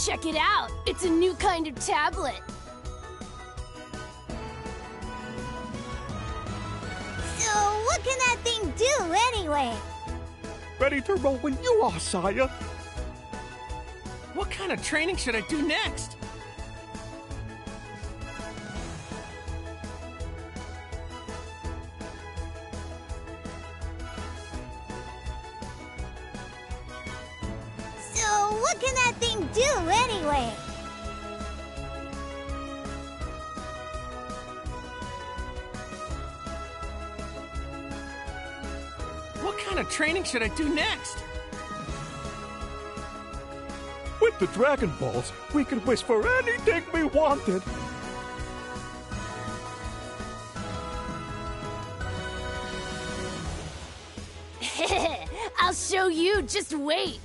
Check it out! It's a new kind of tablet. So, what can that thing do anyway? Ready to roll when you are, sire. What kind of training should I do next? So, what can that thing do anyway? What kind of training should I do next? With the Dragon Balls, we can wish for anything we wanted. I'll show you, just wait.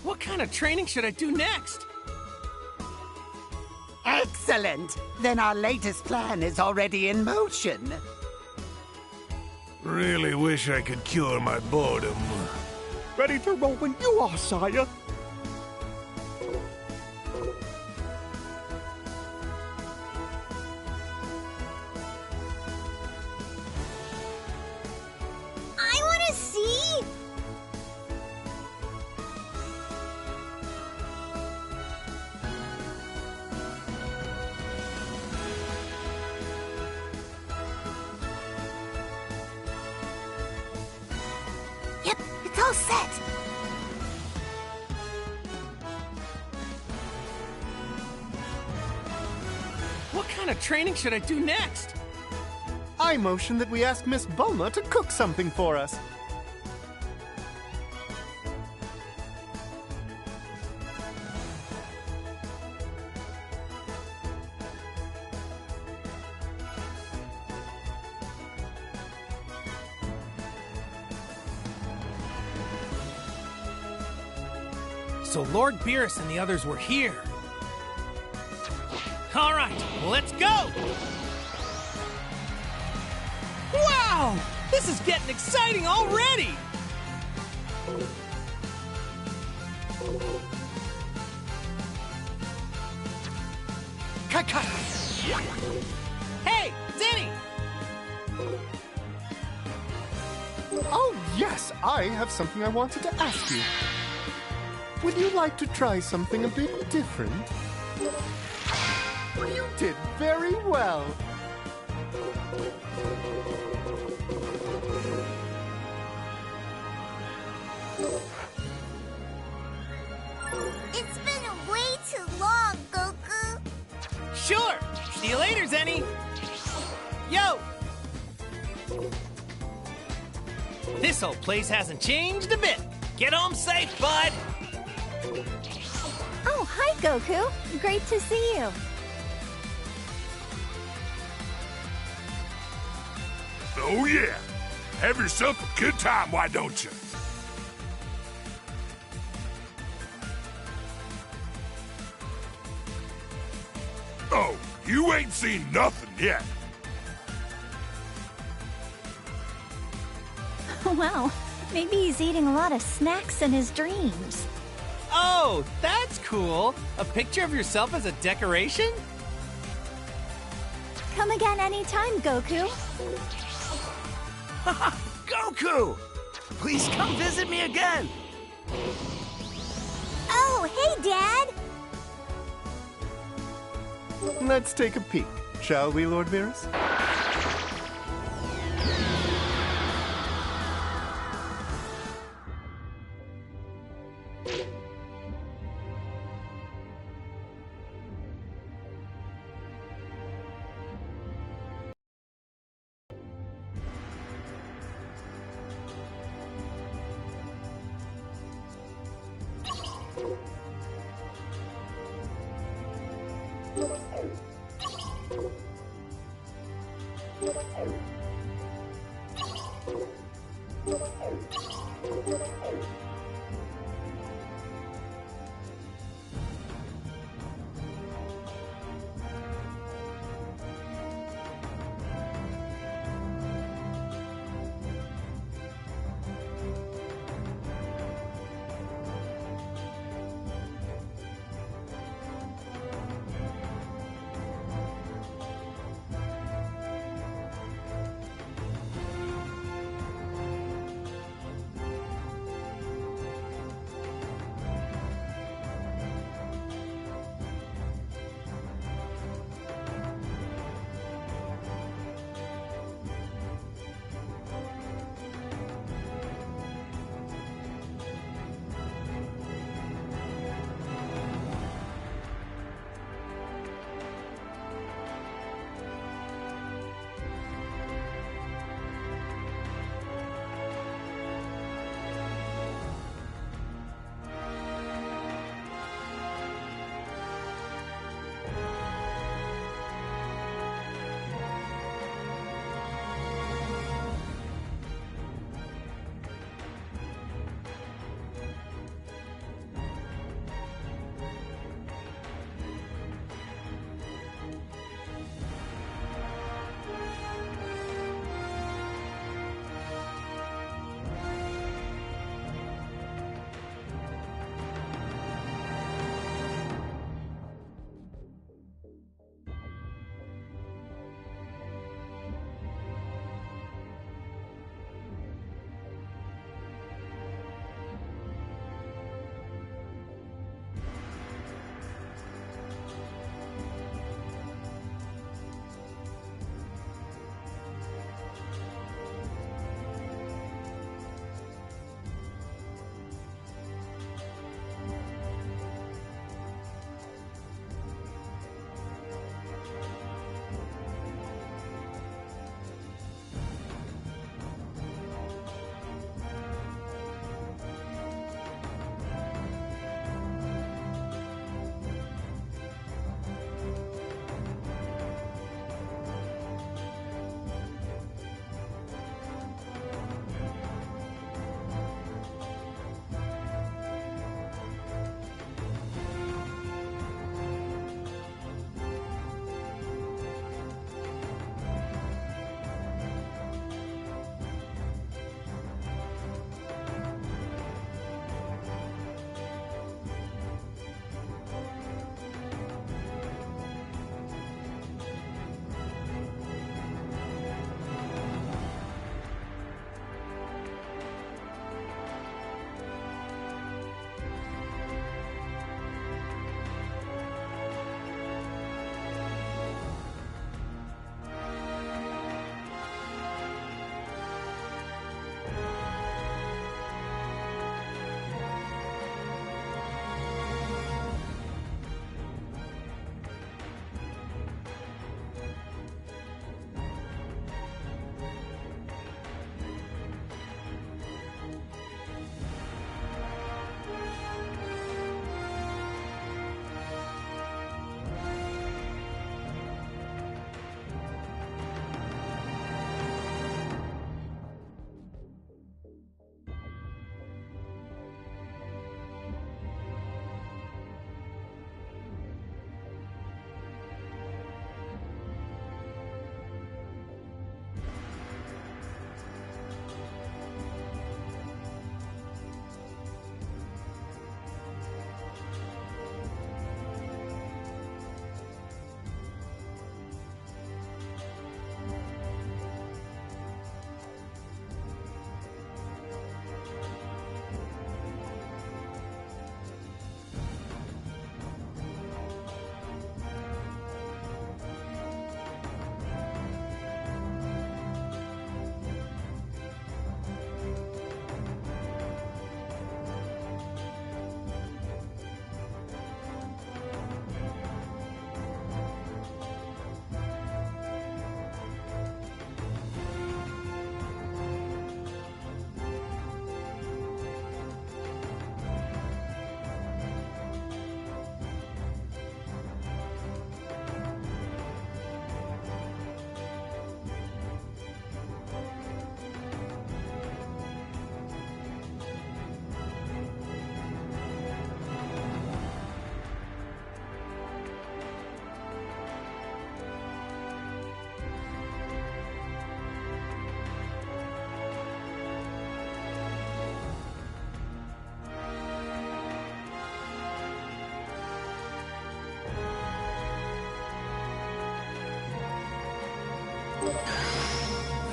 What kind of training should I do next? Excellent! Then our latest plan is already in motion. Really wish I could cure my boredom. Ready to roll when you are, sire. I want to see! Yep, it's all set. What kind of training should I do next? I motion that we ask Miss Bulma to cook something for us. So Lord Dbsz and the others were here. All right, let's go! Wow! This is getting exciting already! Cut! Hey, Zenny! Oh, yes, I have something I wanted to ask you. Would you like to try something a bit different? You did very well. It's been way too long, Goku. Sure! See you later, Zenny! Yo! This whole place hasn't changed a bit. Get home safe, bud! Oh, hi, Goku. Great to see you. Oh yeah! Have yourself a good time, why don't you? Oh, you ain't seen nothing yet. Wow, maybe he's eating a lot of snacks in his dreams. Oh, that's cool! A picture of yourself as a decoration? Come again anytime, Goku. Goku! Please come visit me again! Oh, hey, Dad! Let's take a peek, shall we, Lord Dbsz?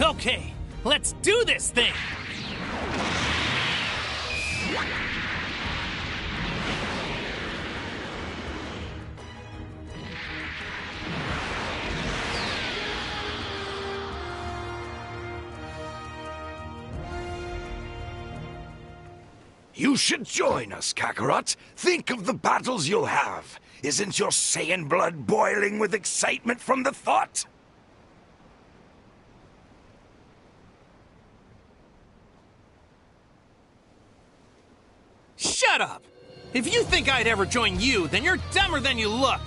Okay, let's do this thing! You should join us, Kakarot. Think of the battles you'll have. Isn't your Saiyan blood boiling with excitement from the thought? Shut up! If you think I'd ever join you, then you're dumber than you look!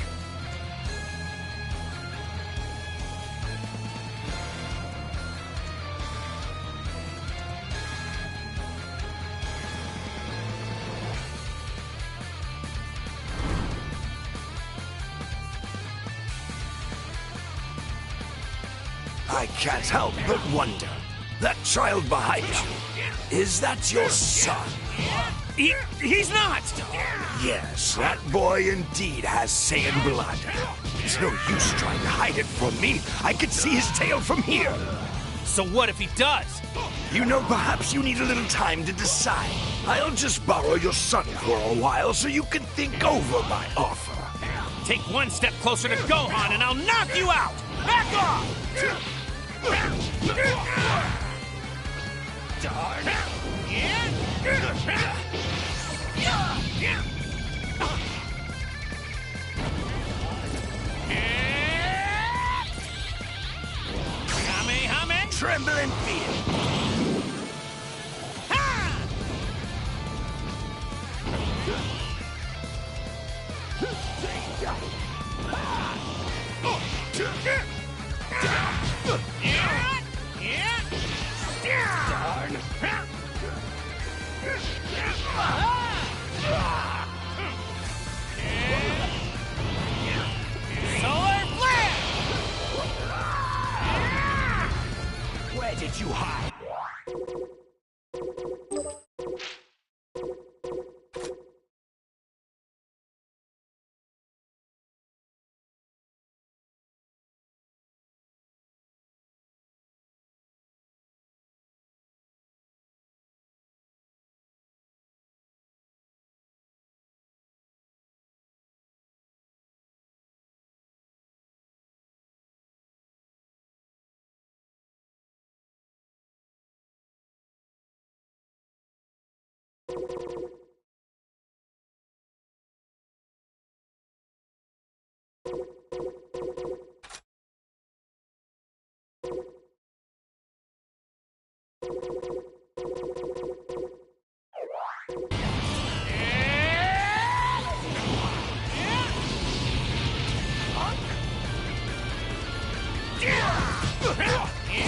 I can't help but wonder. That child behind you, is that your son? He's not! Yes, that boy indeed has Saiyan blood. It's no use trying to hide it from me. I could see his tail from here. So what if he does? You know, perhaps you need a little time to decide. I'll just borrow your son for a while so you can think over my offer. Take one step closer to Gohan and I'll knock you out! Back off! Darn! Kamehameha! Tremble in fear. Solar flare! Where did you hide?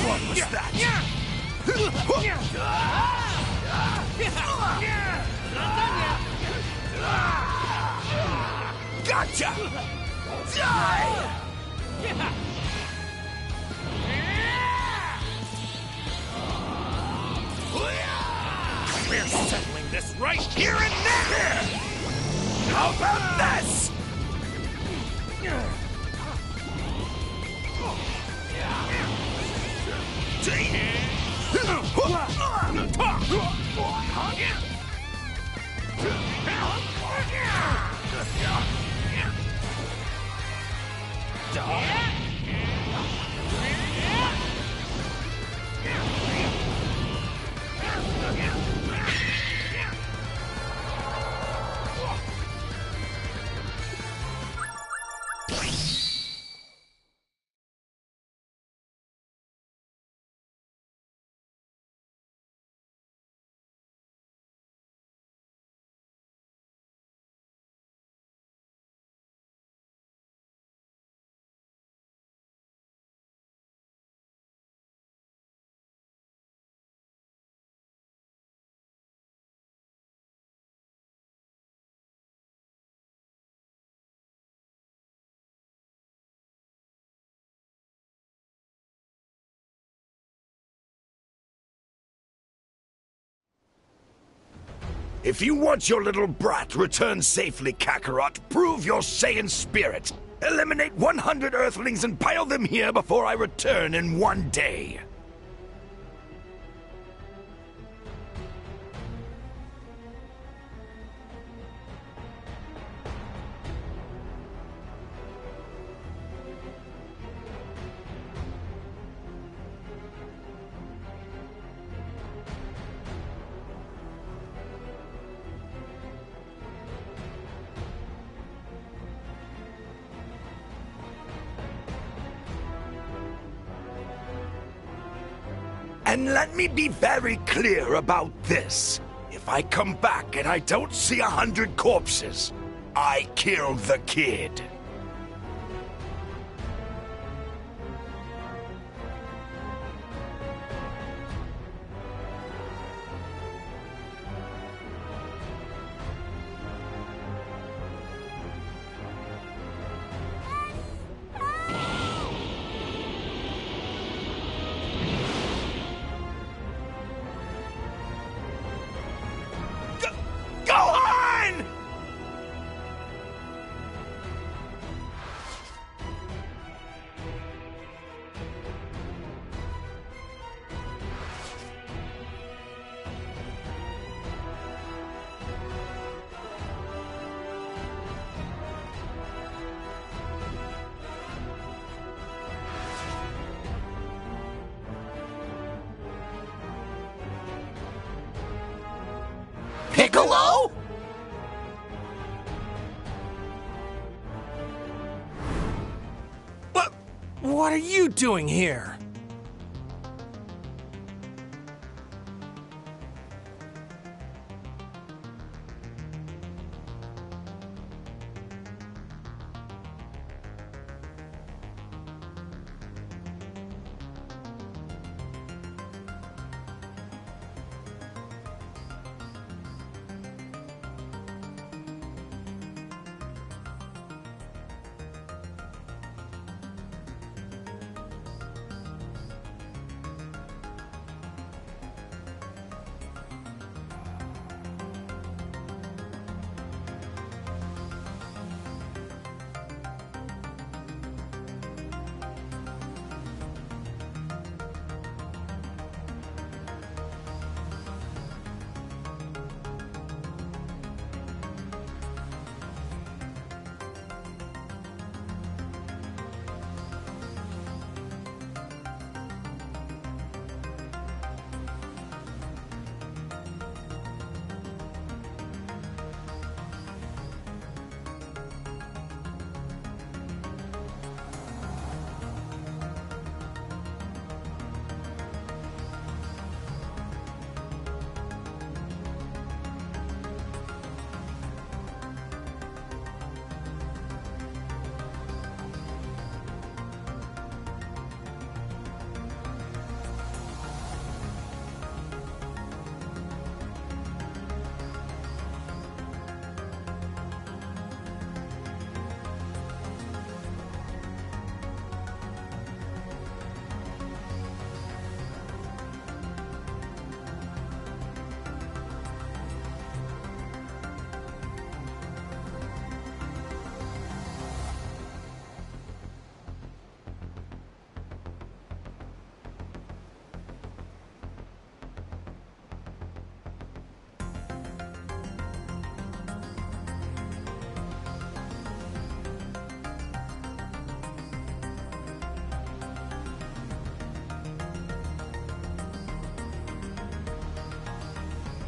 What was that? Gotcha! Die! We're settling this right here and now! How about this? If you want your little brat returned safely, Kakarot, prove your Saiyan spirit. Eliminate 100 Earthlings and pile them here before I return in one day. And let me be very clear about this. If I come back and I don't see 100 corpses, I killed the kid. Go on! Piccolo? What are you doing here?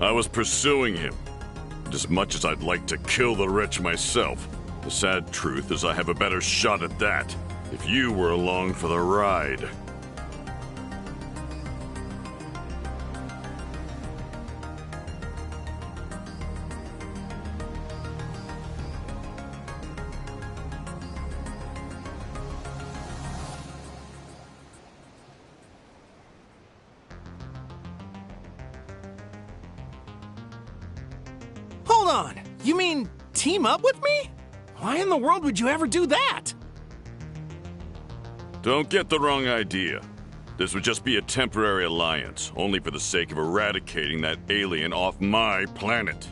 I was pursuing him. And as much as I'd like to kill the wretch myself, the sad truth is I have a better shot at that if you were along for the ride. Hold on! You mean team up with me? Why in the world would you ever do that? Don't get the wrong idea. This would just be a temporary alliance, only for the sake of eradicating that alien off my planet.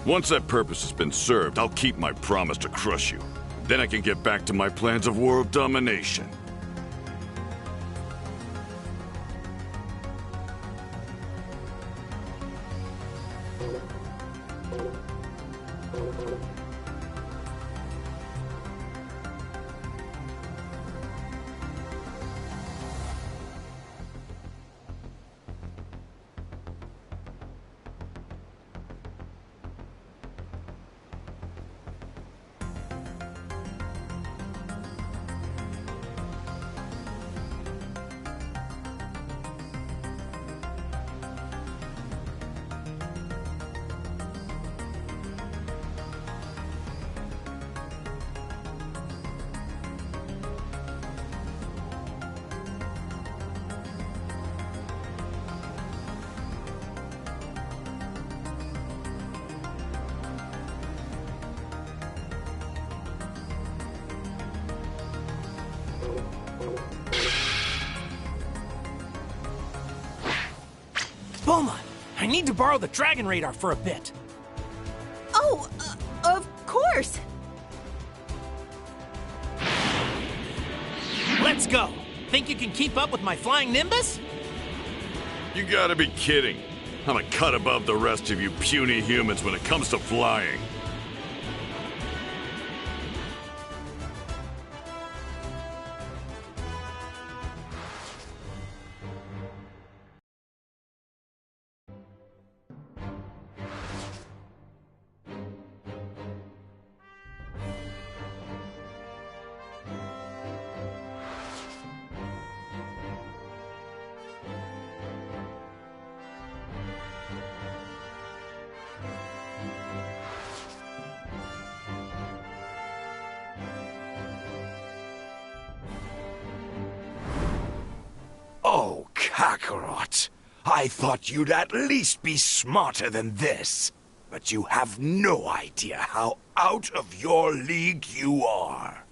Once that purpose has been served, I'll keep my promise to crush you. Then I can get back to my plans of world domination. Bulma, I need to borrow the Dragon Radar for a bit. Oh, of course. Let's go. Think you can keep up with my flying Nimbus? You gotta be kidding. I'm a cut above the rest of you puny humans when it comes to flying. Oh, Kakarot. I thought you'd at least be smarter than this. But you have no idea how out of your league you are.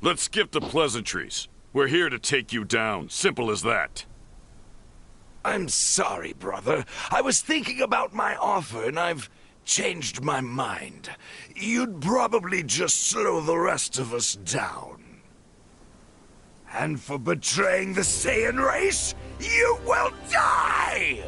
Let's skip the pleasantries. We're here to take you down. Simple as that. I'm sorry, brother. I was thinking about my offer, and I've changed my mind. You'd probably just slow the rest of us down. And for betraying the Saiyan race, you will die!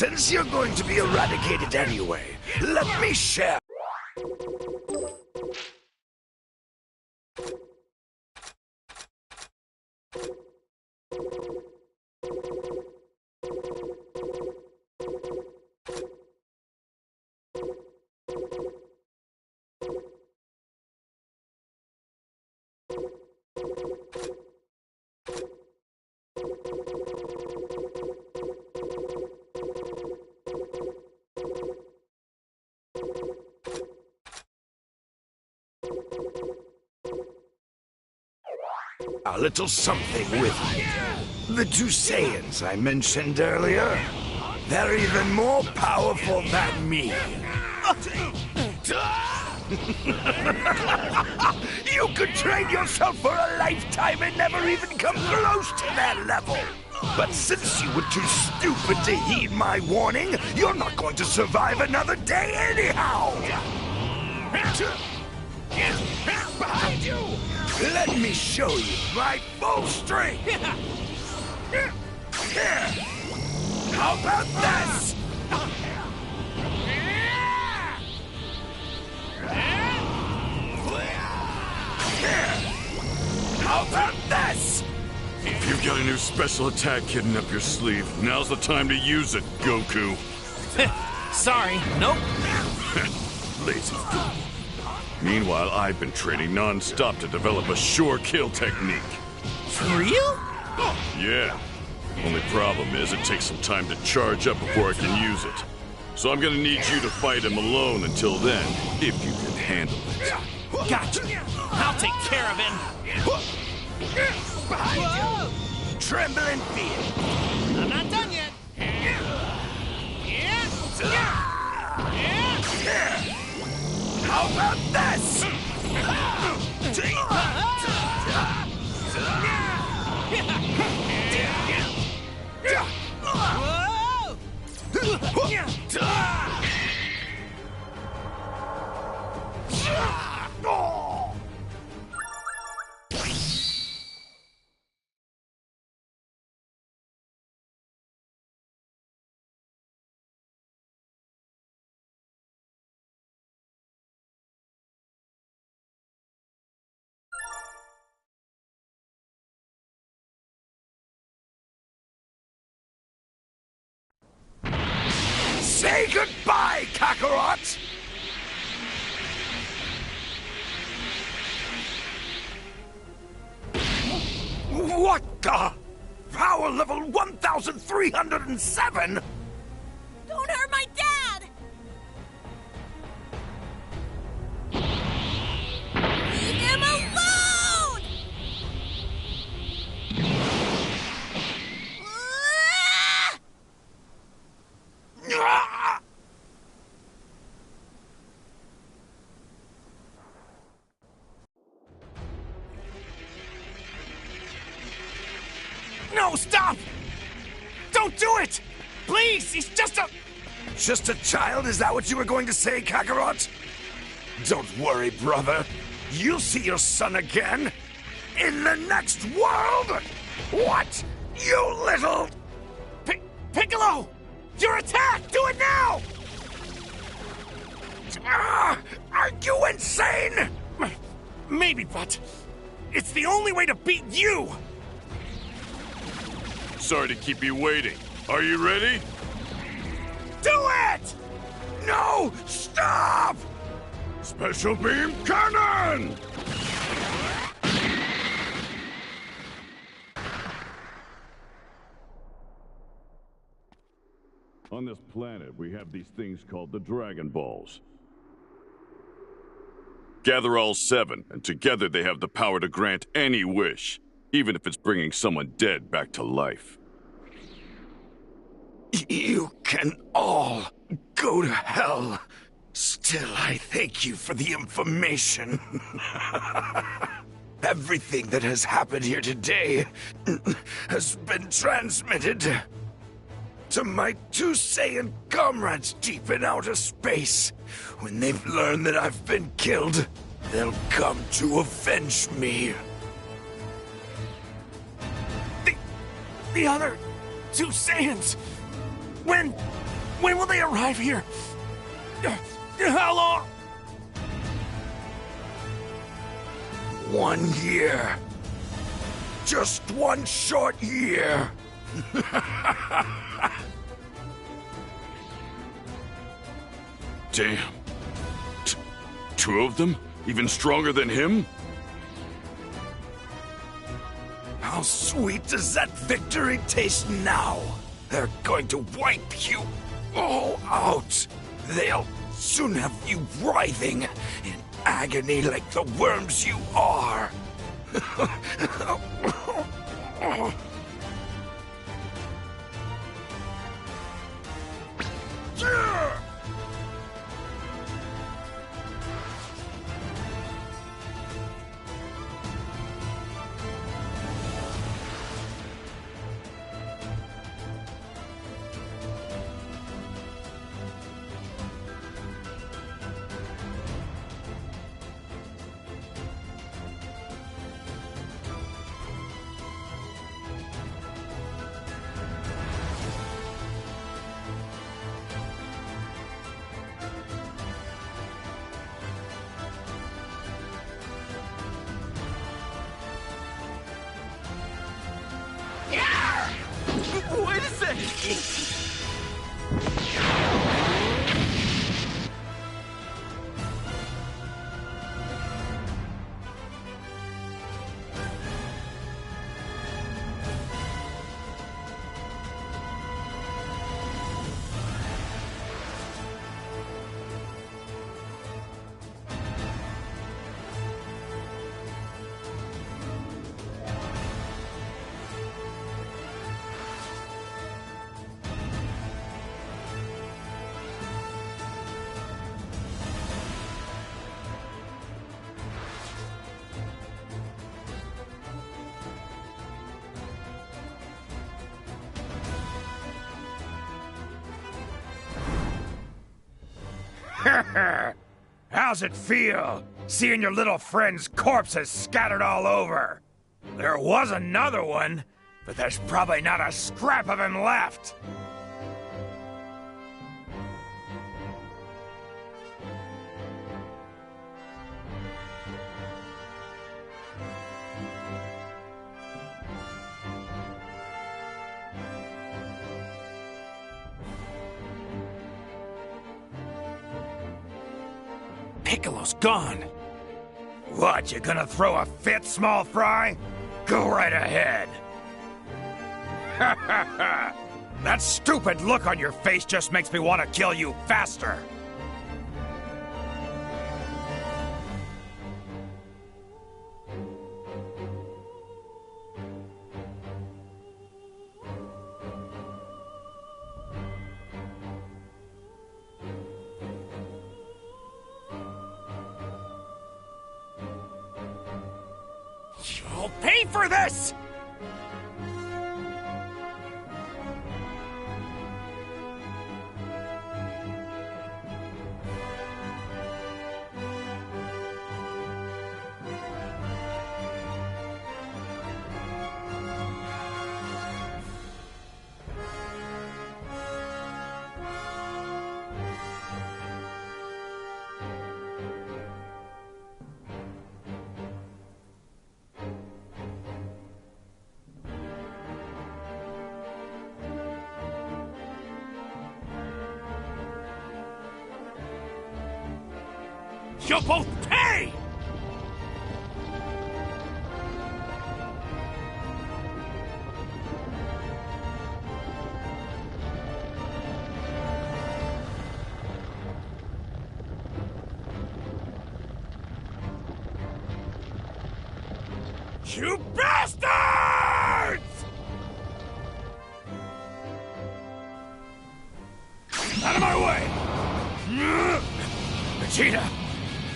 Since you're going to be eradicated anyway, let me share. A little something with you. The two Saiyans I mentioned earlier, they're even more powerful than me. You could train yourself for a lifetime and never even come close to their level. But since you were too stupid to heed my warning, you're not going to survive another day anyhow. Behind you! Let me show you my full strength! How about this? How about this? If you've got a new special attack hidden up your sleeve, now's the time to use it, Goku. Sorry, nope. Lazy fool. Meanwhile, I've been training non-stop to develop a sure kill technique. For real? Yeah. Only problem is it takes some time to charge up before I can use it. So I'm gonna need you to fight him alone until then, if you can handle it. Gotcha. I'll take care of him. Behind you! Tremble in fear! I'm not done yet. How about this? Say goodbye, Kakarot! What the? Power level 1,307? Don't hurt my dad! Leave him alone! No, stop! Don't do it! Please, he's just a... Just a child? Is that what you were going to say, Kakarot? Don't worry, brother. You'll see your son again. In the next world! What? You little... Piccolo! Your attack! Do it now! Are you insane? Maybe, but it's the only way to beat you! Sorry to keep you waiting. Are you ready? Do it! No! Stop! Special Beam Cannon! On this planet, we have these things called the Dragon Balls. Gather all 7, and together they have the power to grant any wish, even if it's bringing someone dead back to life. You can all go to hell. Still, I thank you for the information. Everything that has happened here today has been transmitted to my 2 Saiyan comrades deep in outer space. When they've learned that I've been killed, they'll come to avenge me. The other 2 Saiyans! When When will they arrive here? How long? 1 year. Just 1 short year. Damn. Two of them? Even stronger than him? How sweet does that victory taste now? They're going to wipe you all out. They'll soon have you writhing in agony like the worms you are. Wait a second! How's it feel, seeing your little friend's corpses scattered all over? There was another one, but there's probably not a scrap of him left. Piccolo's gone. What, you gonna throw a fit, small fry? Go right ahead. Ha ha ha! That stupid look on your face just makes me want to kill you faster. You'll pay for this! You'll both pay! You bastards! Out of my way! Vegeta!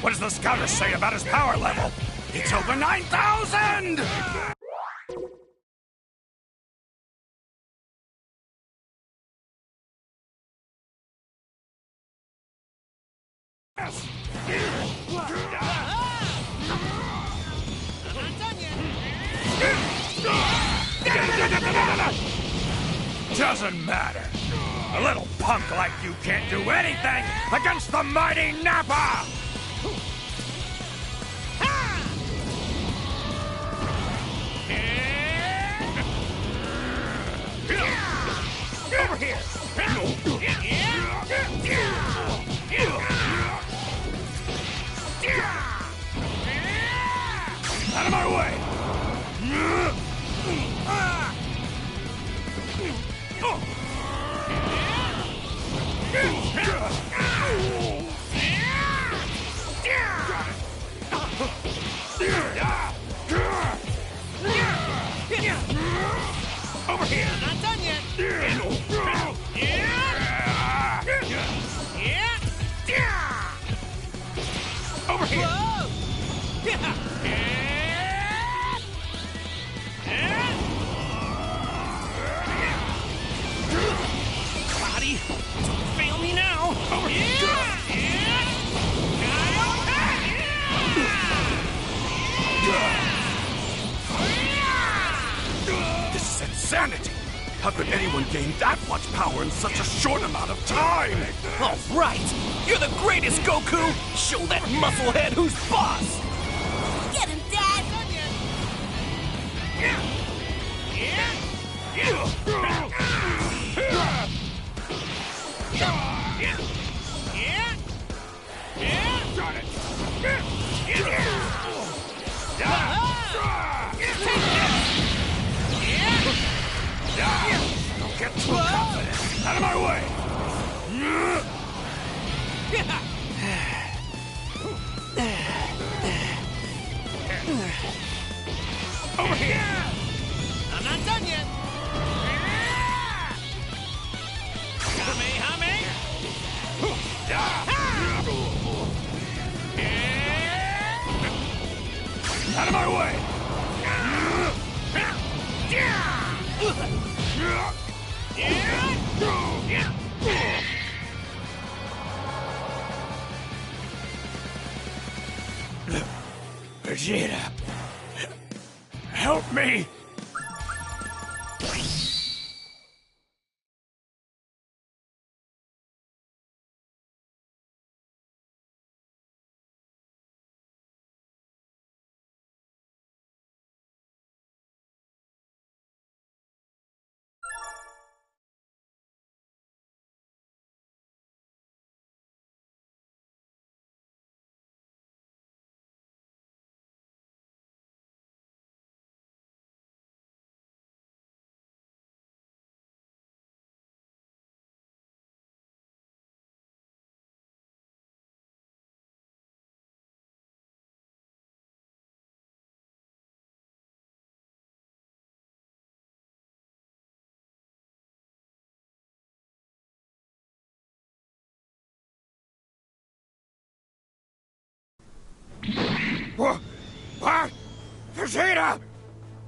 What does the scouter say about his power level? It's over 9,000! Doesn't matter. A little punk like you can't do anything against the mighty Nappa! Over here! Out of my way! Over here! I'm not done yet. Over here! Whoa! Body, don't fail me now. Over here! This is insanity! How could anyone gain that much power in such a short amount of time? All right, you're the greatest, Goku. Show that musclehead who's boss. Get him, Dad! Don't get too confident. Out of my way! Over here! I'm not done yet. Kamehame! Out of my way! Vegeta! Help me! What? Vegeta!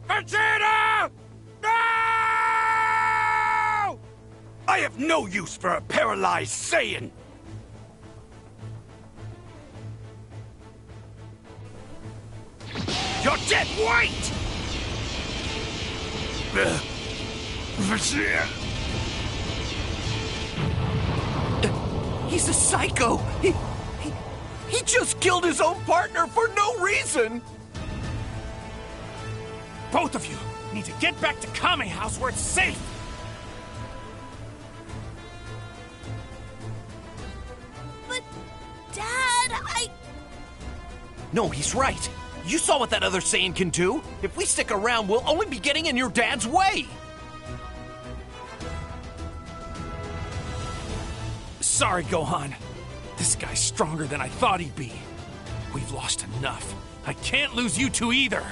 Vegeta! No! I have no use for a paralyzed Saiyan! You're dead weight! Vegeta! He's a psycho. He just killed his own partner for no reason. Both of you need to get back to Kame House where it's safe! But, Dad, No, he's right. You saw what that other Saiyan can do. If we stick around, we'll only be getting in your dad's way. Sorry, Gohan. This guy's stronger than I thought he'd be. We've lost enough. I can't lose you two either.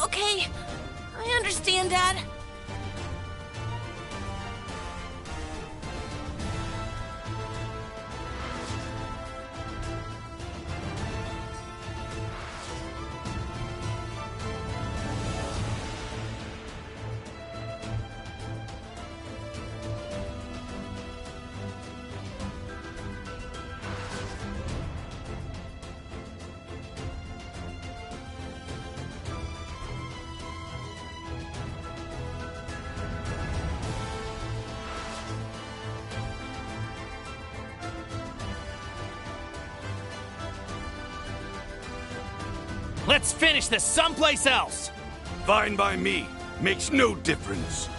Okay. I understand, Dad. Let's finish this someplace else! Fine by me. Makes no difference.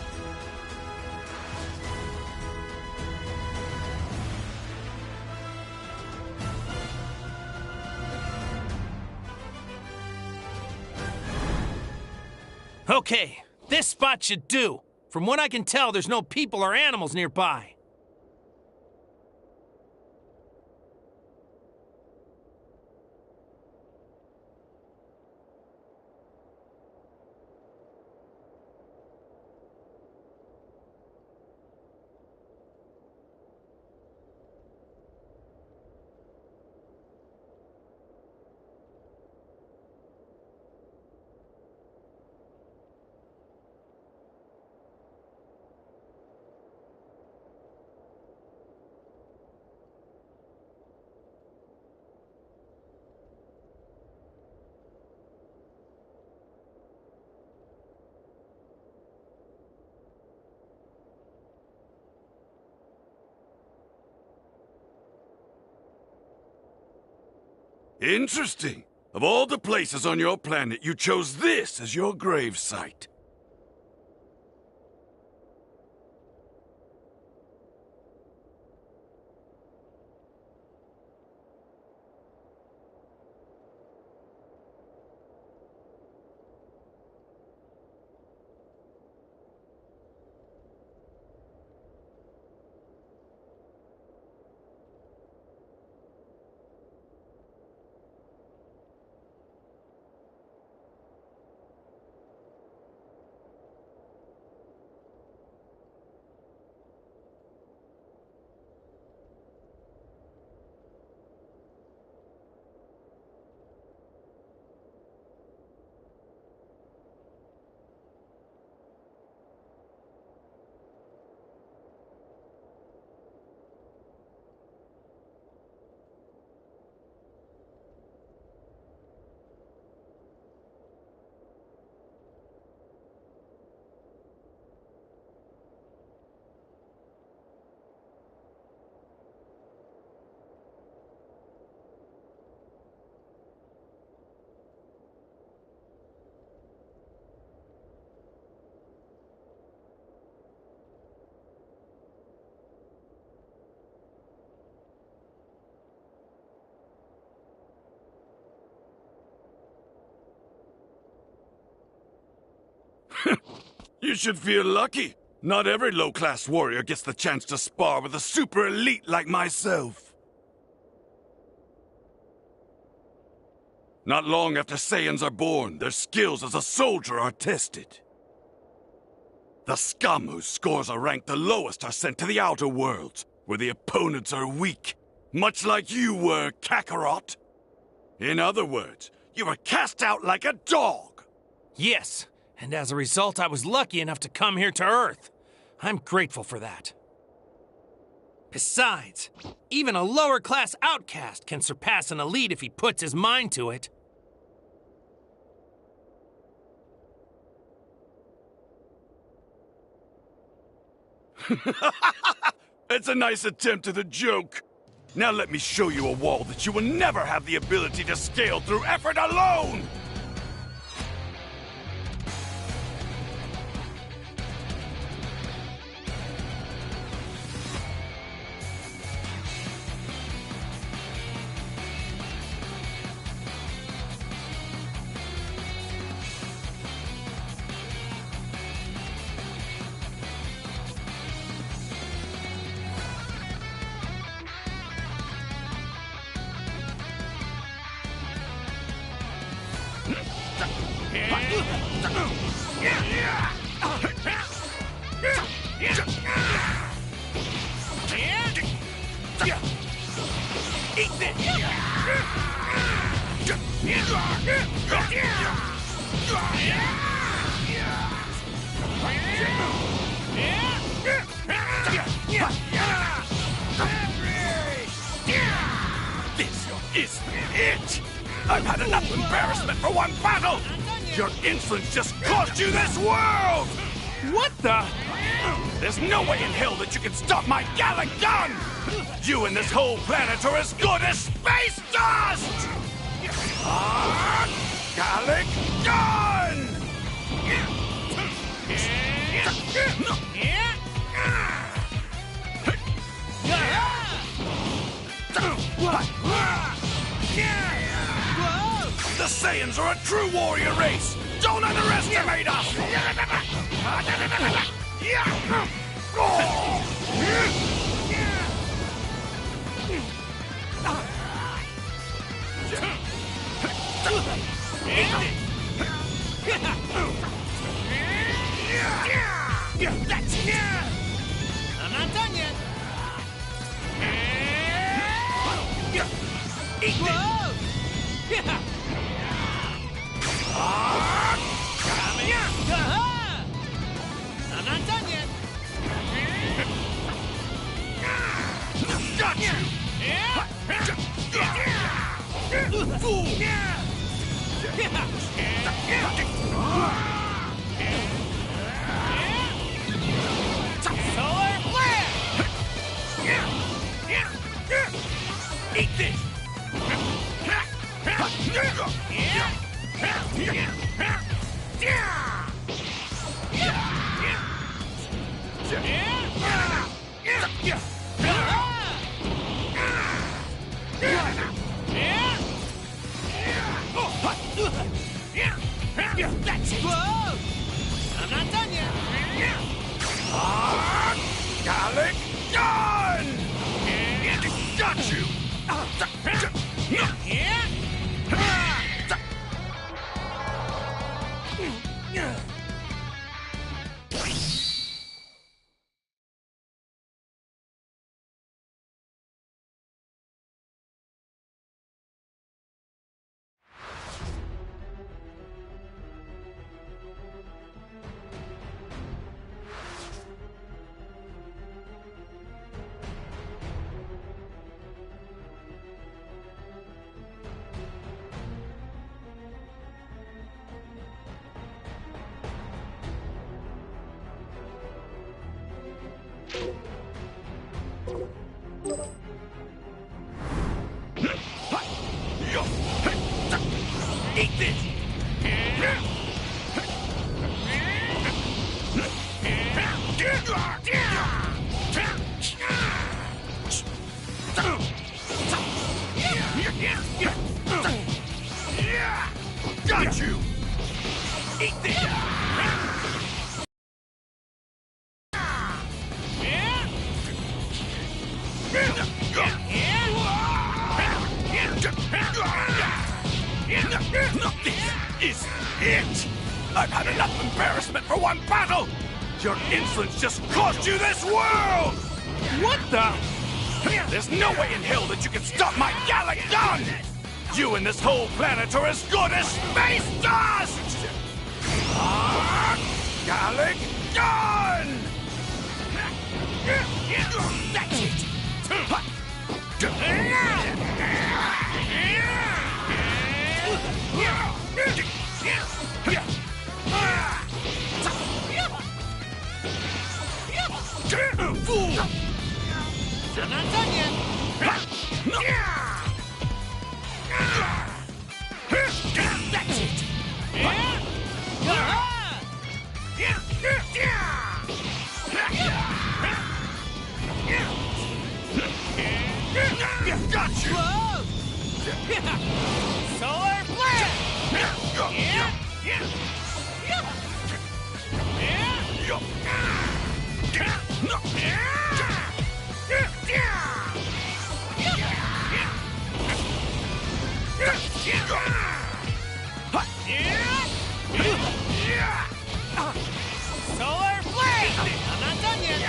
Okay, this spot should do. From what I can tell, there's no people or animals nearby. Interesting. Of all the places on your planet, you chose this as your grave site. You should feel lucky. Not every low-class warrior gets the chance to spar with a super elite like myself. Not long after Saiyans are born, their skills as a soldier are tested. The scum whose scores are ranked the lowest are sent to the outer worlds, where the opponents are weak, much like you were, Kakarot. In other words, you were cast out like a dog. Yes, and as a result, I was lucky enough to come here to Earth. I'm grateful for that. Besides, even a lower-class outcast can surpass an elite if he puts his mind to it. It's a nice attempt at a joke. Now let me show you a wall that you will never have the ability to scale through effort alone! This is it! I've had enough embarrassment for one battle! Your insolence just cost you this world! What the? There's no way in hell that you can stop my gallic gun! You and this whole planet are as good as space dust! Garlic gun! The Saiyans are a true warrior race! Don't underestimate us! I'm not done yet. I'm not done yet. Got you! Solar flare! Eat this! That's it! Whoa! I'm not done yet. Garlic gun! Got you! Eat this! Got you! Eat this! This is it! I've had enough embarrassment for one battle! Your insolence just cost you this world! What the? There's no way in hell that you can stop my Gallic gun! You and this whole planet are as good as space dust! Gallic gun! That's it! I'm not done yet. That's it! Got you! Solar flare! Solar flare! I'm not done yet.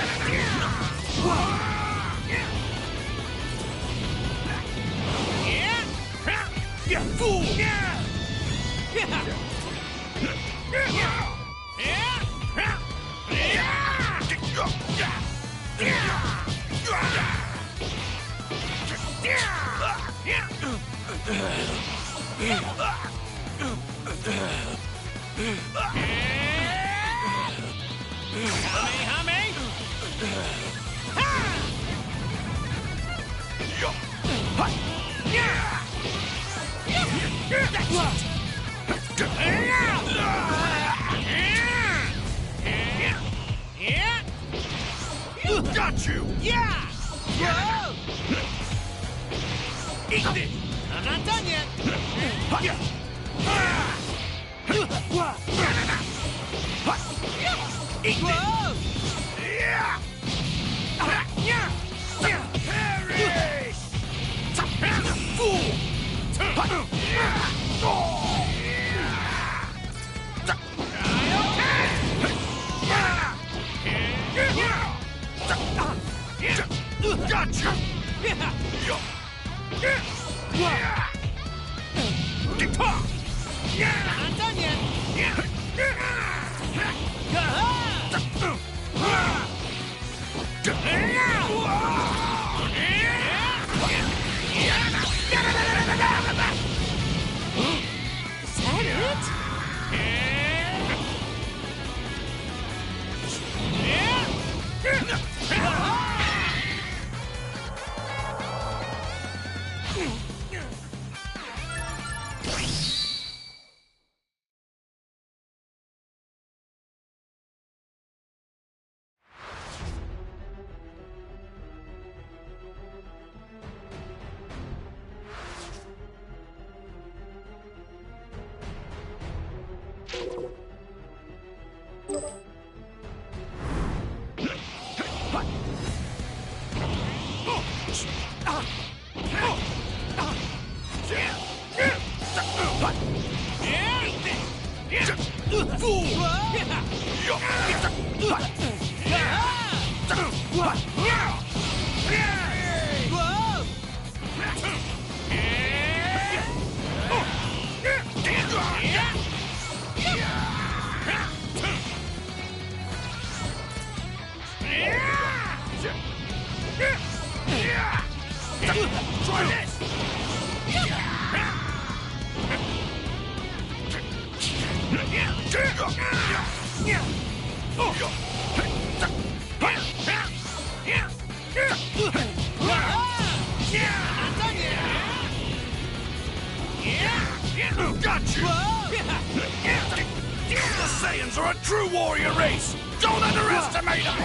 You fool! Got you! Yeah! Yeah! Eat this! I'm not done yet! Eat this! Harry! Fool! Got you! Not done yet! Is that it? Try this! Got you! The Saiyans are a true warrior race! Don't underestimate them!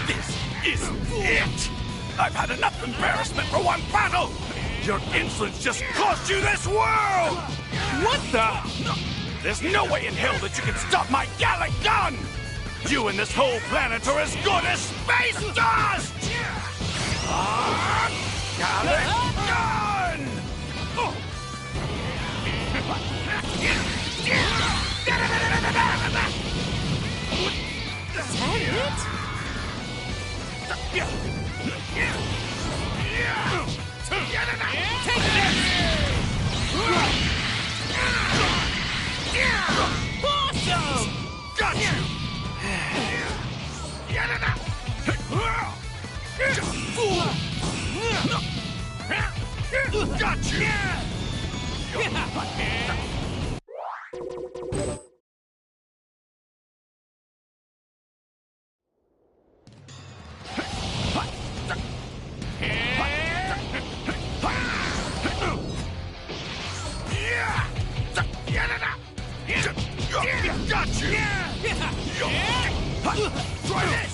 This is it! I've had enough embarrassment for one battle! Your insolence just cost you this world! What the? There's no way in hell that you can stop my Gallic gun! You and this whole planet are as good as space dust! Gallic gun! Is that it? Take this! Awesome! Got you! Fool! Got you! Got you! Try this!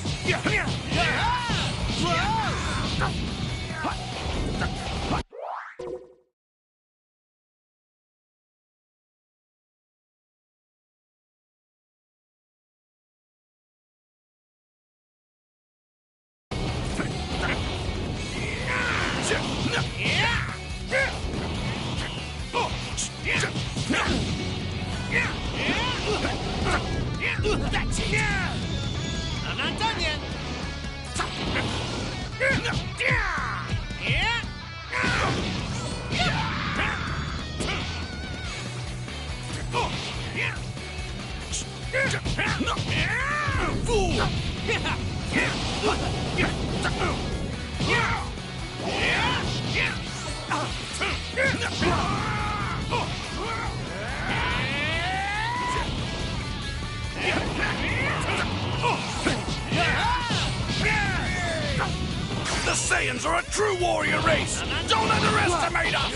The Saiyans are a true warrior race! Don't underestimate us!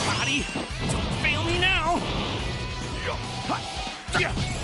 Body, don't fail me now! Yes!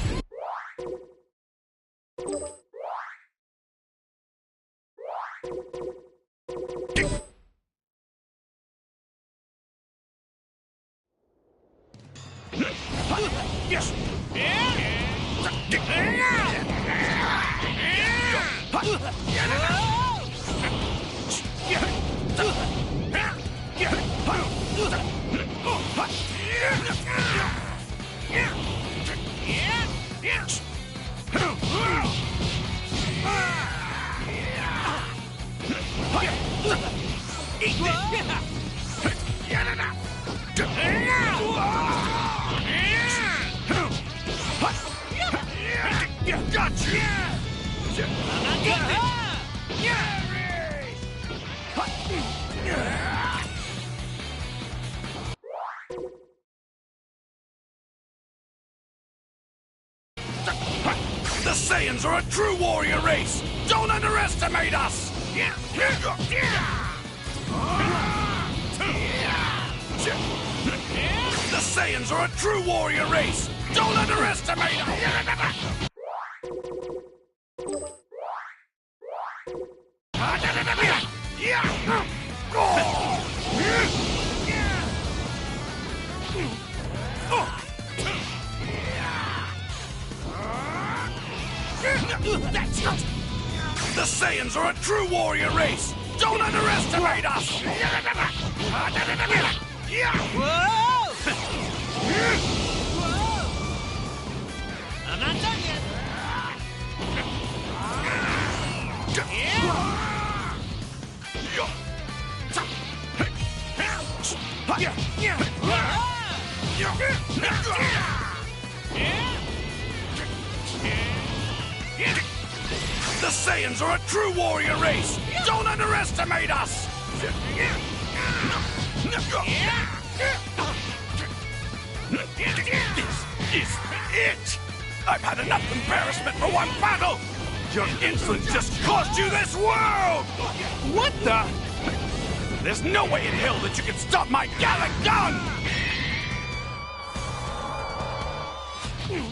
The Saiyans are a true warrior race! Don't underestimate us! The Saiyans are a true warrior race! Don't underestimate us! The Saiyans are a true warrior race! Don't underestimate us! I'm not done yet. The Saiyans are a true warrior race! Don't underestimate us! This is it! I've had enough embarrassment for one battle! Your insolence just cost you this world! What the? There's no way in hell that you can stop my gallant gun! You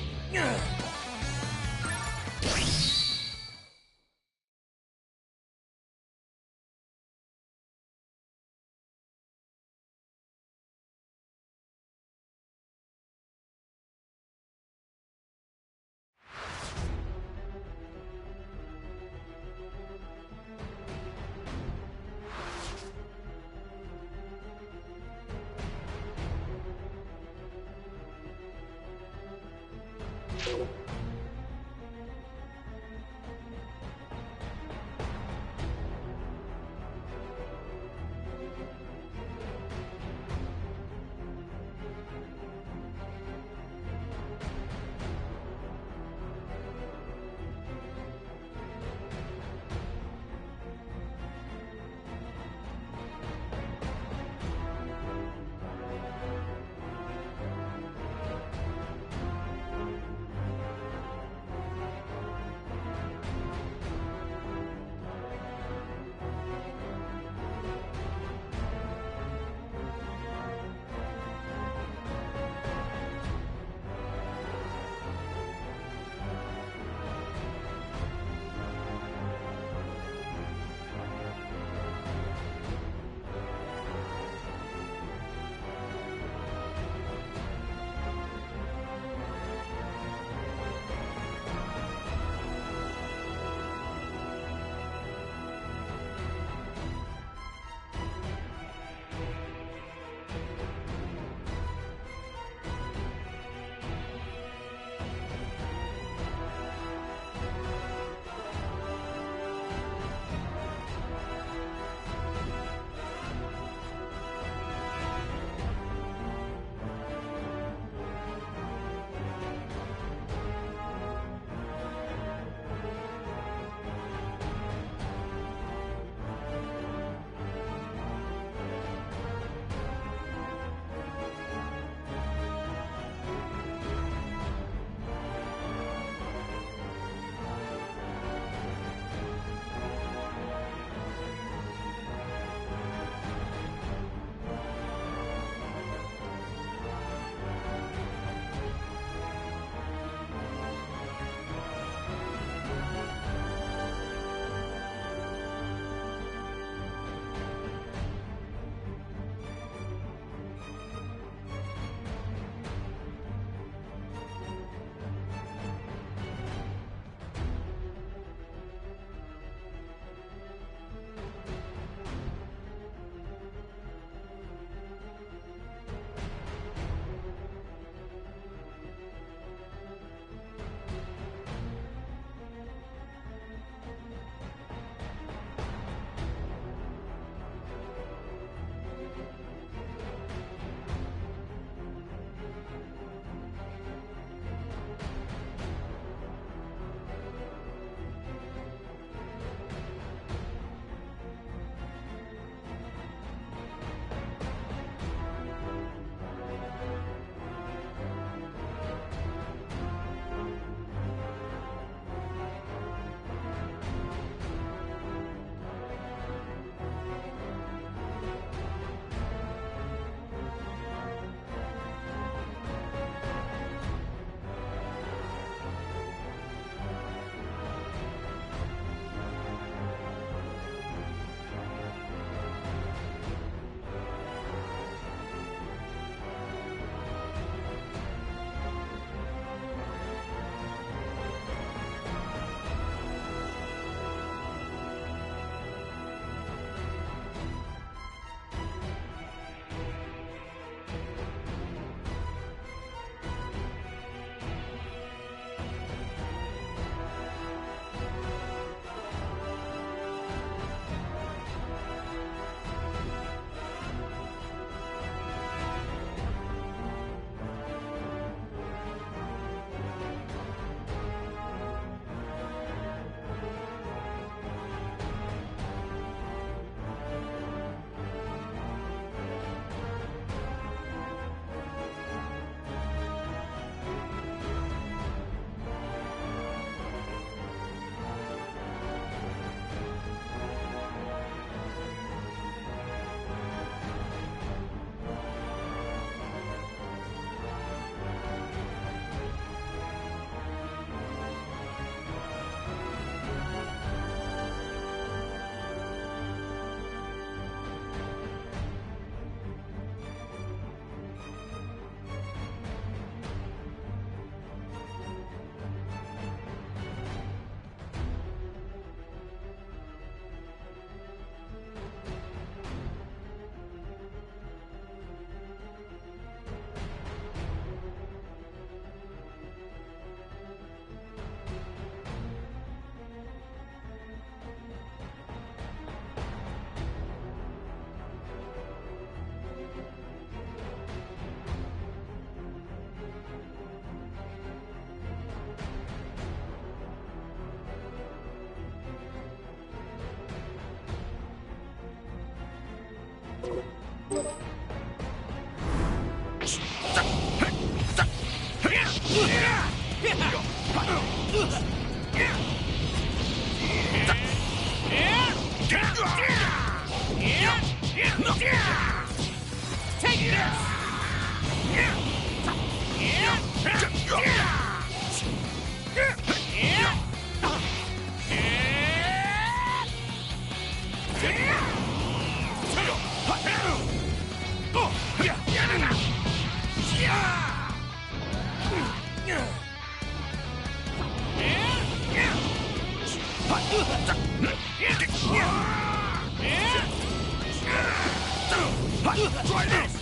Try this!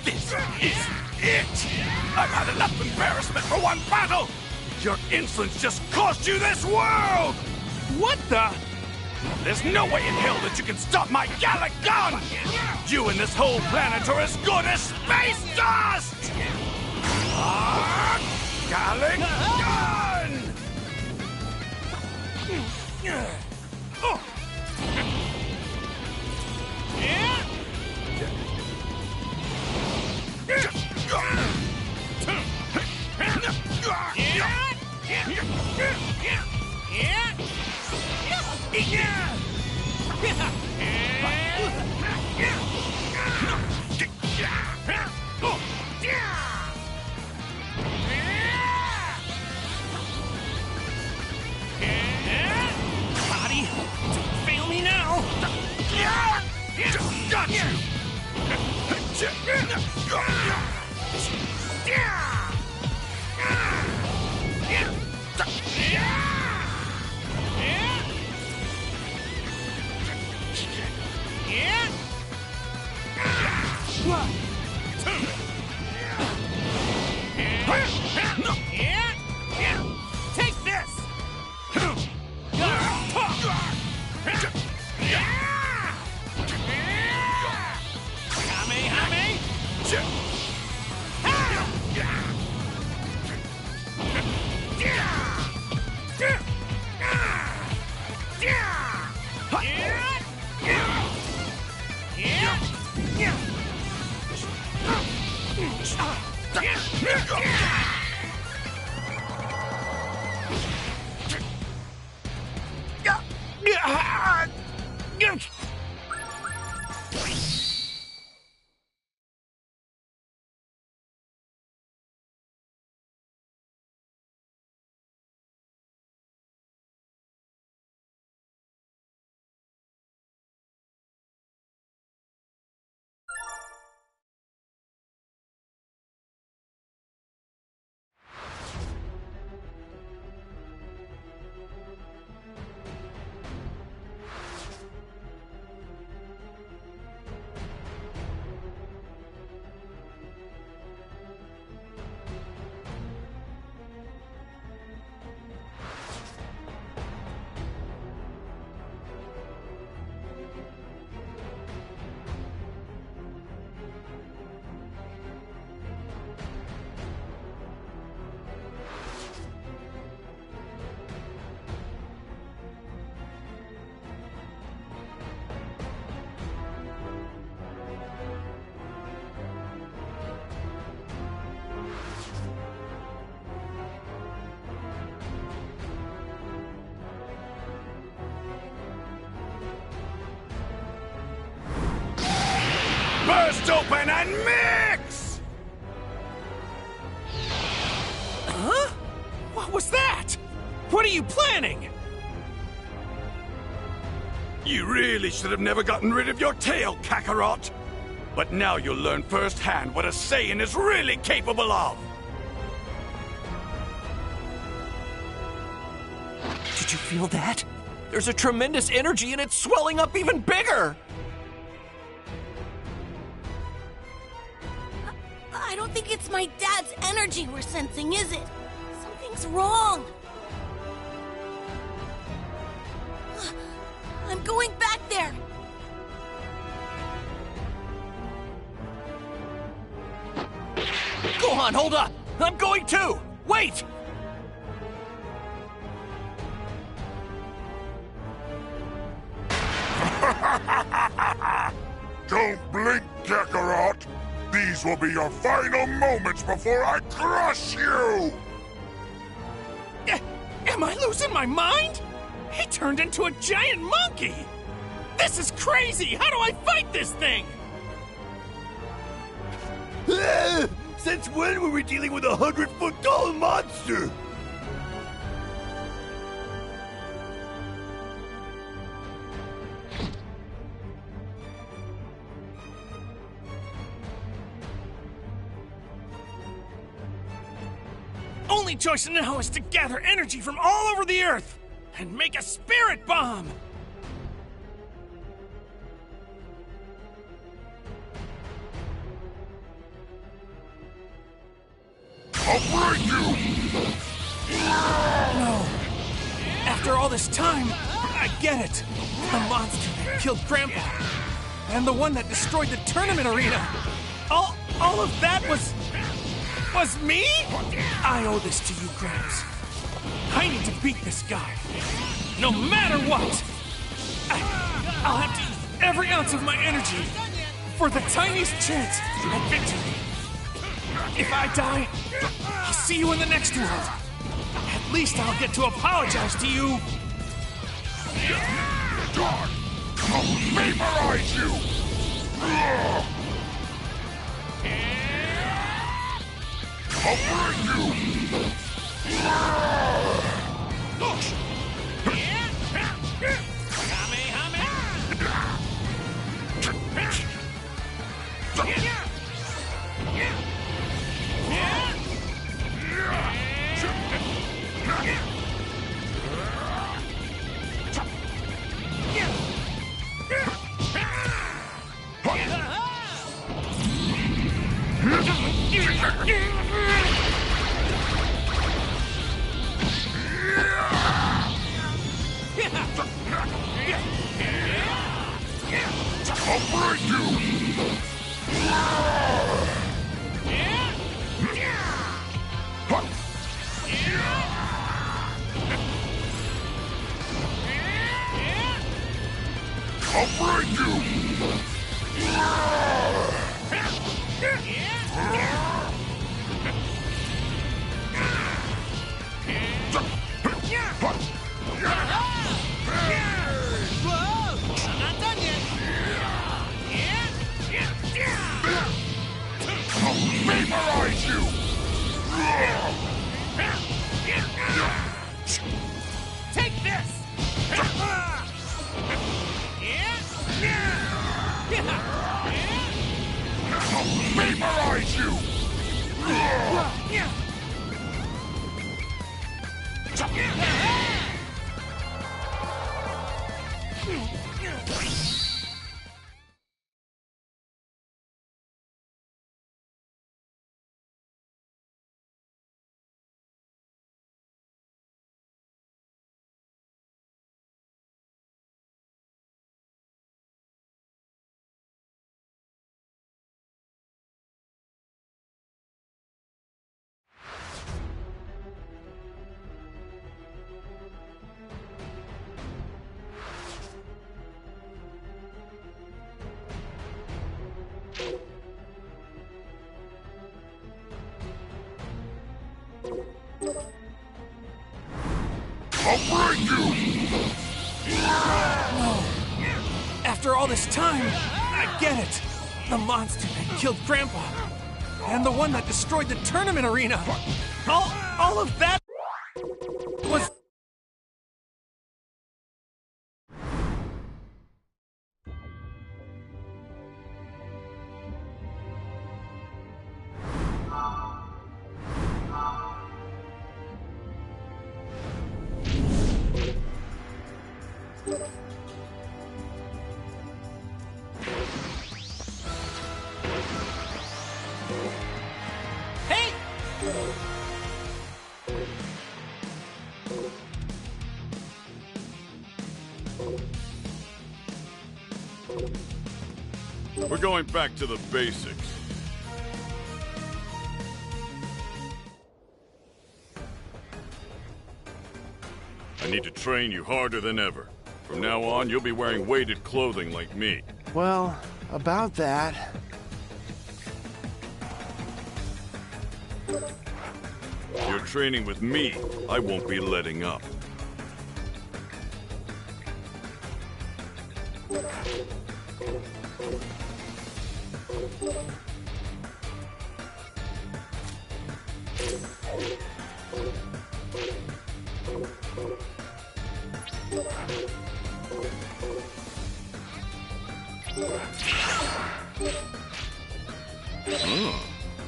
This is it! I've had enough embarrassment for one battle! Your insolence just cost you this world! What the? There's no way in hell that you can stop my Gallic gun! You and this whole planet are as good as space dust! Gallic gun! Body, fail me now. Got you! Take this! Burst open and mix! Huh? What was that? What are you planning? You really should have never gotten rid of your tail, Kakarot. But now you'll learn firsthand what a Saiyan is really capable of. Did you feel that? There's a tremendous energy and it's swelling up even bigger! I don't think it's my dad's energy we're sensing, is it? Something's wrong. I'm going back there. Gohan, hold up! I'm going too! Wait! Don't blink, Kakarot! These will be your final moments before I crush you! Am I losing my mind? He turned into a giant monkey! This is crazy! How do I fight this thing? Since when were we dealing with a 100-foot-tall monster? Only choice now is to gather energy from all over the Earth and make a spirit bomb! I'll break you! No. After all this time, I get it. The monster that killed Grandpa. And the one that destroyed the tournament arena. All of that was me? I owe this to you, Gramps. I need to beat this guy. No matter what. I'll have to use every ounce of my energy for the tiniest chance at victory. If I die, I'll see you in the next world. At least I'll get to apologize to you. God! I'll vaporize you! I'll break you! I'll break you! I'll break I'm not done yet. I'll vaporize you! Take this! I'll vaporize you! I'll break you! No. After all this time, I get it. The monster that killed Grandpa. And the one that destroyed the tournament arena. All of that was... Hey! We're going back to the basics. I need to train you harder than ever. From now on, you'll be wearing weighted clothing like me. Well, about that. You're training with me. I won't be letting up.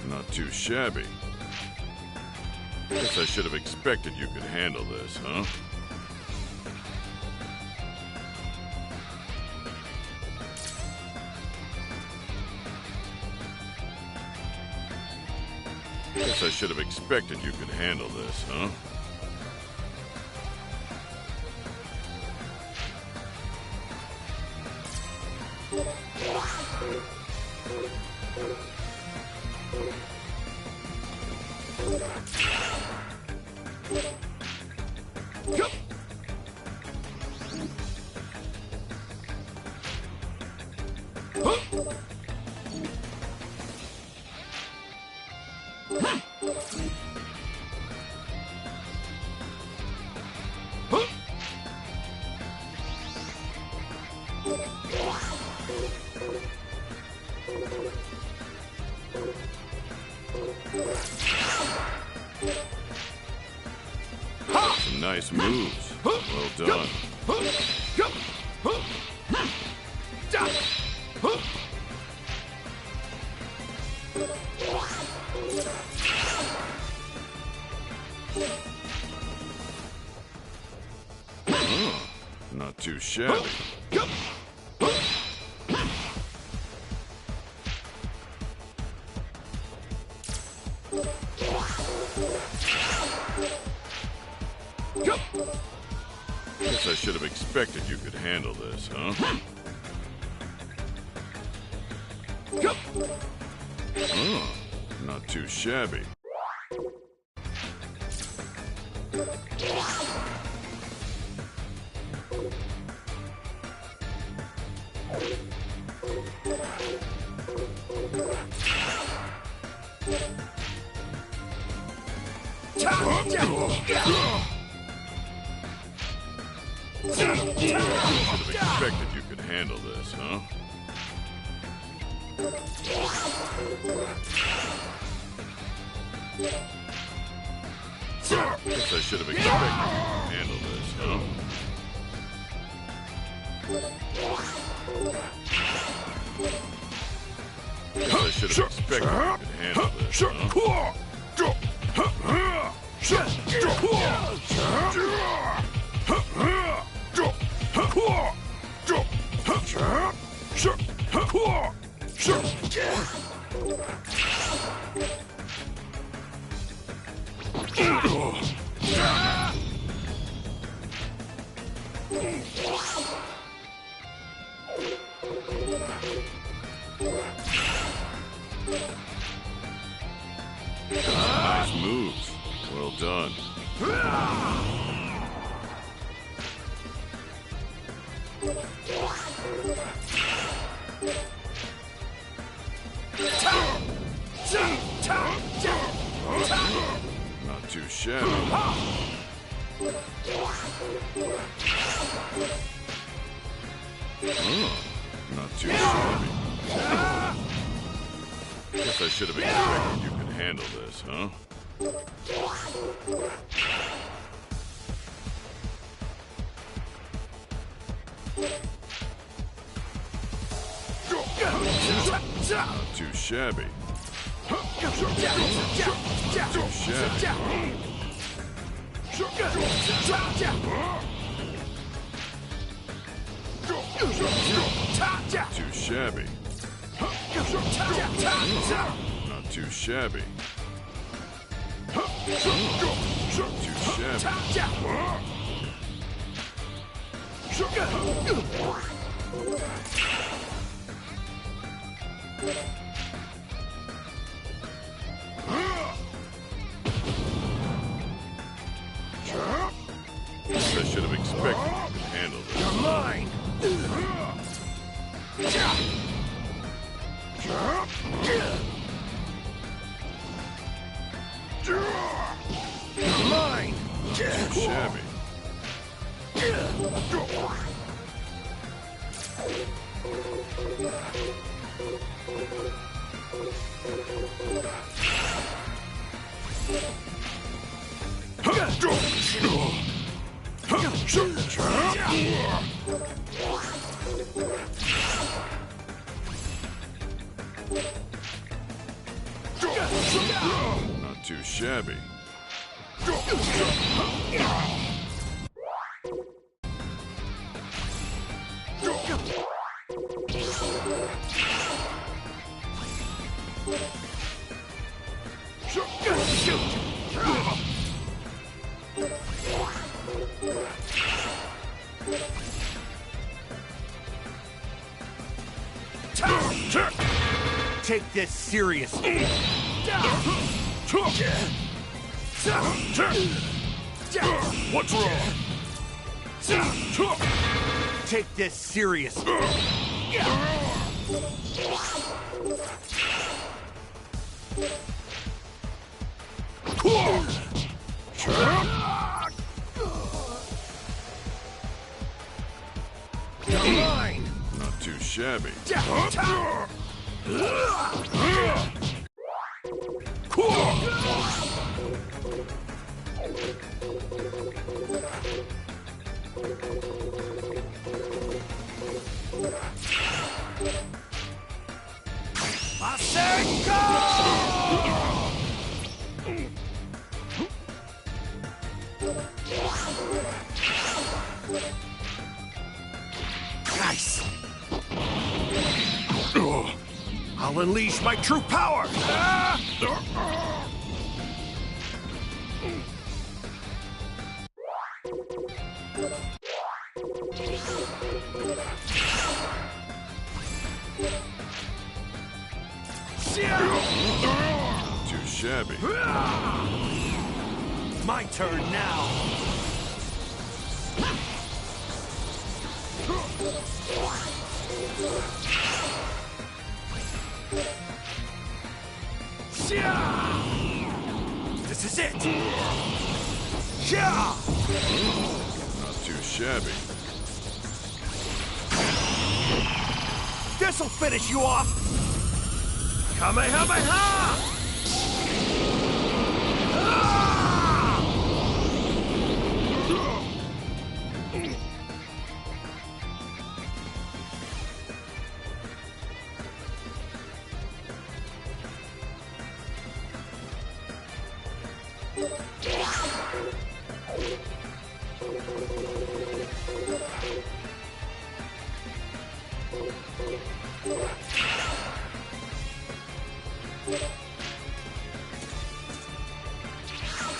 Not too shabby. Guess I should have expected you could handle this, huh? Guess I should have expected you could handle this, huh? Some nice moves. Well done. Not too shabby. Guess I should have expected you could handle this, huh? Not too shabby. Should have expected you could handle this, huh? Guess I should have expected you could handle this, huh? Guess I should have expected you could handle this, huh? Nice moves. Well done. Not too shabby. Not too shabby. Guess I should have expected you could handle this, huh? Not too shabby. Not too shabby. Too shabby. Not too shabby. Too I should have expected you could handle this. You're mine! Mine! Shabby. Not too shabby. Take this seriously. What's wrong? Take this seriously. Mine! Not too shabby. I said go! Nice. I'll unleash my true power. Too shabby. My turn now. This is it. Not too shabby. This'll finish you off. Kamehameha!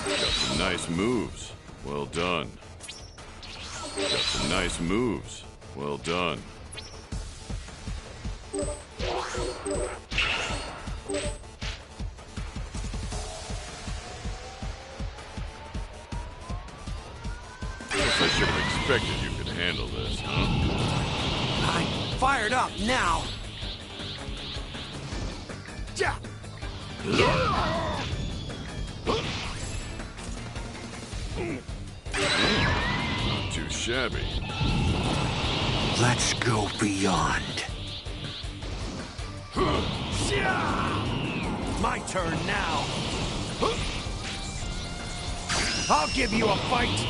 Got some nice moves. Well done. Got some nice moves. Well done. Guess I should have expected you could handle this, huh? I'm fired up now. Not too shabby. Let's go beyond. My turn now. I'll give you a fight.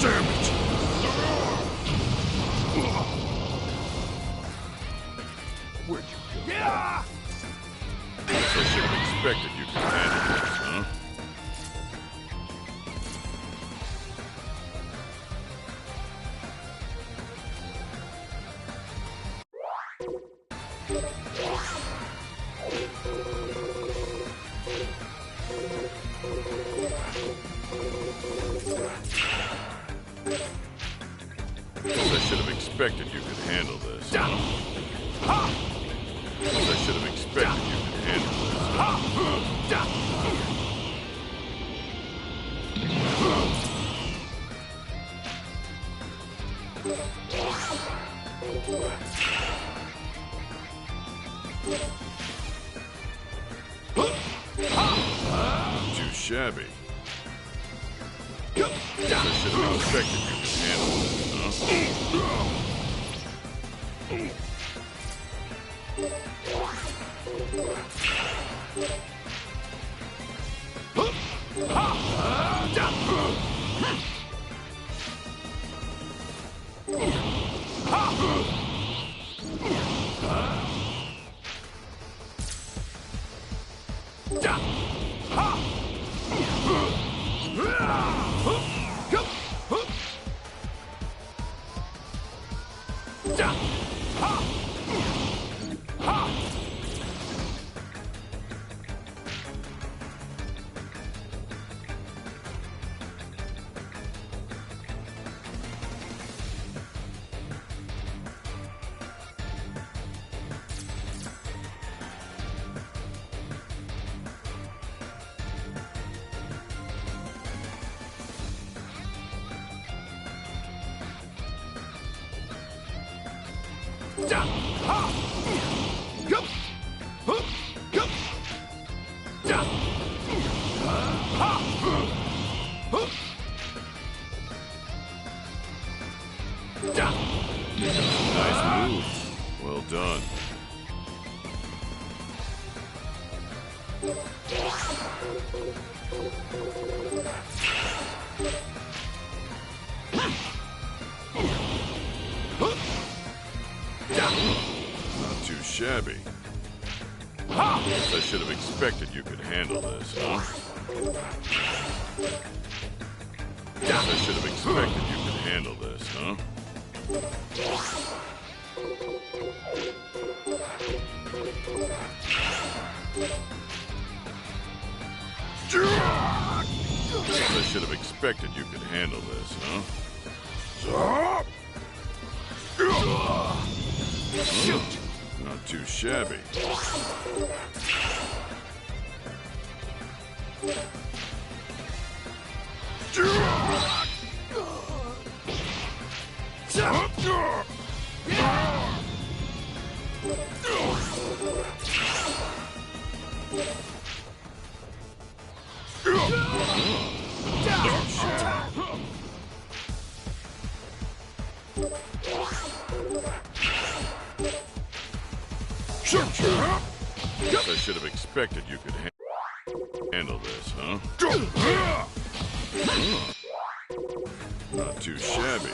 Damn it! Where'd you go? Yeah! Guess I should have expected you could handle this, huh? Guess I should have expected you could handle this. Guess I should have expected you could handle this. shabby. Guess I should have expected you to handle this, Nice move. Well done. Not too shabby. Guess I should have expected you could handle this, huh? Guess I should have expected you could handle this, huh? Guess I should have expected you could handle this, huh? Shoot! Not too shabby. Guess I should have expected you could handle this, huh? Not too shabby.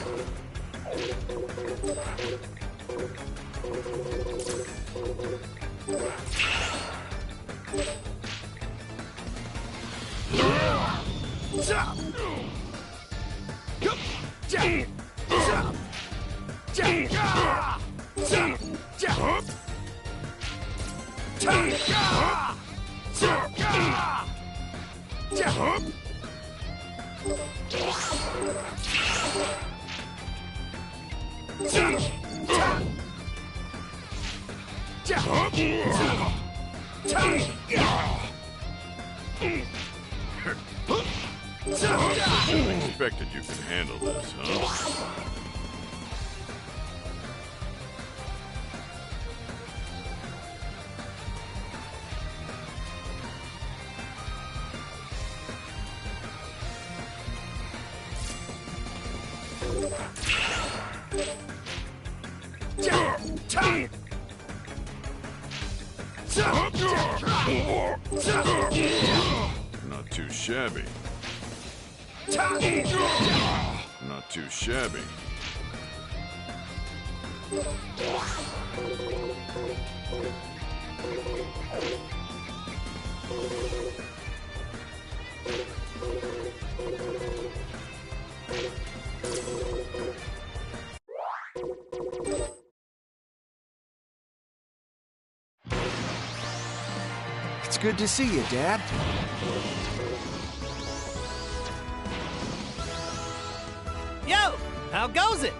I expected you could handle this, huh? Not too shabby. Not too shabby. It's good to see you, Dad. Yo, how goes it?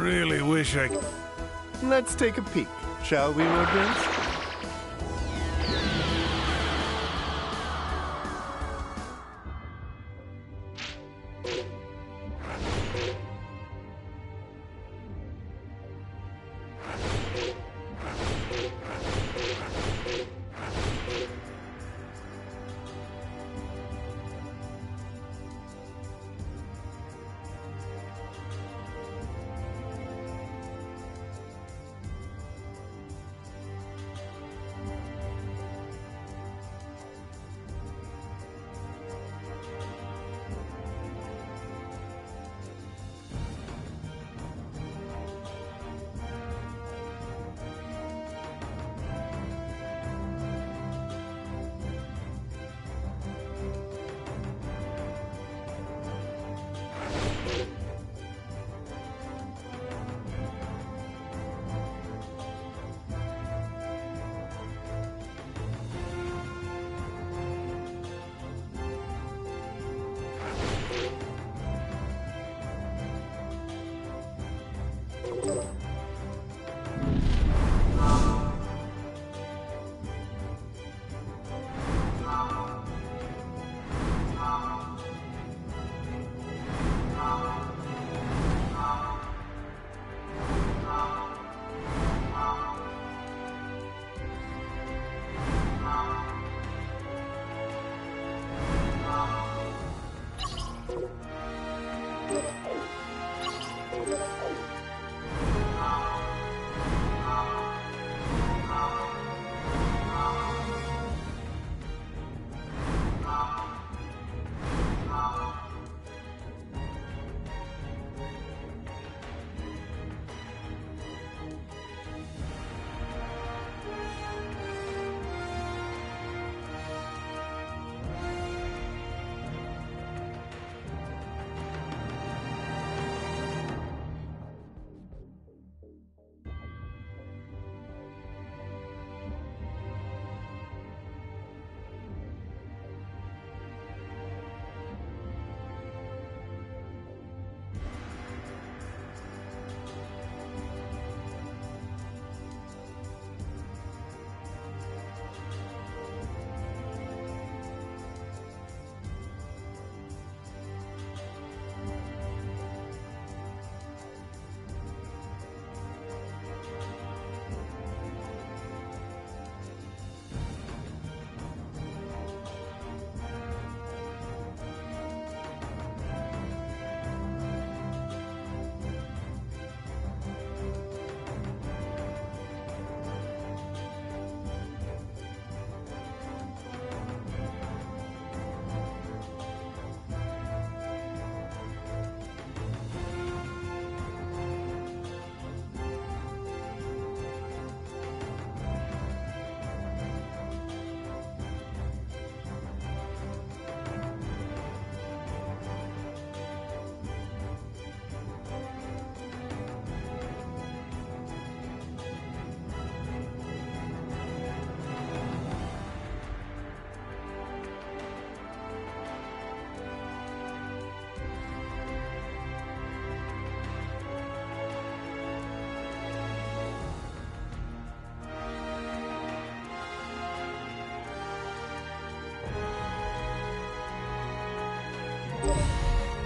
really wish I... Let's take a peek, shall we, Lord Prince?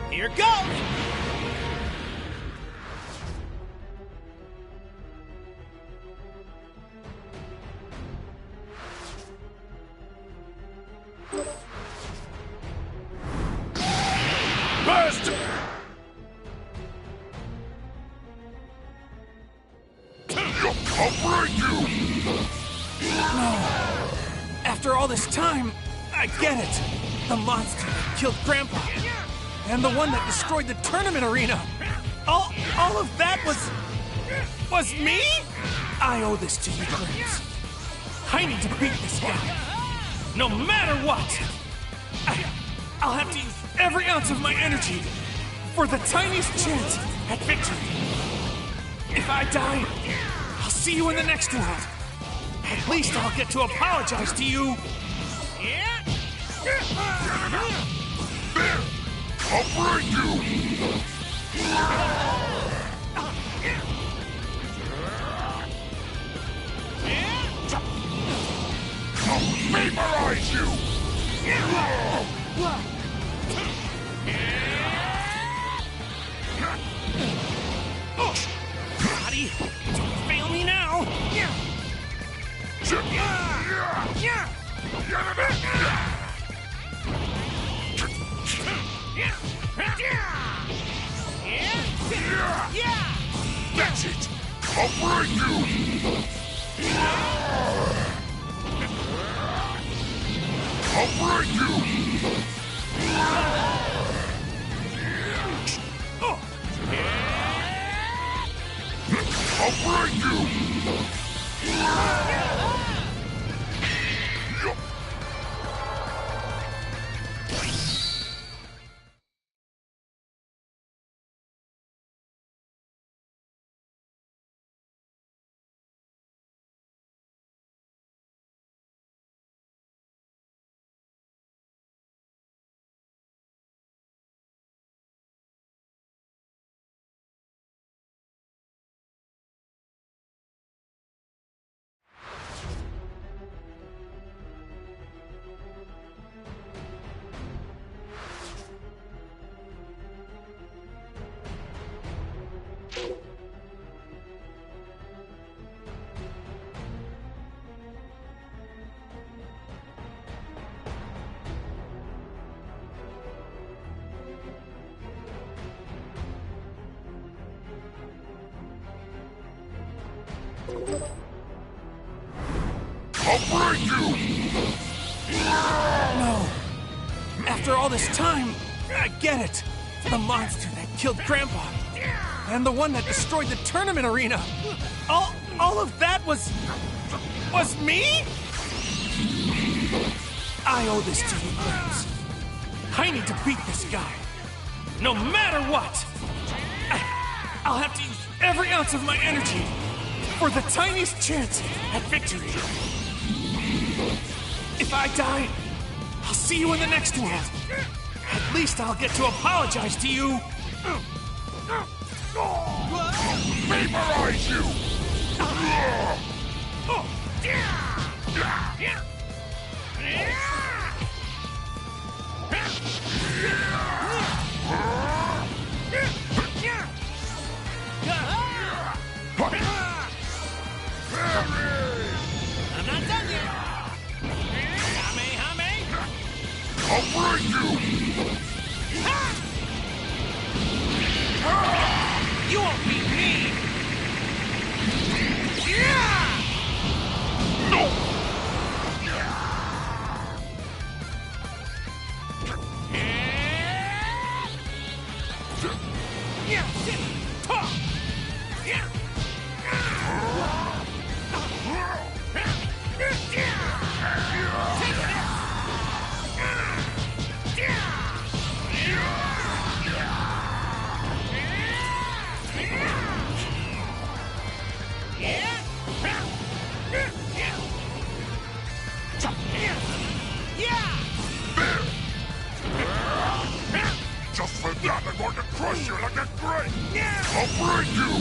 Here goes! Burst! I'll break you! No. After all this time, I get it. The monster that killed Grandpa. And the one that destroyed the tournament arena. All of that was me? I owe this to you, Prince. I need to beat this guy. No matter what. I'll have to use every ounce of my energy for the tiniest chance at victory. If I die, I'll see you in the next round. At least I'll get to apologize to you. I'll break you! Vaporize you! Body, don't fail me now! That's it! I'll break you! I'll break you! I'll break you! I'll break you! No. After all this time, I get it. The monster that killed Grandpa. And the one that destroyed the tournament arena. All of that was me? I owe this to you, Gramps. I need to beat this guy. No matter what. I'll have to use every ounce of my energy for the tiniest chance at victory. If I die, I'll see you in the next world. At least I'll get to apologize to you. Vaporize you! I'm not done yet. I'll break you! You won't beat me! No! Just for that, I'm going to crush you like a grape! I'll break you!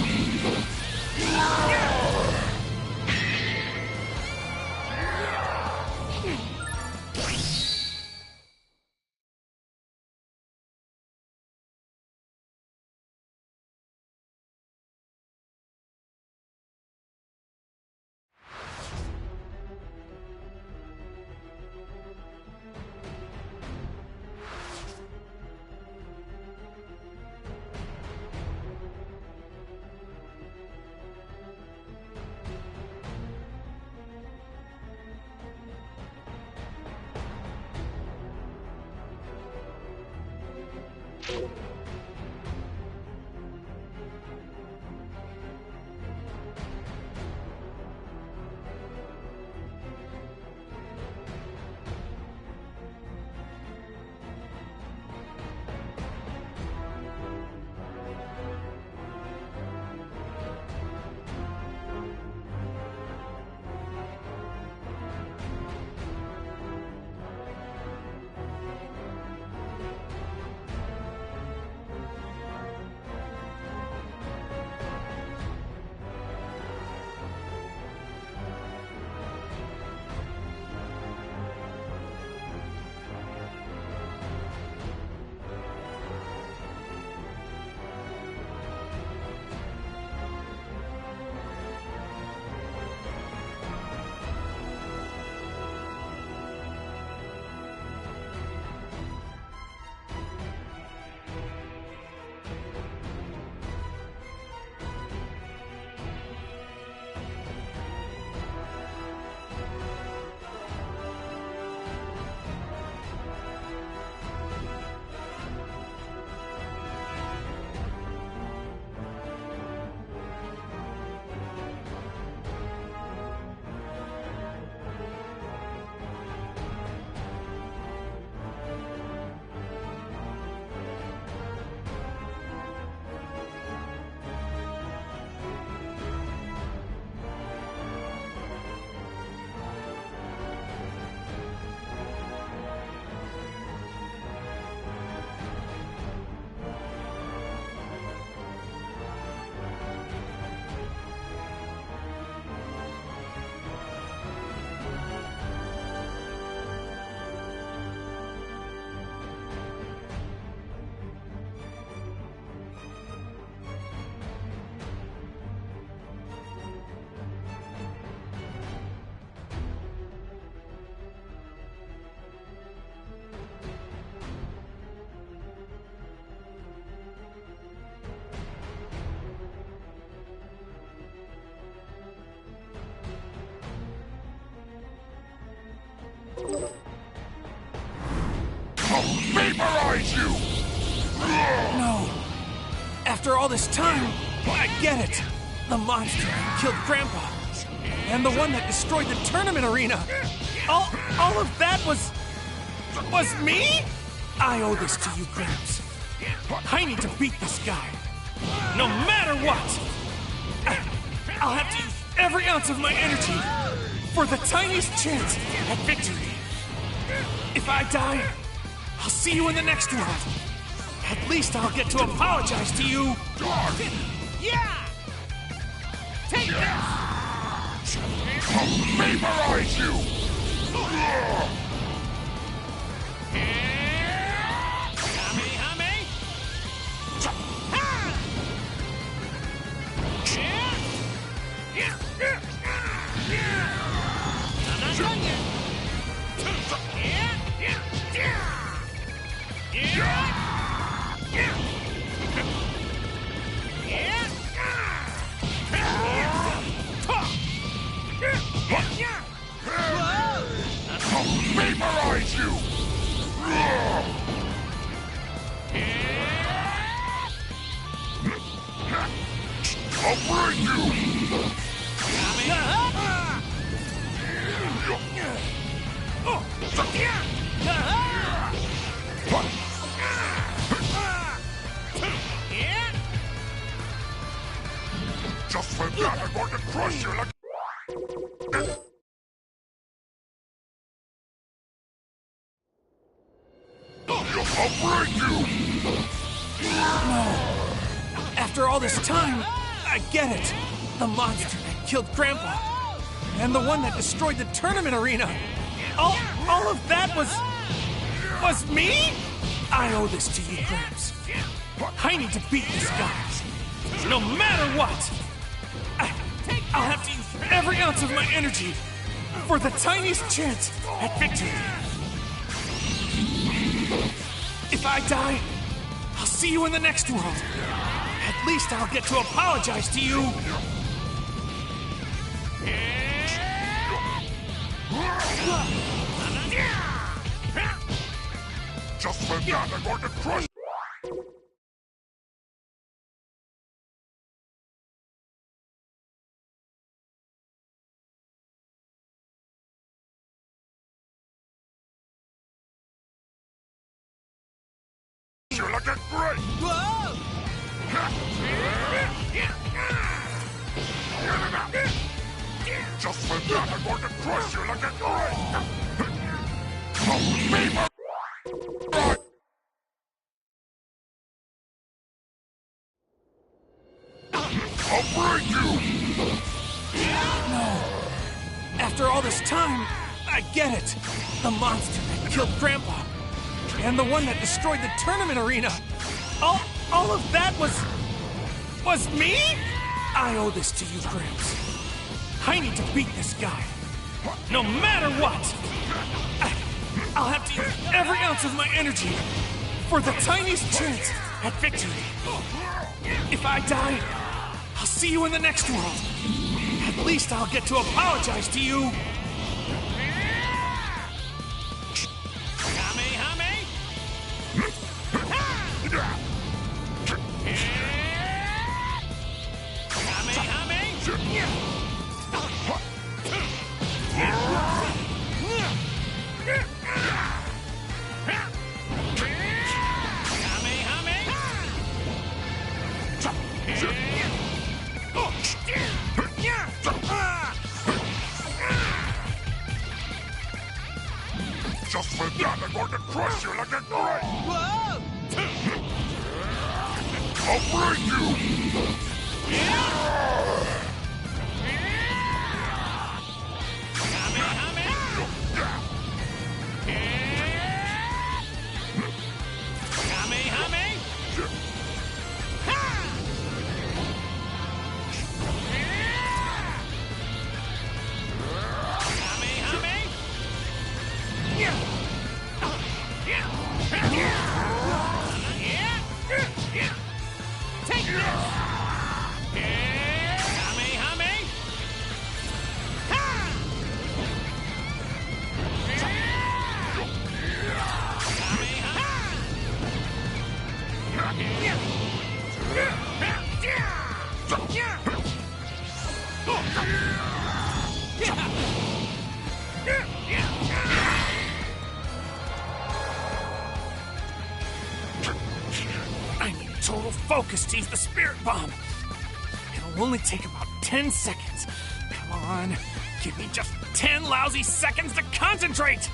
you! No. After all this time, I get it. The monster that killed Grandpa. And the one that destroyed the tournament arena. All of that was me? I owe this to you, Gramps. I need to beat this guy. No matter what! I'll have to use every ounce of my energy for the tiniest chance at victory. If I die, I'll see you in the next world. At least I'll get to apologize to you. Yeah! Take this! I'll vaporize you! I'll vaporize you! I'll break you! Just for that, I'm going to crush you like... I'll break you! No. After all this time, I get it. The monster that killed Grandpa. And the one that destroyed the tournament arena. All of that was me? I owe this to you, Gramps. I need to beat this guy. No matter what! I'll have to use every ounce of my energy for the tiniest chance at victory. If I die, I'll see you in the next world. At least I'll get to apologize to you. Just for that, I'm going to crush you! You're like a great! Whoa! Just for that, I'm going to crush you like a great! I'll vapor! I'll break you! No. After all this time, I get it. The monster that killed Grandpa. And the one that destroyed the tournament arena. All of that was me? I owe this to you, Gramps. I need to beat this guy. No matter what! I'll have to use every ounce of my energy for the tiniest chance at victory. If I die, I'll see you in the next world. At least I'll get to apologize to you. Just for that, I'm going to crush you like a great! Whoa! I'll break you! Take this! focus to use the spirit bomb. It'll only take about 10 seconds. Come on, give me just 10 lousy seconds to concentrate!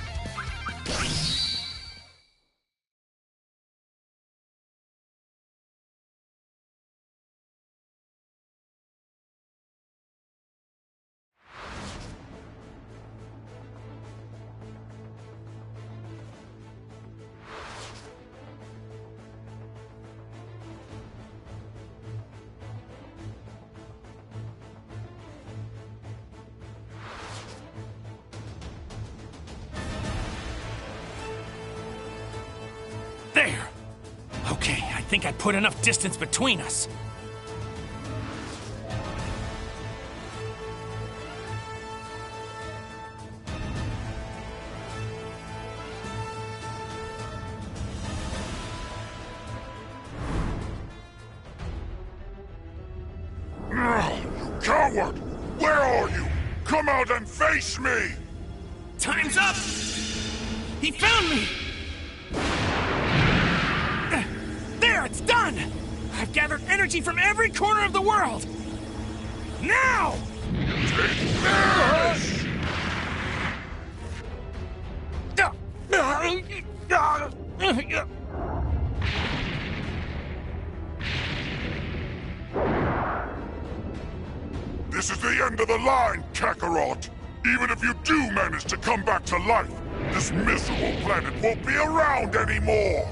There! Okay, I think I put enough distance between us. You coward! Where are you? Come out and face me! Time's up! He found me! There, it's done! I've gathered energy from every corner of the world! Now! Take this! This is the end of the line, Kakarot! Even if you do manage to come back to life, this miserable planet won't be around anymore!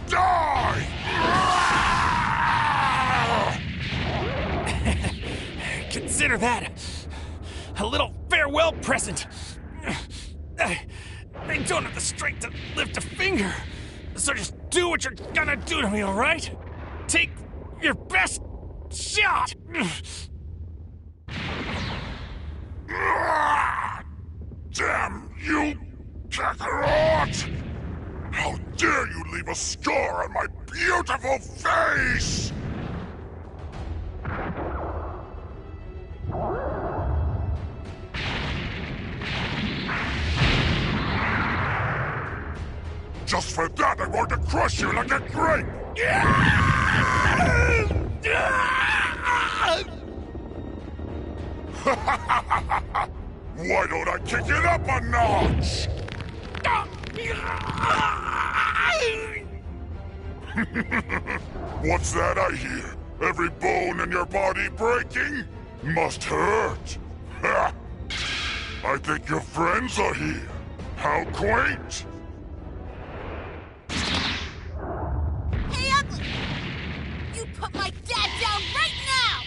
Die! Consider that a little farewell present. I don't have the strength to lift a finger, so just do what you're gonna do to me, all right? Take your best shot! Damn you, Kakarot! How dare you leave a scar on my beautiful face! Just for that, I'm going to crush you like a grape! Why don't I kick it up a notch? What's that I hear? Every bone in your body breaking? Must hurt. I think your friends are here. How quaint! Hey, Ugly! You put my dad down right now!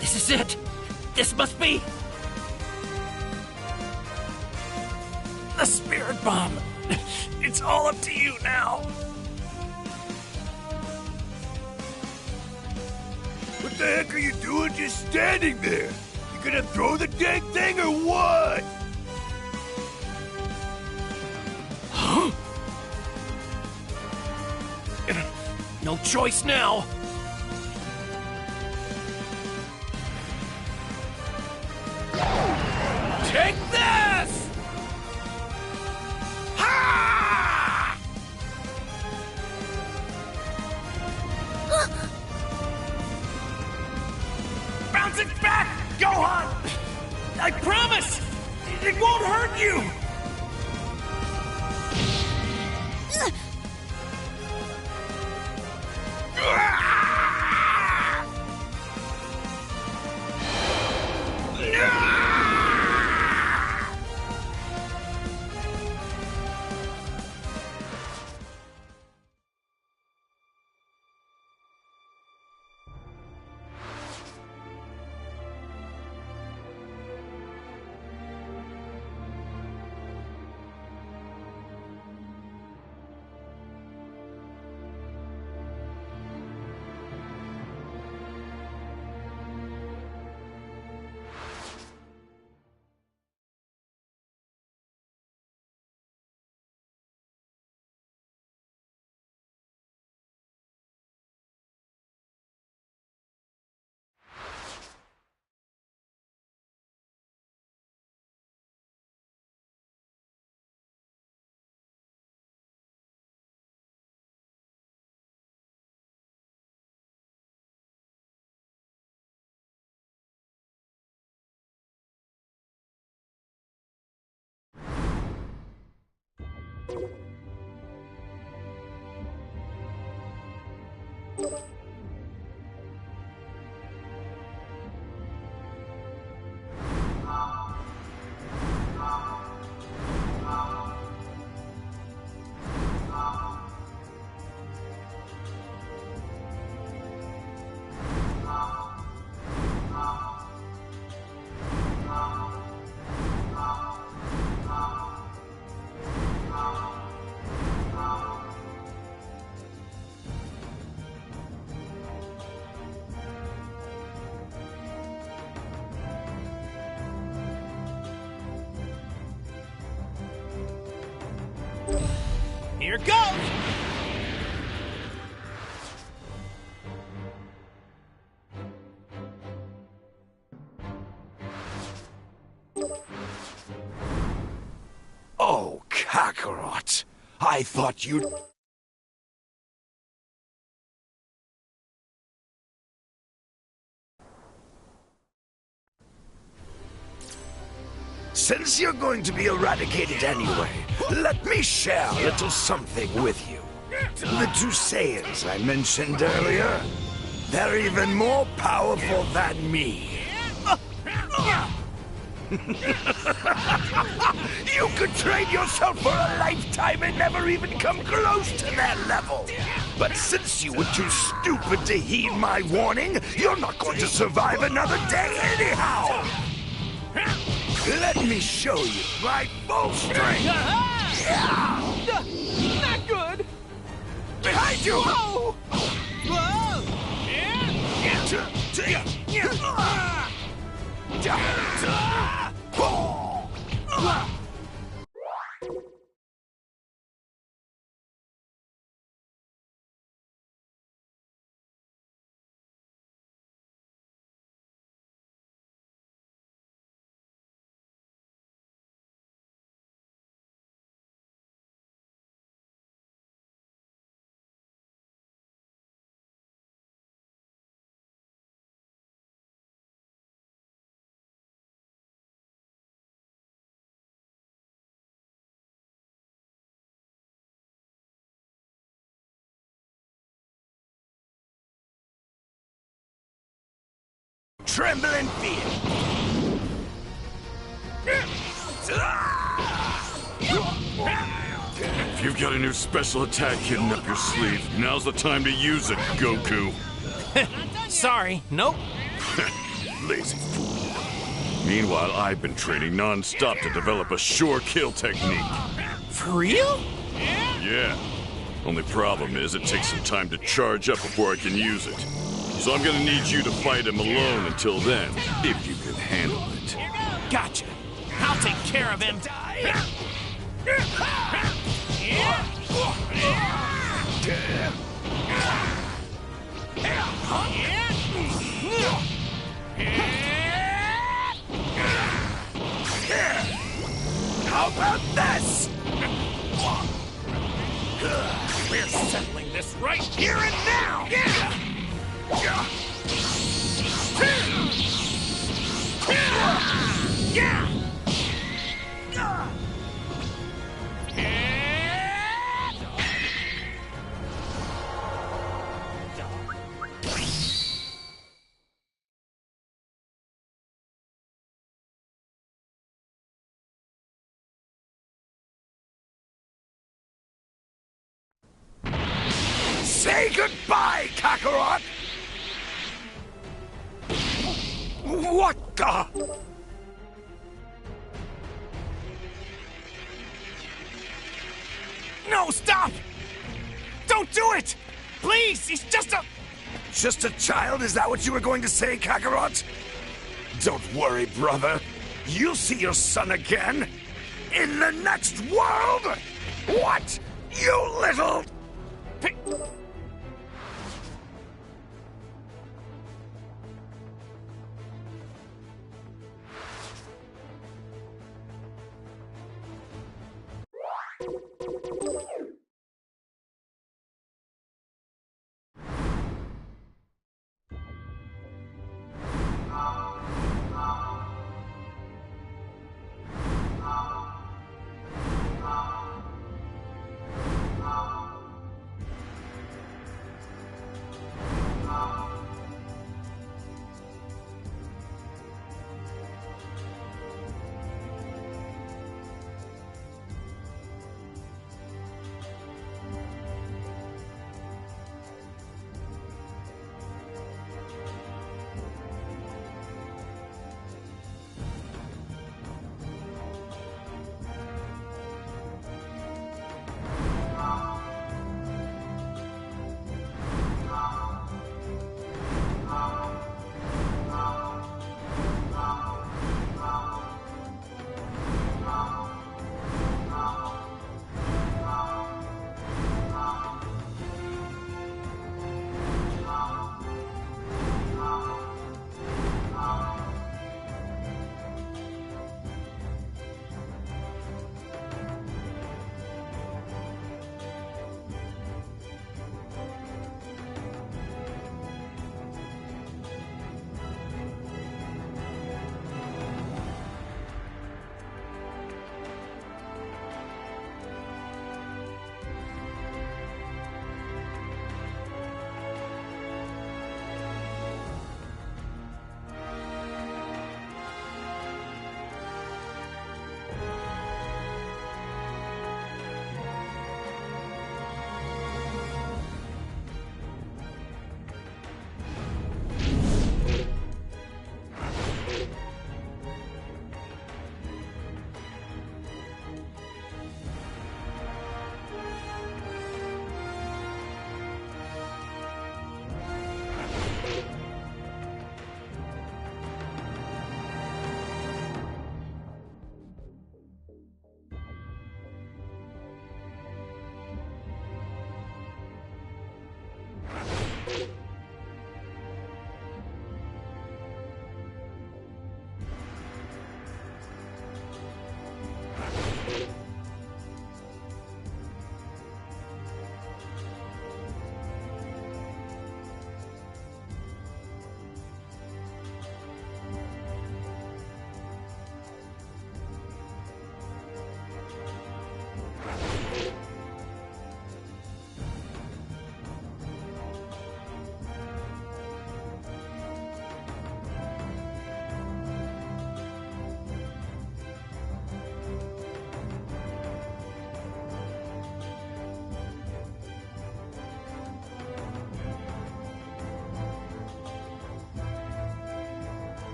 This is it. This must be. The spirit bomb. It's all up to you now. What the heck are you doing just standing there? You gonna throw the dang thing or what? Huh? No choice now. Take this! Ha! Bounce it back, Gohan! I promise! It won't hurt you! Here goes! Oh, Kakarot. I thought you'd... Since you're going to be eradicated anyway, let me share a little something with you. The two Saiyans I mentioned earlier, they're even more powerful than me. You could train yourself for a lifetime and never even come close to their level. But since you were too stupid to heed my warning, you're not going to survive another day anyhow. Let me show you my full strength. Not good! Behind you! Whoa! Tremble in fear. If you've got a new special attack hidden up your sleeve, now's the time to use it, Goku. Sorry, nope. Lazy fool. Meanwhile, I've been training non-stop to develop a sure kill technique. For real? Yeah. Only problem is it takes some time to charge up before I can use it. So I'm gonna need you to fight him alone until then, if you can handle it. Gotcha. I'll take care of him. How about this? We're settling this right here and now! Say goodbye, Kakarot! What the? No, stop! Don't do it! Please, he's just a... Just a child? Is that what you were going to say, Kakarot? Don't worry, brother. You'll see your son again. In the next world! What? You little...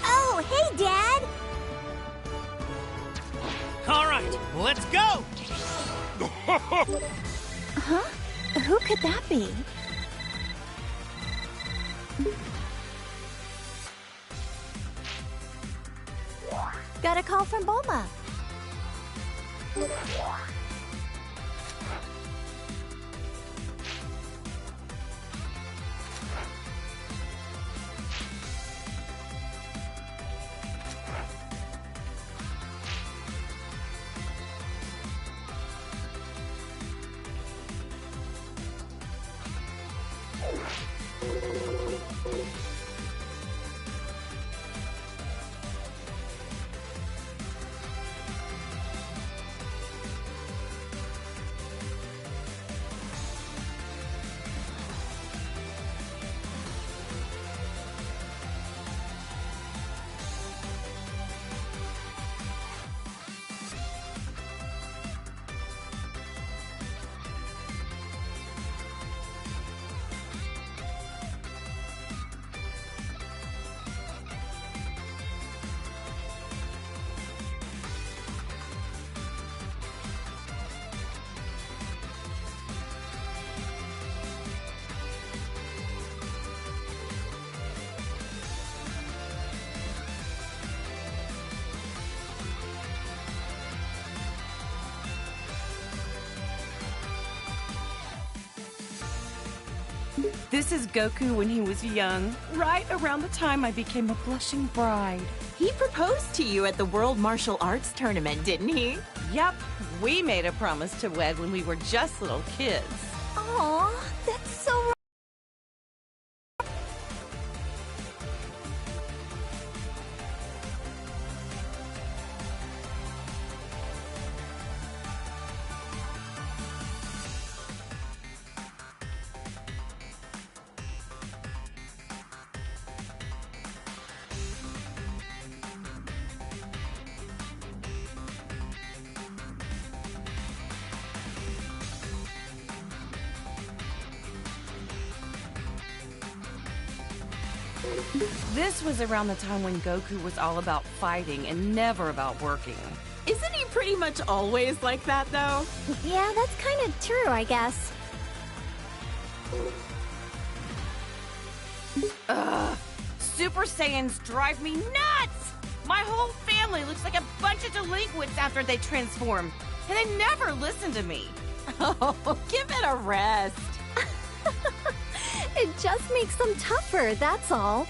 Oh, hey, Dad! All right, let's go! Huh? Who could that be? Got a call from Bulma. This is Goku when he was young, right around the time I became a blushing bride. He proposed to you at the World Martial Arts Tournament, didn't he? Yep, we made a promise to wed when we were just little kids. Aw, that's so This was around the time when Goku was all about fighting and never about working. Isn't he pretty much always like that, though? Yeah, that's kind of true, I guess. Ugh, Super Saiyans drive me nuts! My whole family looks like a bunch of delinquents after they transform, and they never listen to me. Oh, give it a rest. It just makes them tougher, that's all.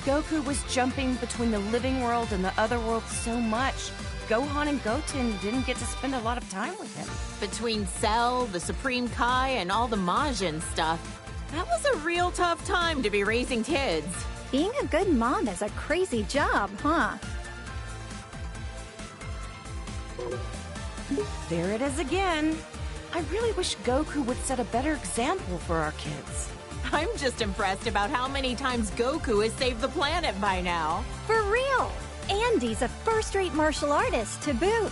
Goku was jumping between the living world and the other world so much, Gohan and Goten didn't get to spend a lot of time with him. Between Cell, the Supreme Kai, and all the Majin stuff, that was a real tough time to be raising kids. Being a good mom is a crazy job, huh? There it is again. I really wish Goku would set a better example for our kids. I'm just impressed about how many times Goku has saved the planet by now. For real! And he's a first-rate martial artist to boot.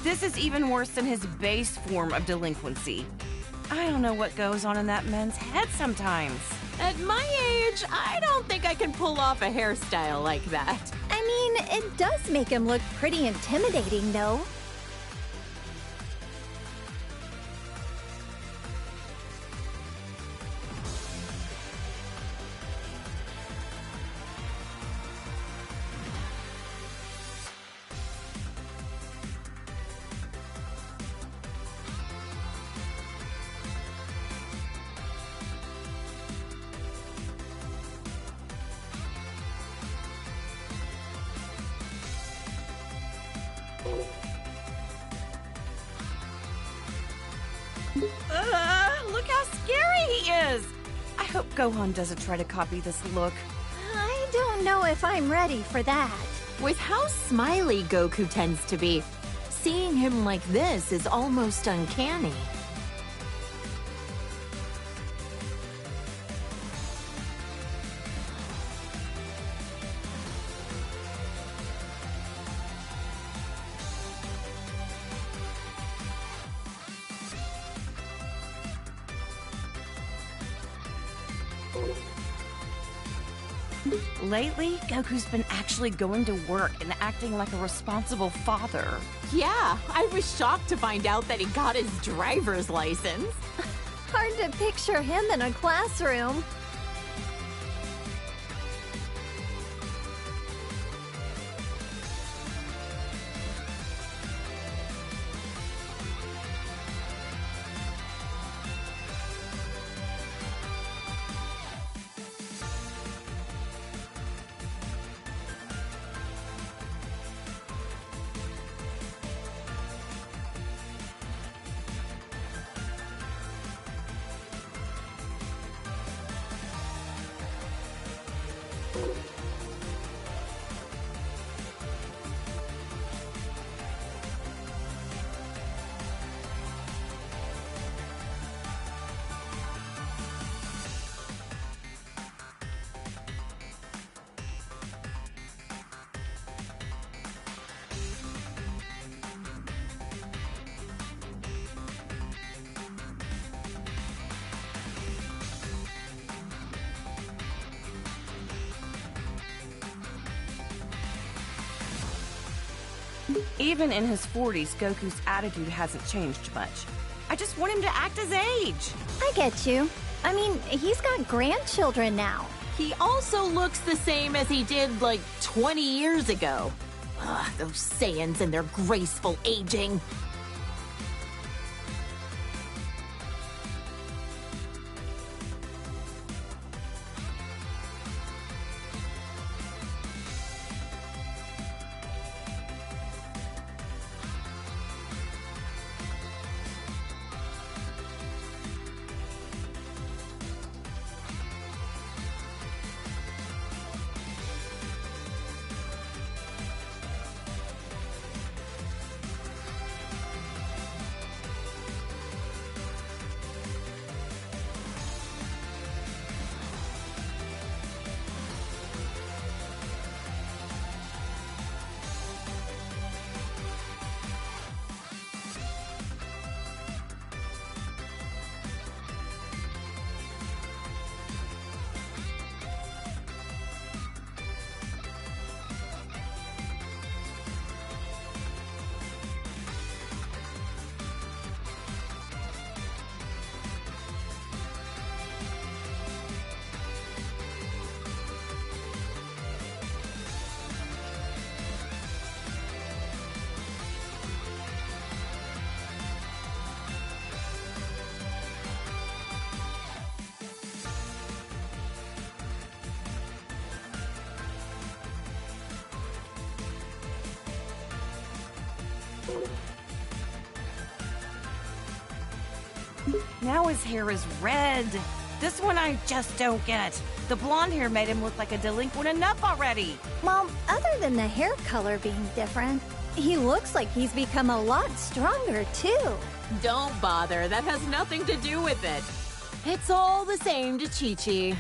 This is even worse than his base form of delinquency. I don't know what goes on in that man's head sometimes. At my age, I don't think I can pull off a hairstyle like that. I mean, mean, it does make him look pretty intimidating, though. Look how scary he is! I hope Gohan doesn't try to copy this look. I don't know if I'm ready for that. With how smiley Goku tends to be, seeing him like this is almost uncanny. Lately, Goku's been actually going to work and acting like a responsible father. Yeah, I was shocked to find out that he got his driver's license. Hard to picture him in a classroom. Even in his 40s, Goku's attitude hasn't changed much. I just want him to act his age. I get you. I mean, he's got grandchildren now. He also looks the same as he did like 20 years ago. Ugh, those Saiyans and their graceful aging. Now his hair is red. This one I just don't get. The blonde hair made him look like a delinquent enough already. Well, other than the hair color being different, he looks like he's become a lot stronger, too. Don't bother, that has nothing to do with it. It's all the same to Chi-Chi.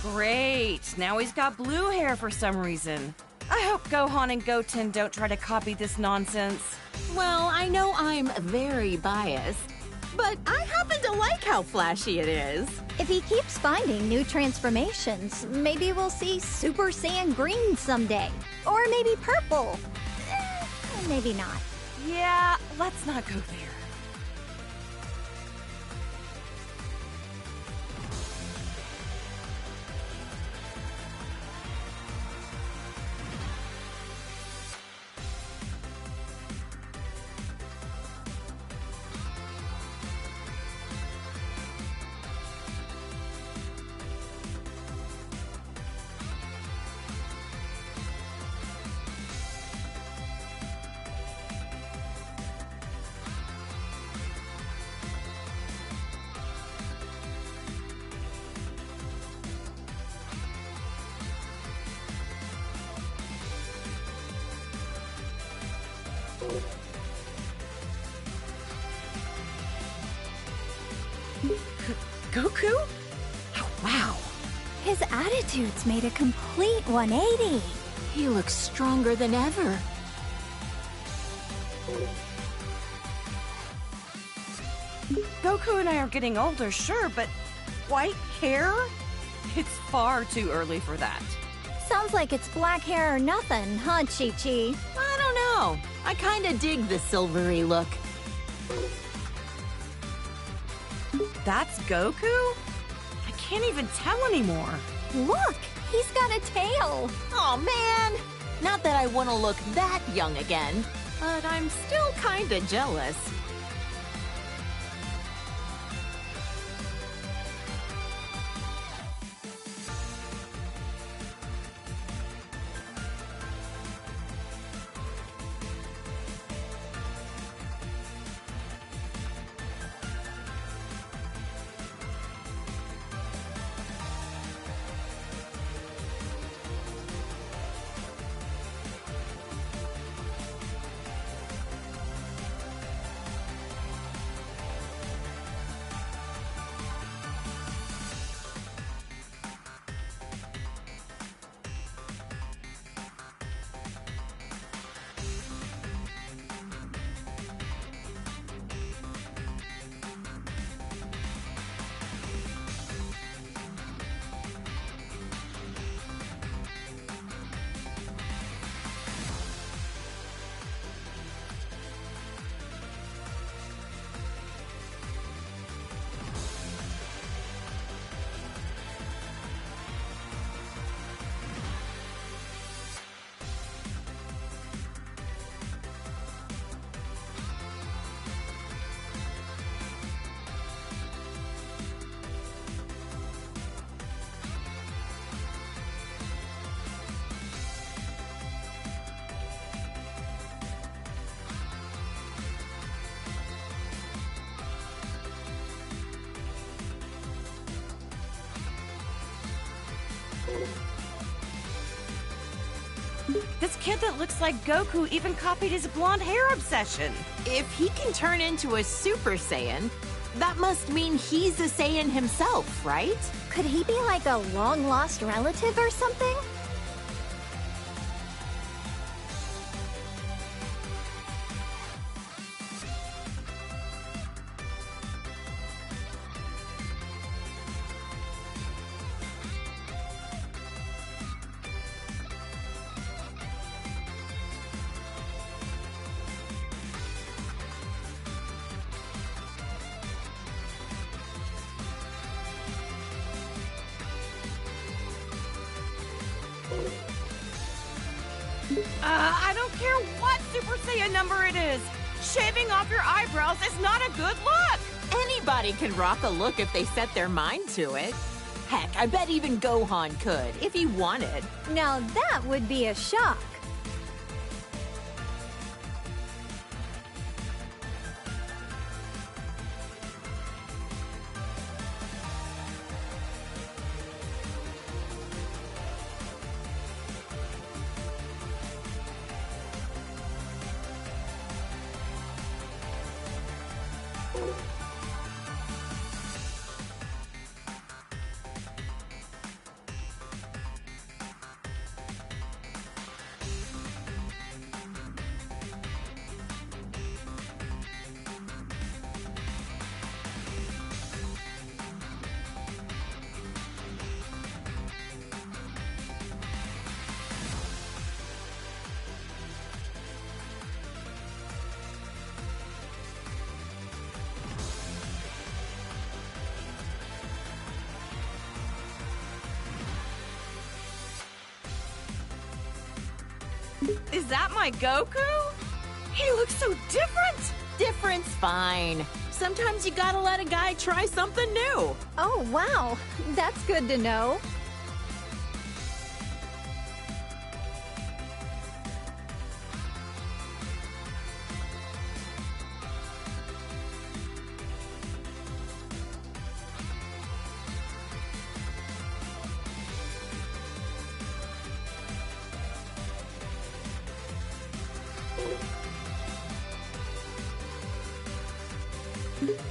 Great. Now he's got blue hair for some reason. I hope Gohan and Goten don't try to copy this nonsense. Well, I know I'm very biased, but I happen to like how flashy it is. If he keeps finding new transformations, maybe we'll see Super Saiyan Green someday. Or maybe purple. Maybe not. Yeah, let's not go there. Goku? Oh, wow. His attitude's made a complete 180. He looks stronger than ever. Goku and I are getting older, sure, but white hair? It's far too early for that. Sounds like it's black hair or nothing, huh, Chi-Chi? I don't know. I kinda dig the silvery look. That's Goku? I can't even tell anymore. Look, he's got a tail. Oh man! Not that I want to look that young again, but I'm still kinda jealous. This kid that looks like Goku even copied his blonde hair obsession. If he can turn into a Super Saiyan, that must mean he's a Saiyan himself, right? Could he be like a long-lost relative or something? I don't care what Super Saiyan number it is. Shaving off your eyebrows is not a good look. Anybody can rock a look if they set their mind to it. Heck, I bet even Gohan could, if he wanted. Now that would be a shock. Is that my Goku? He looks so different! Different's fine. Sometimes you gotta let a guy try something new. Oh, wow. That's good to know.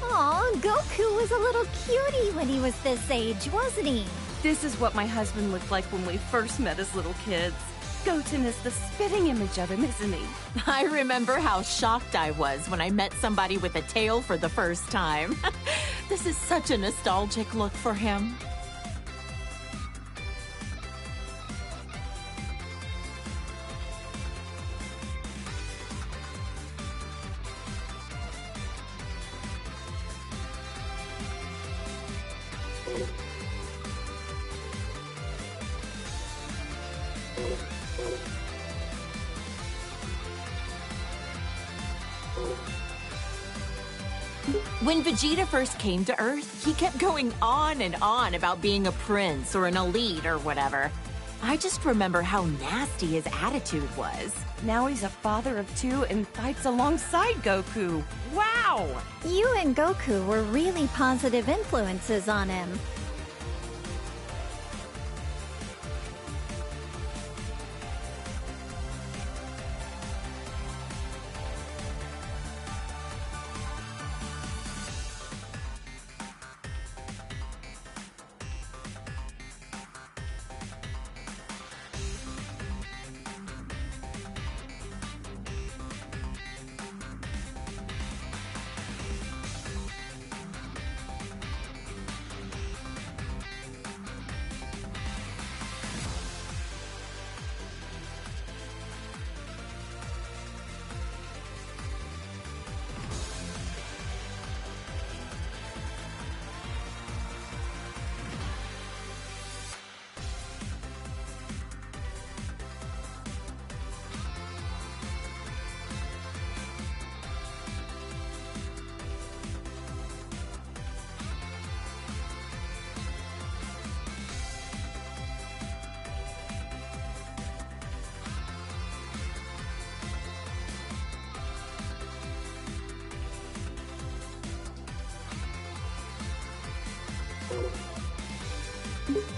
Aw, Goku was a little cutie when he was this age, wasn't he? This is what my husband looked like when we first met as little kids. Goten is the spitting image of him, isn't he? I remember how shocked I was when I met somebody with a tail for the first time. This is such a nostalgic look for him. When Vegeta first came to Earth, he kept going on and on about being a prince or an elite or whatever. I just remember how nasty his attitude was. Now he's a father of two and fights alongside Goku. Wow! You and Goku were really positive influences on him.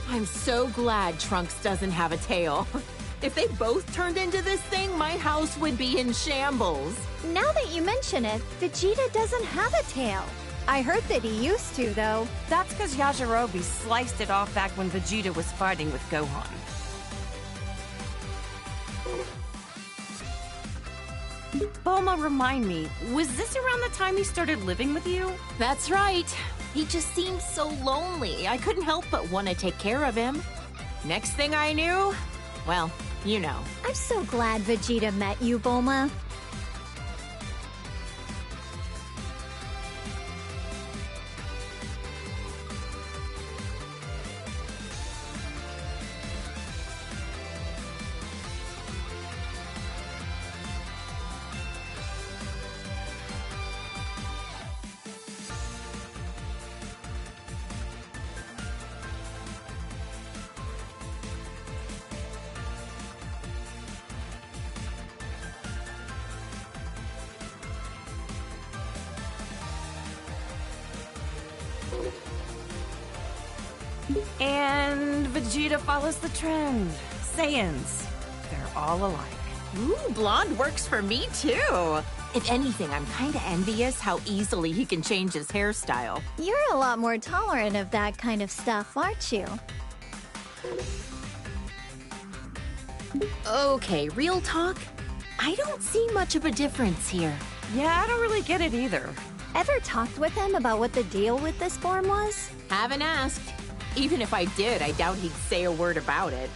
I'm so glad Trunks doesn't have a tail. If they both turned into this thing, my house would be in shambles. Now that you mention it, Vegeta doesn't have a tail. I heard that he used to, though. That's because Yajirobe sliced it off back when Vegeta was fighting with Gohan. Bulma, remind me, was this around the time he started living with you? That's right. He just seemed so lonely. I couldn't help but want to take care of him. Next thing I knew, well, you know. I'm so glad Vegeta met you, Bulma. And Vegeta follows the trend. Saiyans, they're all alike. Ooh, blonde works for me too. If anything, I'm kinda envious how easily he can change his hairstyle. You're a lot more tolerant of that kind of stuff, aren't you? Okay, real talk. I don't see much of a difference here. Yeah, I don't really get it either. Ever talked with him about what the deal with this form was? Haven't asked. Even if I did, I doubt he'd say a word about it.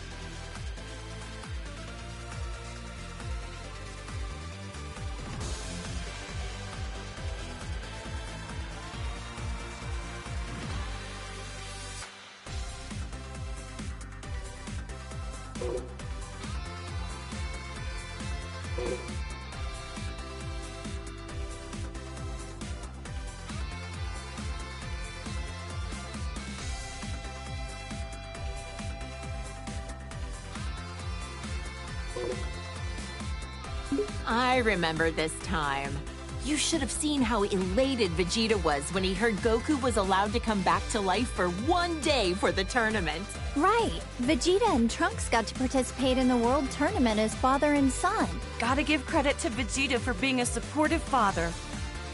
I remember this time. You should have seen how elated Vegeta was when he heard Goku was allowed to come back to life for one day for the tournament. Right. Vegeta and Trunks got to participate in the World Tournament as father and son. Gotta give credit to Vegeta for being a supportive father.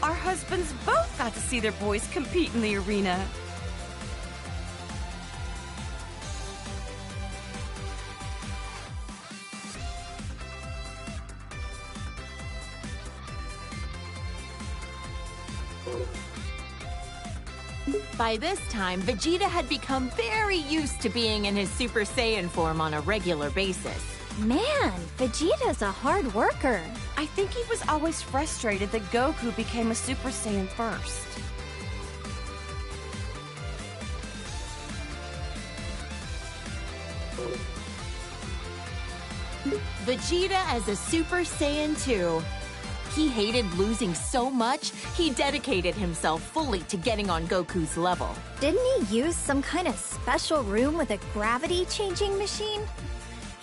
Our husbands both got to see their boys compete in the arena. By this time, Vegeta had become very used to being in his Super Saiyan form on a regular basis. Man, Vegeta's a hard worker. I think he was always frustrated that Goku became a Super Saiyan first. Vegeta as a Super Saiyan 2. He hated losing so much, he dedicated himself fully to getting on Goku's level. Didn't he use some kind of special room with a gravity-changing machine?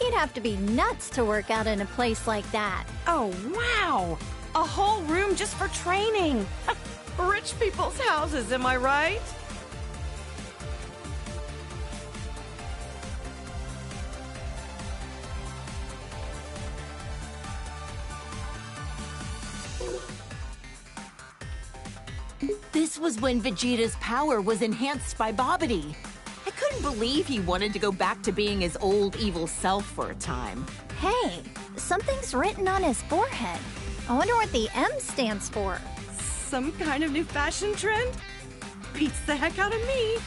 He'd have to be nuts to work out in a place like that. Oh, wow! A whole room just for training! Rich people's houses, am I right? This was when Vegeta's power was enhanced by Babidi. I couldn't believe he wanted to go back to being his old evil self for a time. Hey, something's written on his forehead. I wonder what the M stands for. Some kind of new fashion trend? Beats the heck out of me.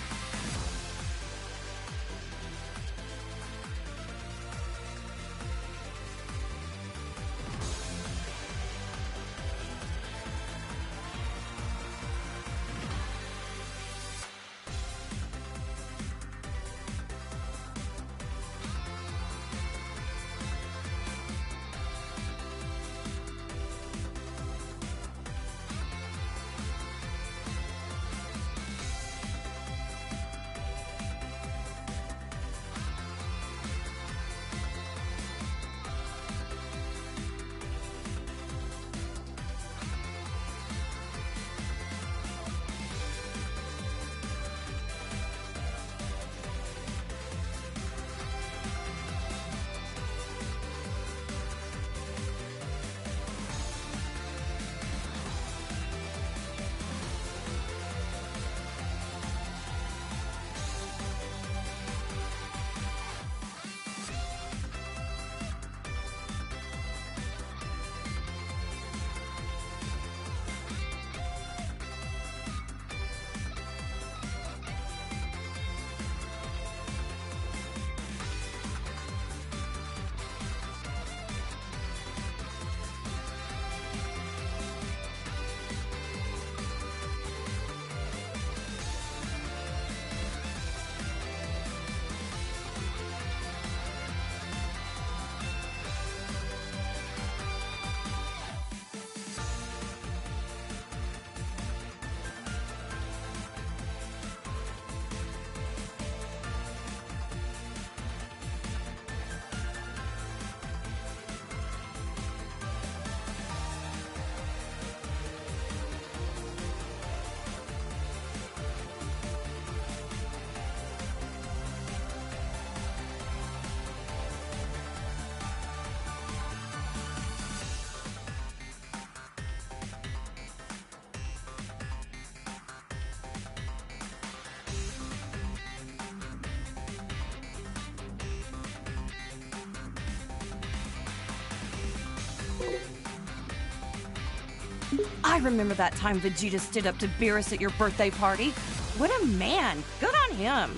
I remember that time Vegeta stood up to Dbsz at your birthday party. What a man! Good on him!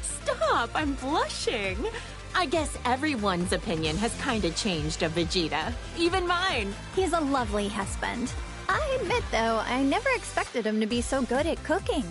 Stop! I'm blushing. I guess everyone's opinion has kinda changed of Vegeta. Even mine. He's a lovely husband. I admit, though, I never expected him to be so good at cooking.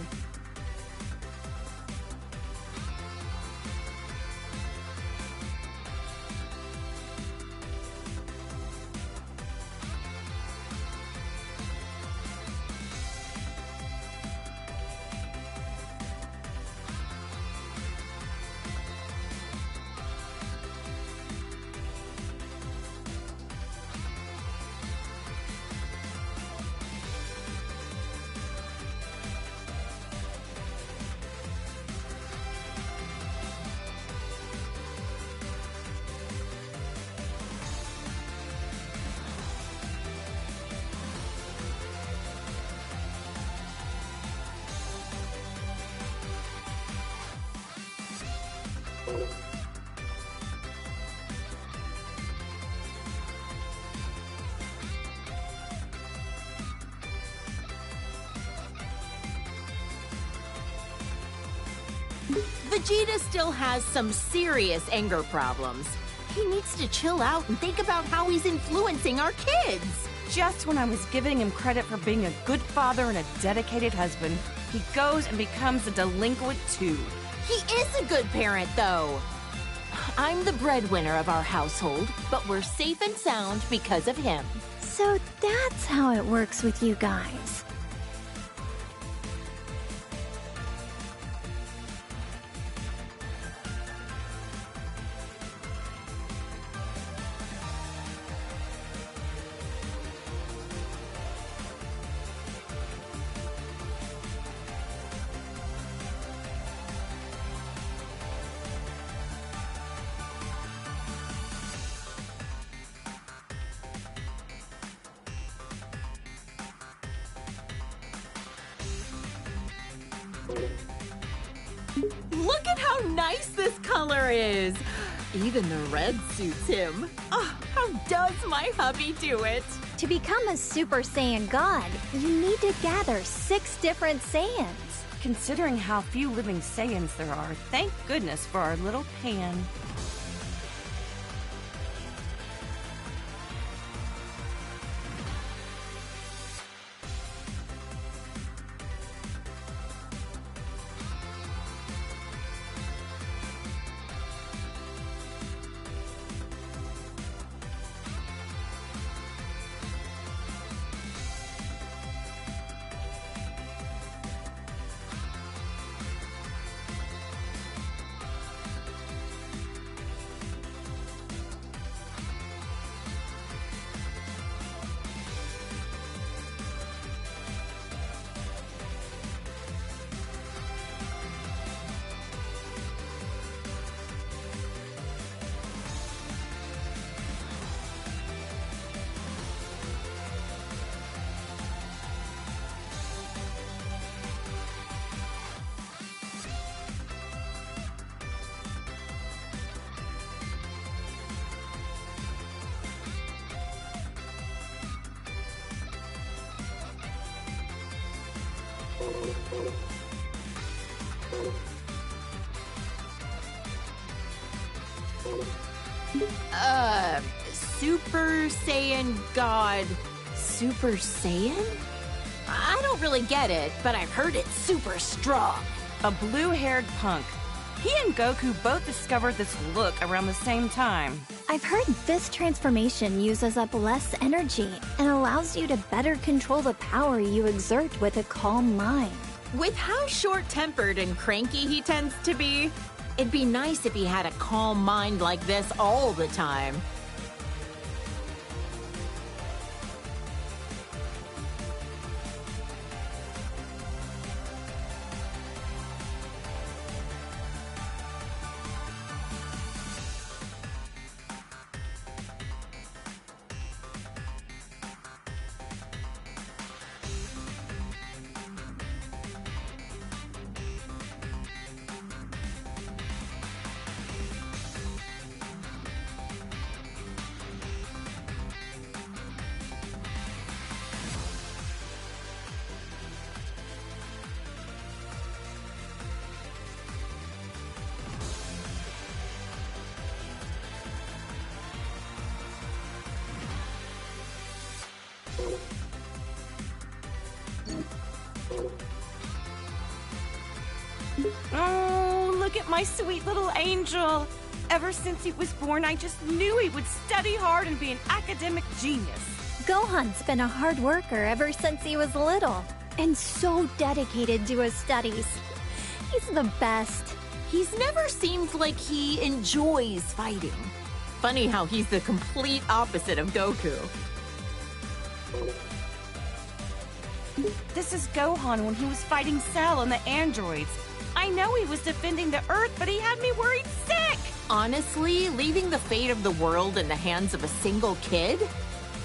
Vegeta still has some serious anger problems. He needs to chill out and think about how he's influencing our kids. Just when I was giving him credit for being a good father and a dedicated husband, he goes and becomes a delinquent too. He is a good parent, though. I'm the breadwinner of our household, but we're safe and sound because of him. So that's how it works with you guys. Look at how nice this color is. Even the red suits him. Oh, how does my hubby do it? To become a Super Saiyan God, you need to gather 6 different Saiyans. Considering how few living Saiyans there are, thank goodness for our little Pan. Super Saiyan God. Super Saiyan? I don't really get it, but I've heard it's super strong. A blue-haired punk. He and Goku both discovered this look around the same time. I've heard this transformation uses up less energy and allows you to better control the power you exert with a calm mind. With how short-tempered and cranky he tends to be, it'd be nice if he had a calm mind like this all the time. Oh, look at my sweet little angel. Ever since he was born, I just knew he would study hard and be an academic genius. Gohan's been a hard worker ever since he was little, and so dedicated to his studies. He's the best. He's never seemed like he enjoys fighting. Funny how he's the complete opposite of Goku. This is Gohan when he was fighting Cell and the androids. I know he was defending the Earth, but he had me worried sick! Honestly, leaving the fate of the world in the hands of a single kid?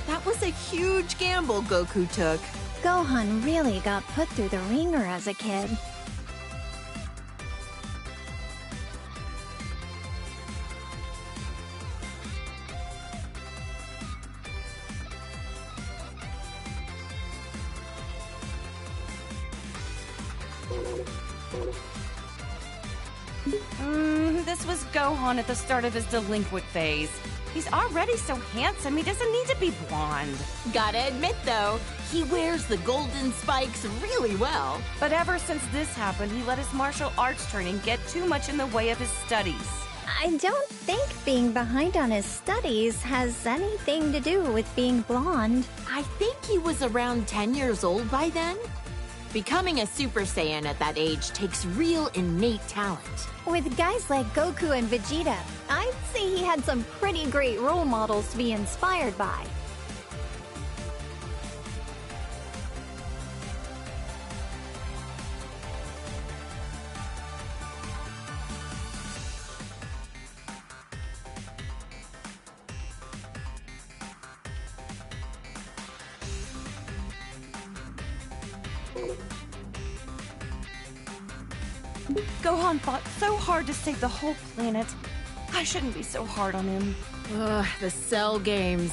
That was a huge gamble Goku took. Gohan really got put through the ringer as a kid. This was Gohan at the start of his delinquent phase. He's already so handsome, he doesn't need to be blonde. Gotta admit, though, he wears the golden spikes really well. But ever since this happened, he let his martial arts training get too much in the way of his studies. I don't think being behind on his studies has anything to do with being blonde. I think he was around 10 years old by then. Becoming a Super Saiyan at that age takes real innate talent. With guys like Goku and Vegeta, I'd say he had some pretty great role models to be inspired by. Gohan fought so hard to save the whole planet. I shouldn't be so hard on him. Ugh, the Cell games.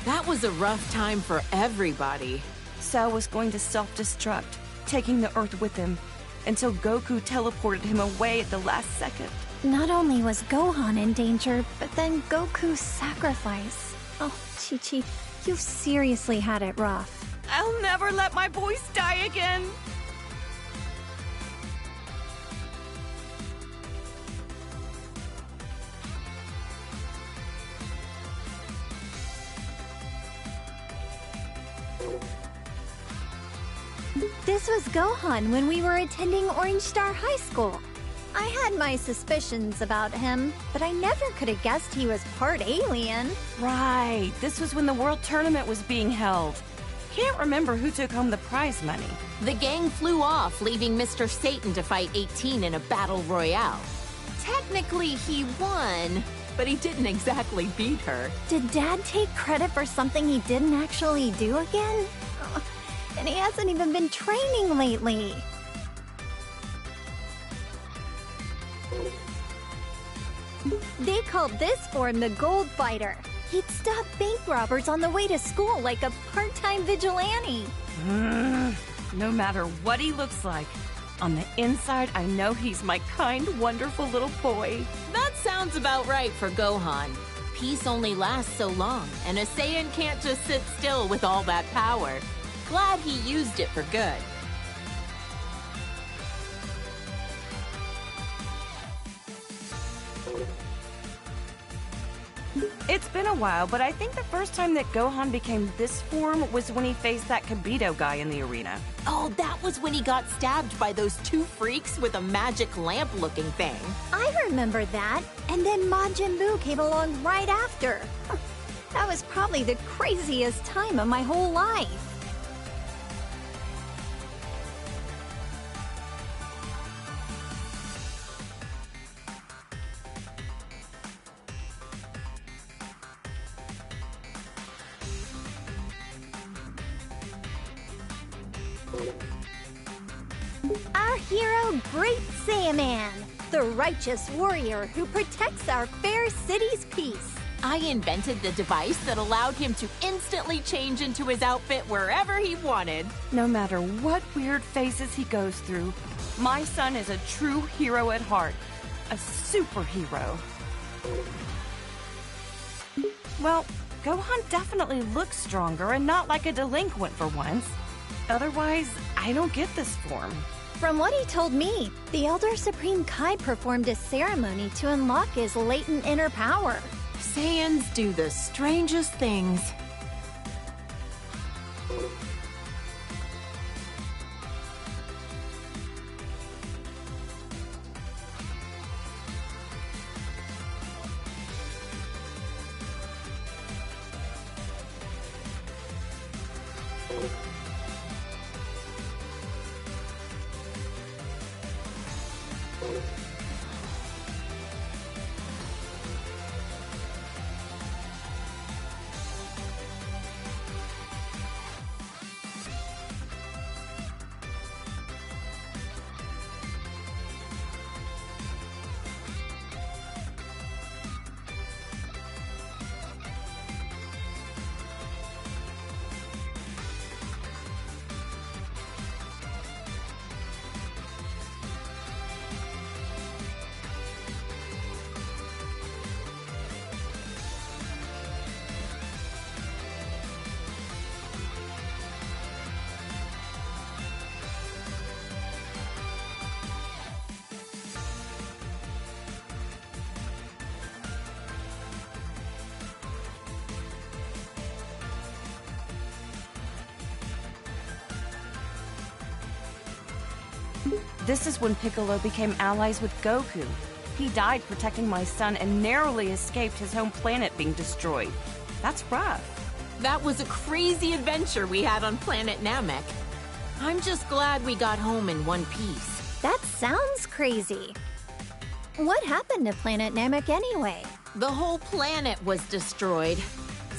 That was a rough time for everybody. Cell was going to self-destruct, taking the Earth with him, until Goku teleported him away at the last second. Not only was Gohan in danger, but then Goku's sacrifice. Oh, Chi-Chi, you've seriously had it rough. I'll never let my boys die again. This was Gohan when we were attending Orange Star High School. I had my suspicions about him, but I never could have guessed he was part alien. Right, this was when the World Tournament was being held. Can't remember who took home the prize money. The gang flew off, leaving Mr. Satan to fight 18 in a battle royale. Technically, he won, but he didn't exactly beat her. Did Dad take credit for something he didn't actually do again? And he hasn't even been training lately. They called this form the Gold Fighter. He'd stop bank robbers on the way to school like a part-time vigilante. No matter what he looks like, on the inside, I know he's my kind, wonderful little boy. That sounds about right for Gohan. Peace only lasts so long, and a Saiyan can't just sit still with all that power. Glad he used it for good. It's been a while, but I think the first time that Gohan became this form was when he faced that Kibito guy in the arena. Oh, that was when he got stabbed by those two freaks with a magic lamp-looking thing. I remember that, and then Majin Buu came along right after. That was probably the craziest time of my whole life. Our hero, Great Saiyaman, the righteous warrior who protects our fair city's peace. I invented the device that allowed him to instantly change into his outfit wherever he wanted. No matter what weird phases he goes through, my son is a true hero at heart. A superhero. Well, Gohan definitely looks stronger and not like a delinquent for once. Otherwise, I don't get this form. From what he told me, the Elder Supreme Kai performed a ceremony to unlock his latent inner power. Saiyans do the strangest things. This is when Piccolo became allies with Goku. He died protecting my son and narrowly escaped his home planet being destroyed. That's rough. That was a crazy adventure we had on planet Namek. I'm just glad we got home in one piece. That sounds crazy. What happened to planet Namek anyway? The whole planet was destroyed.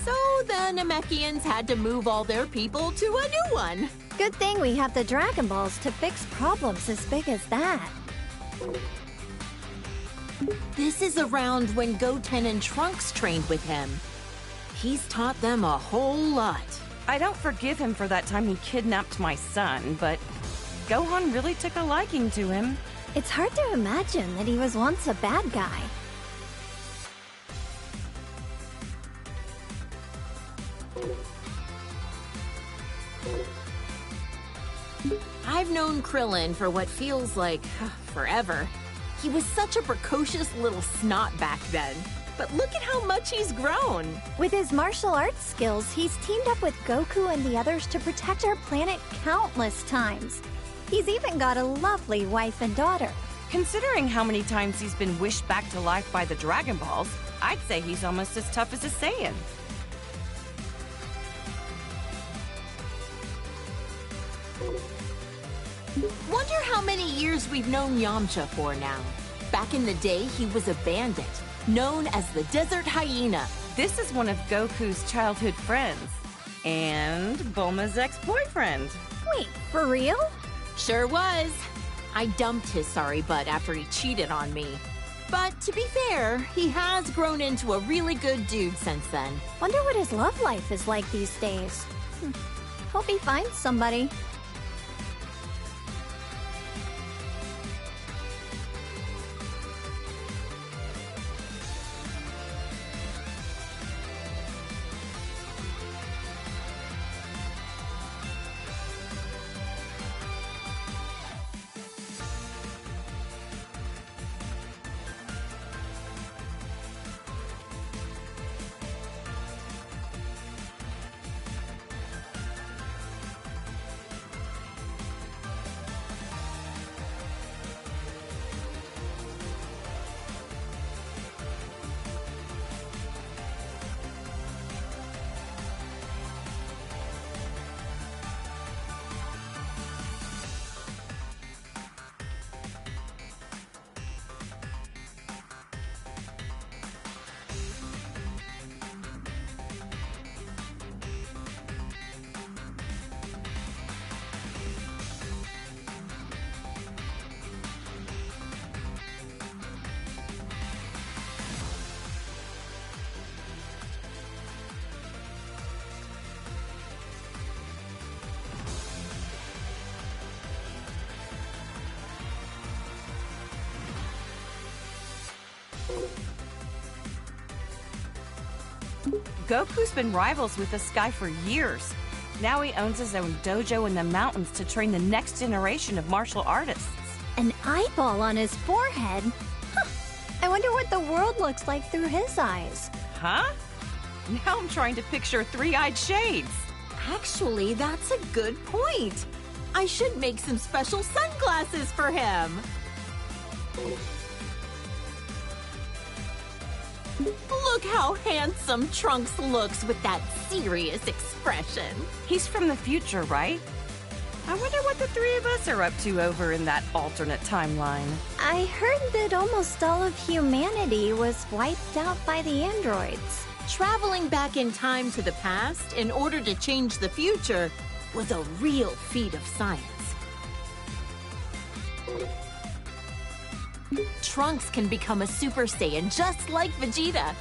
So the Namekians had to move all their people to a new one. Good thing we have the Dragon Balls to fix problems as big as that. This is around when Goten and Trunks trained with him. He's taught them a whole lot. I don't forgive him for that time he kidnapped my son, but Gohan really took a liking to him. It's hard to imagine that he was once a bad guy. I've known Krillin for what feels like forever. He was such a precocious little snot back then. But look at how much he's grown. With his martial arts skills, he's teamed up with Goku and the others to protect our planet countless times. He's even got a lovely wife and daughter. Considering how many times he's been wished back to life by the Dragon Balls, I'd say he's almost as tough as a Saiyan. Wonder how many years we've known Yamcha for now. Back in the day, he was a bandit, known as the Desert Hyena. This is one of Goku's childhood friends. And Bulma's ex-boyfriend. Wait, for real? Sure was. I dumped his sorry butt after he cheated on me. But to be fair, he has grown into a really good dude since then. Wonder what his love life is like these days. Hope he finds somebody. Goku's been rivals with this guy for years. Now he owns his own dojo in the mountains to train the next generation of martial artists. An eyeball on his forehead? Huh. I wonder what the world looks like through his eyes. Huh? Now I'm trying to picture three-eyed shades. Actually, that's a good point. I should make some special sunglasses for him. Look how handsome Trunks looks with that serious expression. He's from the future, right? I wonder what the three of us are up to over in that alternate timeline. I heard that almost all of humanity was wiped out by the androids. Traveling back in time to the past in order to change the future was a real feat of science. Trunks can become a Super Saiyan just like Vegeta.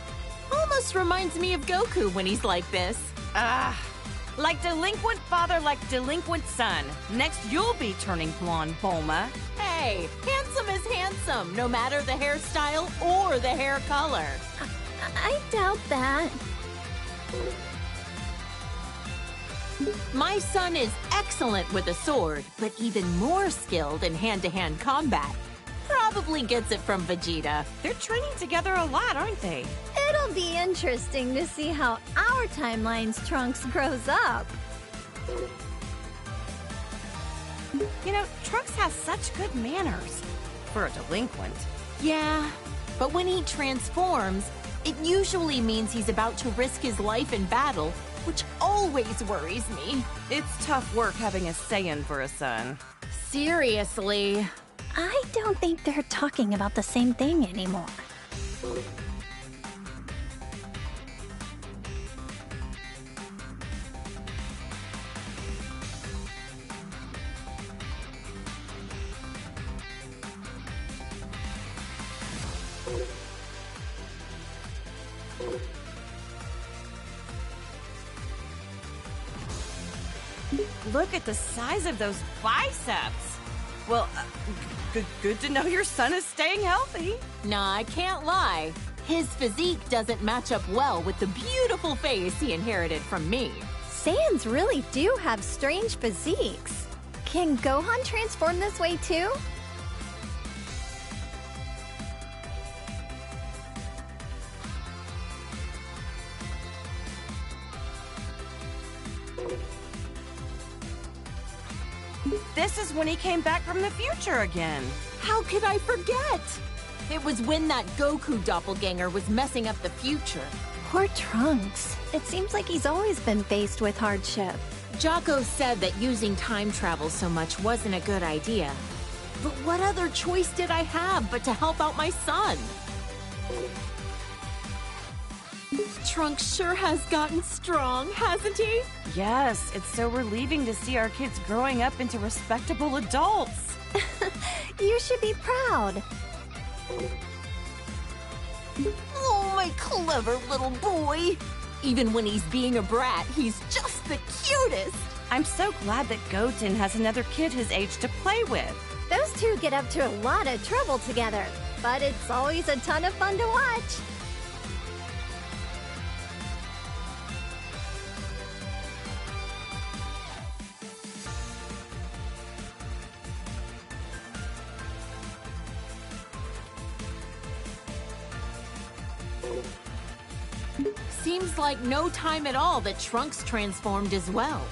Almost reminds me of Goku when he's like this. Like delinquent father, like delinquent son. Next, you'll be turning blonde, Bulma. Hey, handsome is handsome, no matter the hairstyle or the hair color. I doubt that. My son is excellent with a sword, but even more skilled in hand-to-hand combat. Probably gets it from Vegeta. They're training together a lot, aren't they? It'll be interesting to see how our timeline's Trunks grows up. You know, Trunks has such good manners for a delinquent. Yeah, but when he transforms, it usually means he's about to risk his life in battle, which always worries me. It's tough work having a Saiyan for a son. Seriously. I don't think they're talking about the same thing anymore. Look at the size of those biceps. Well, good to know your son is staying healthy. Nah, I can't lie. His physique doesn't match up well with the beautiful face he inherited from me. Saiyans really do have strange physiques. Can Gohan transform this way too? This is when he came back from the future again. How could I forget? It was when that Goku doppelganger was messing up the future. Poor Trunks. It seems like he's always been faced with hardship. Jocko said that using time travel so much wasn't a good idea. But what other choice did I have but to help out my son? Trunks sure has gotten strong, hasn't he? Yes, it's so relieving to see our kids growing up into respectable adults. You should be proud. Oh, my clever little boy. Even when he's being a brat, he's just the cutest. I'm so glad that Goten has another kid his age to play with. Those two get up to a lot of trouble together, but it's always a ton of fun to watch. Seems like no time at all that Trunks transformed as well.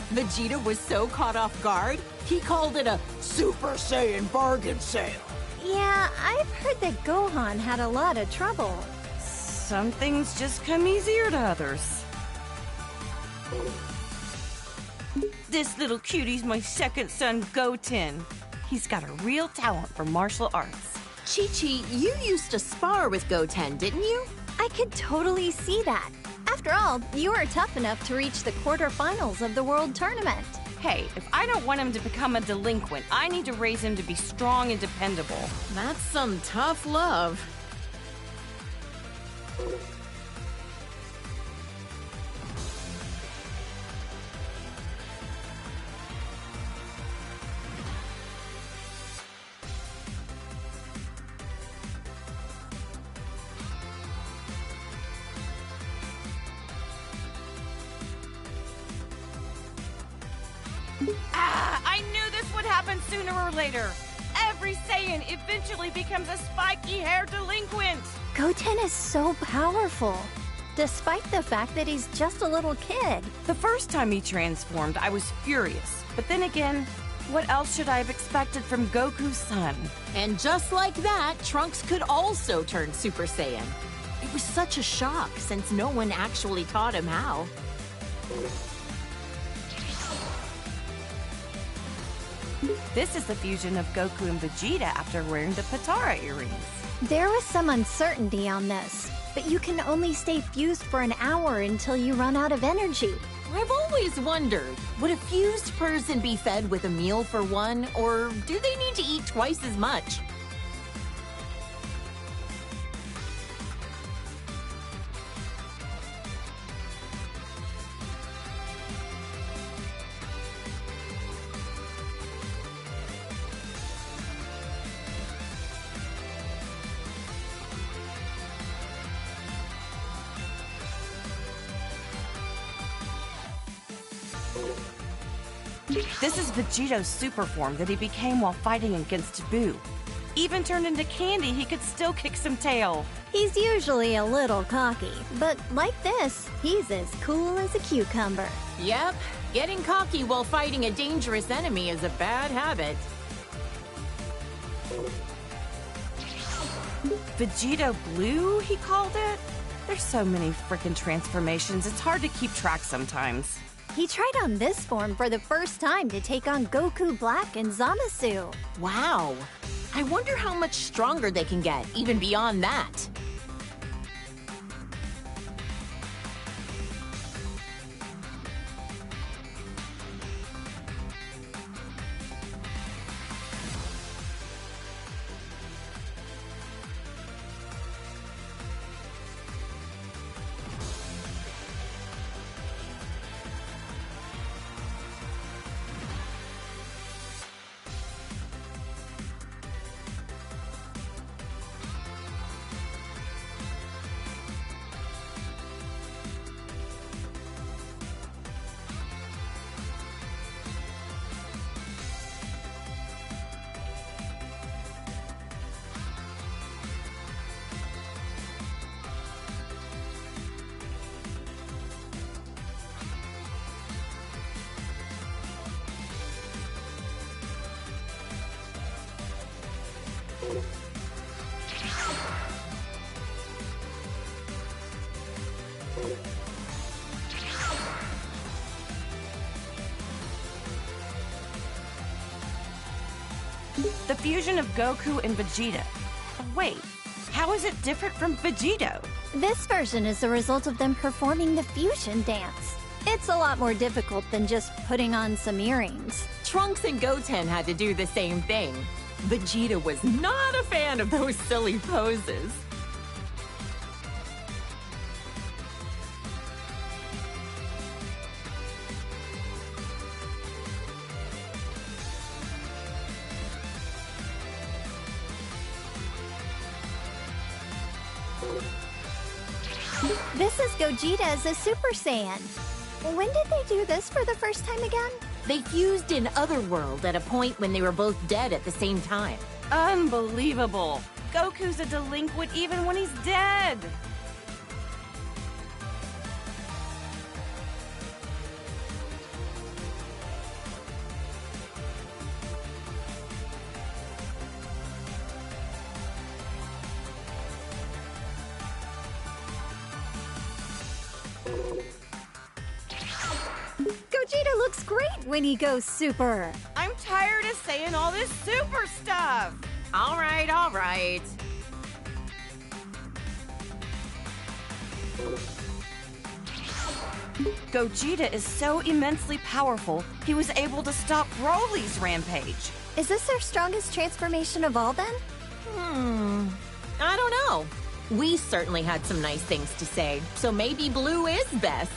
Vegeta was so caught off guard, he called it a Super Saiyan bargain sale. Yeah, I've heard that Gohan had a lot of trouble. Some things just come easier to others. This little cutie's my second son, Goten. He's got a real talent for martial arts. Chi-Chi, you used to spar with Goten, didn't you? I could totally see that. After all, you are tough enough to reach the quarterfinals of the World Tournament. Hey, if I don't want him to become a delinquent, I need to raise him to be strong and dependable. That's some tough love. I knew this would happen sooner or later. Every Saiyan eventually becomes a spiky-haired delinquent. Goten is so powerful, despite the fact that he's just a little kid. The first time he transformed, I was furious. But then again, what else should I have expected from Goku's son? And just like that, Trunks could also turn Super Saiyan. It was such a shock since no one actually taught him how. This is the fusion of Goku and Vegeta after wearing the Potara earrings. There was some uncertainty on this, but you can only stay fused for an hour until you run out of energy. I've always wondered, would a fused person be fed with a meal for one, or do they need to eat twice as much? This is Vegeto's super form that he became while fighting against Boo. Even turned into candy, he could still kick some tail. He's usually a little cocky, but like this, He's as cool as a cucumber. Yep, getting cocky while fighting a dangerous enemy is a bad habit. Vegito Blue, he called it? There's so many frickin' transformations, it's hard to keep track sometimes. He tried on this form for the first time to take on Goku Black and Zamasu. Wow. I wonder how much stronger they can get, even beyond that. The fusion of Goku and Vegeta. Wait, how is it different from Vegito? This version is the result of them performing the fusion dance. It's a lot more difficult than just putting on some earrings. Trunks and Goten had to do the same thing. Vegeta was not a fan of those silly poses. This is Gogeta as a Super Saiyan. When did they do this for the first time again? They fused in Otherworld at a point when they were both dead at the same time. Unbelievable. Goku's a delinquent even when he's dead. Gogeta looks great when he goes super. I'm tired of saying all this super stuff. All right, all right. Gogeta is so immensely powerful, he was able to stop Broly's rampage. Is this their strongest transformation of all then? I don't know. We certainly had some nice things to say, so maybe Blue is best.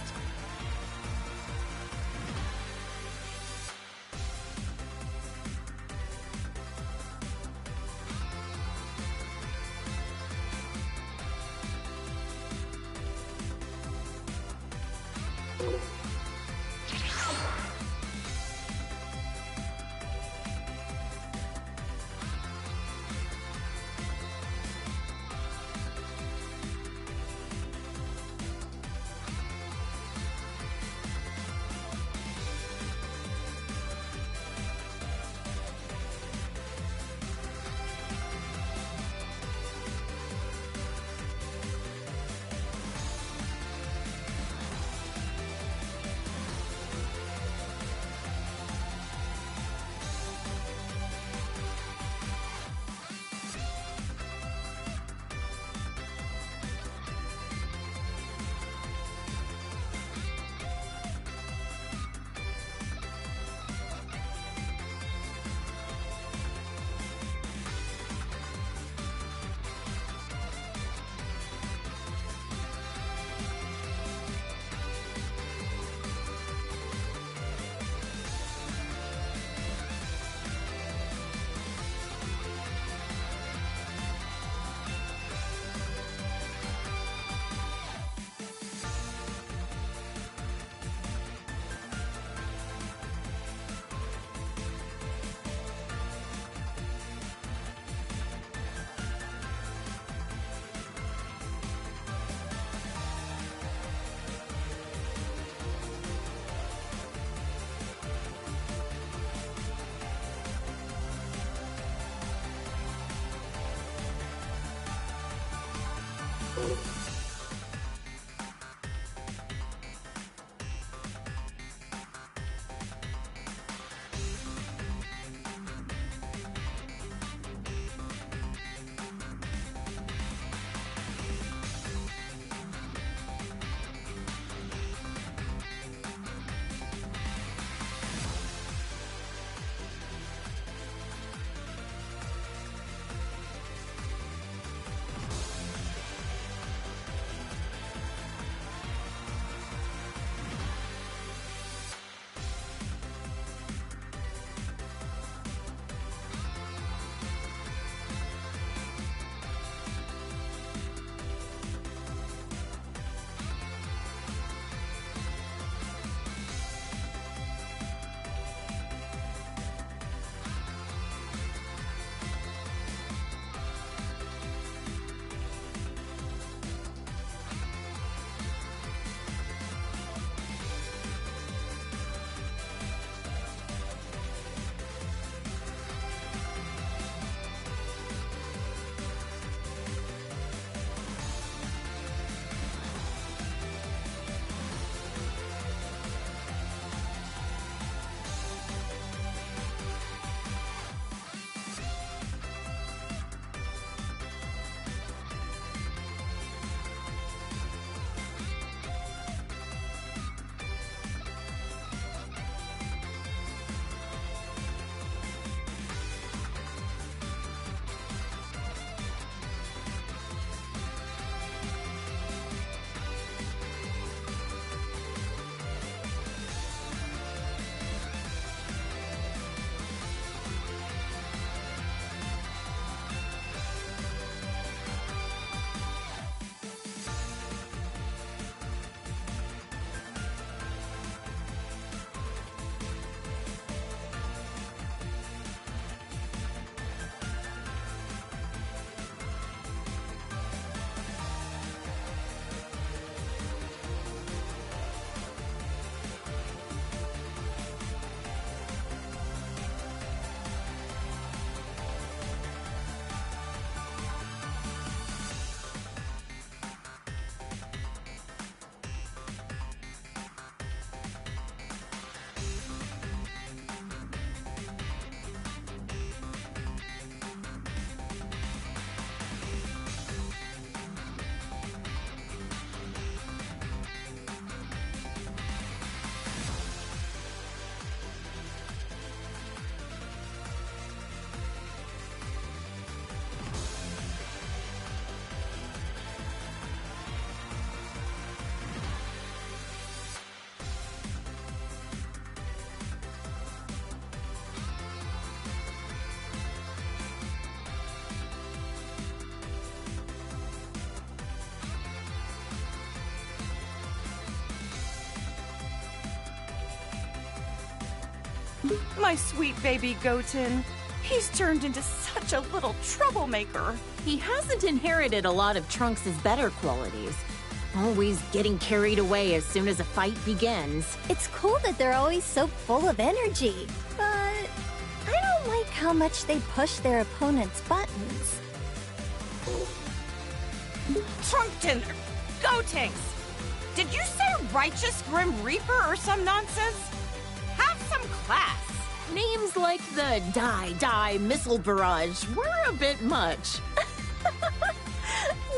My sweet baby Goten. He's turned into such a little troublemaker. He hasn't inherited a lot of Trunks' better qualities. Always getting carried away as soon as a fight begins. It's cool that they're always so full of energy, but I don't like how much they push their opponent's buttons. Trunkton! Gotenks! Did you say Righteous Grim Reaper or some nonsense? Have some class! Names like the Die Missile Barrage were a bit much.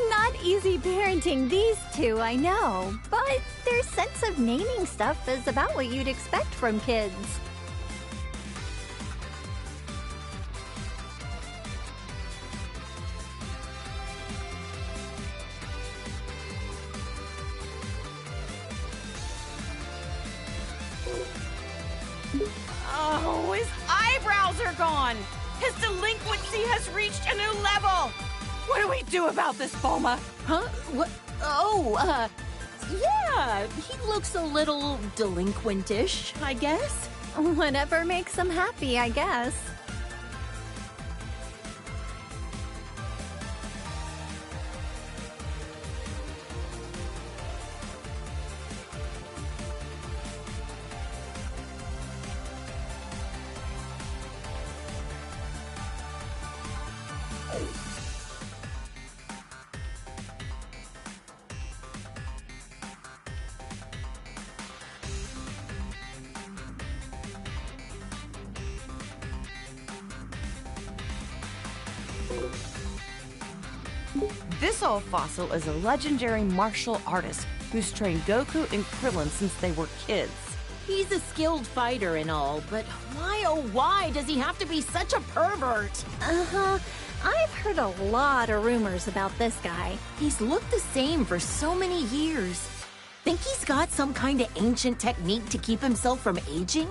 Not easy parenting these two, I know, but their sense of naming stuff is about what you'd expect from kids. Oh, his eyebrows are gone! His delinquency has reached a new level! What do we do about this, Bulma? Huh? What? Oh, yeah, he looks a little delinquentish, I guess. Whatever makes them happy, I guess. This old fossil is a legendary martial artist who's trained Goku and Krillin since they were kids. He's a skilled fighter and all, but why oh why does he have to be such a pervert? Uh-huh. I've heard a lot of rumors about this guy. He's looked the same for so many years. Think he's got some kind of ancient technique to keep himself from aging?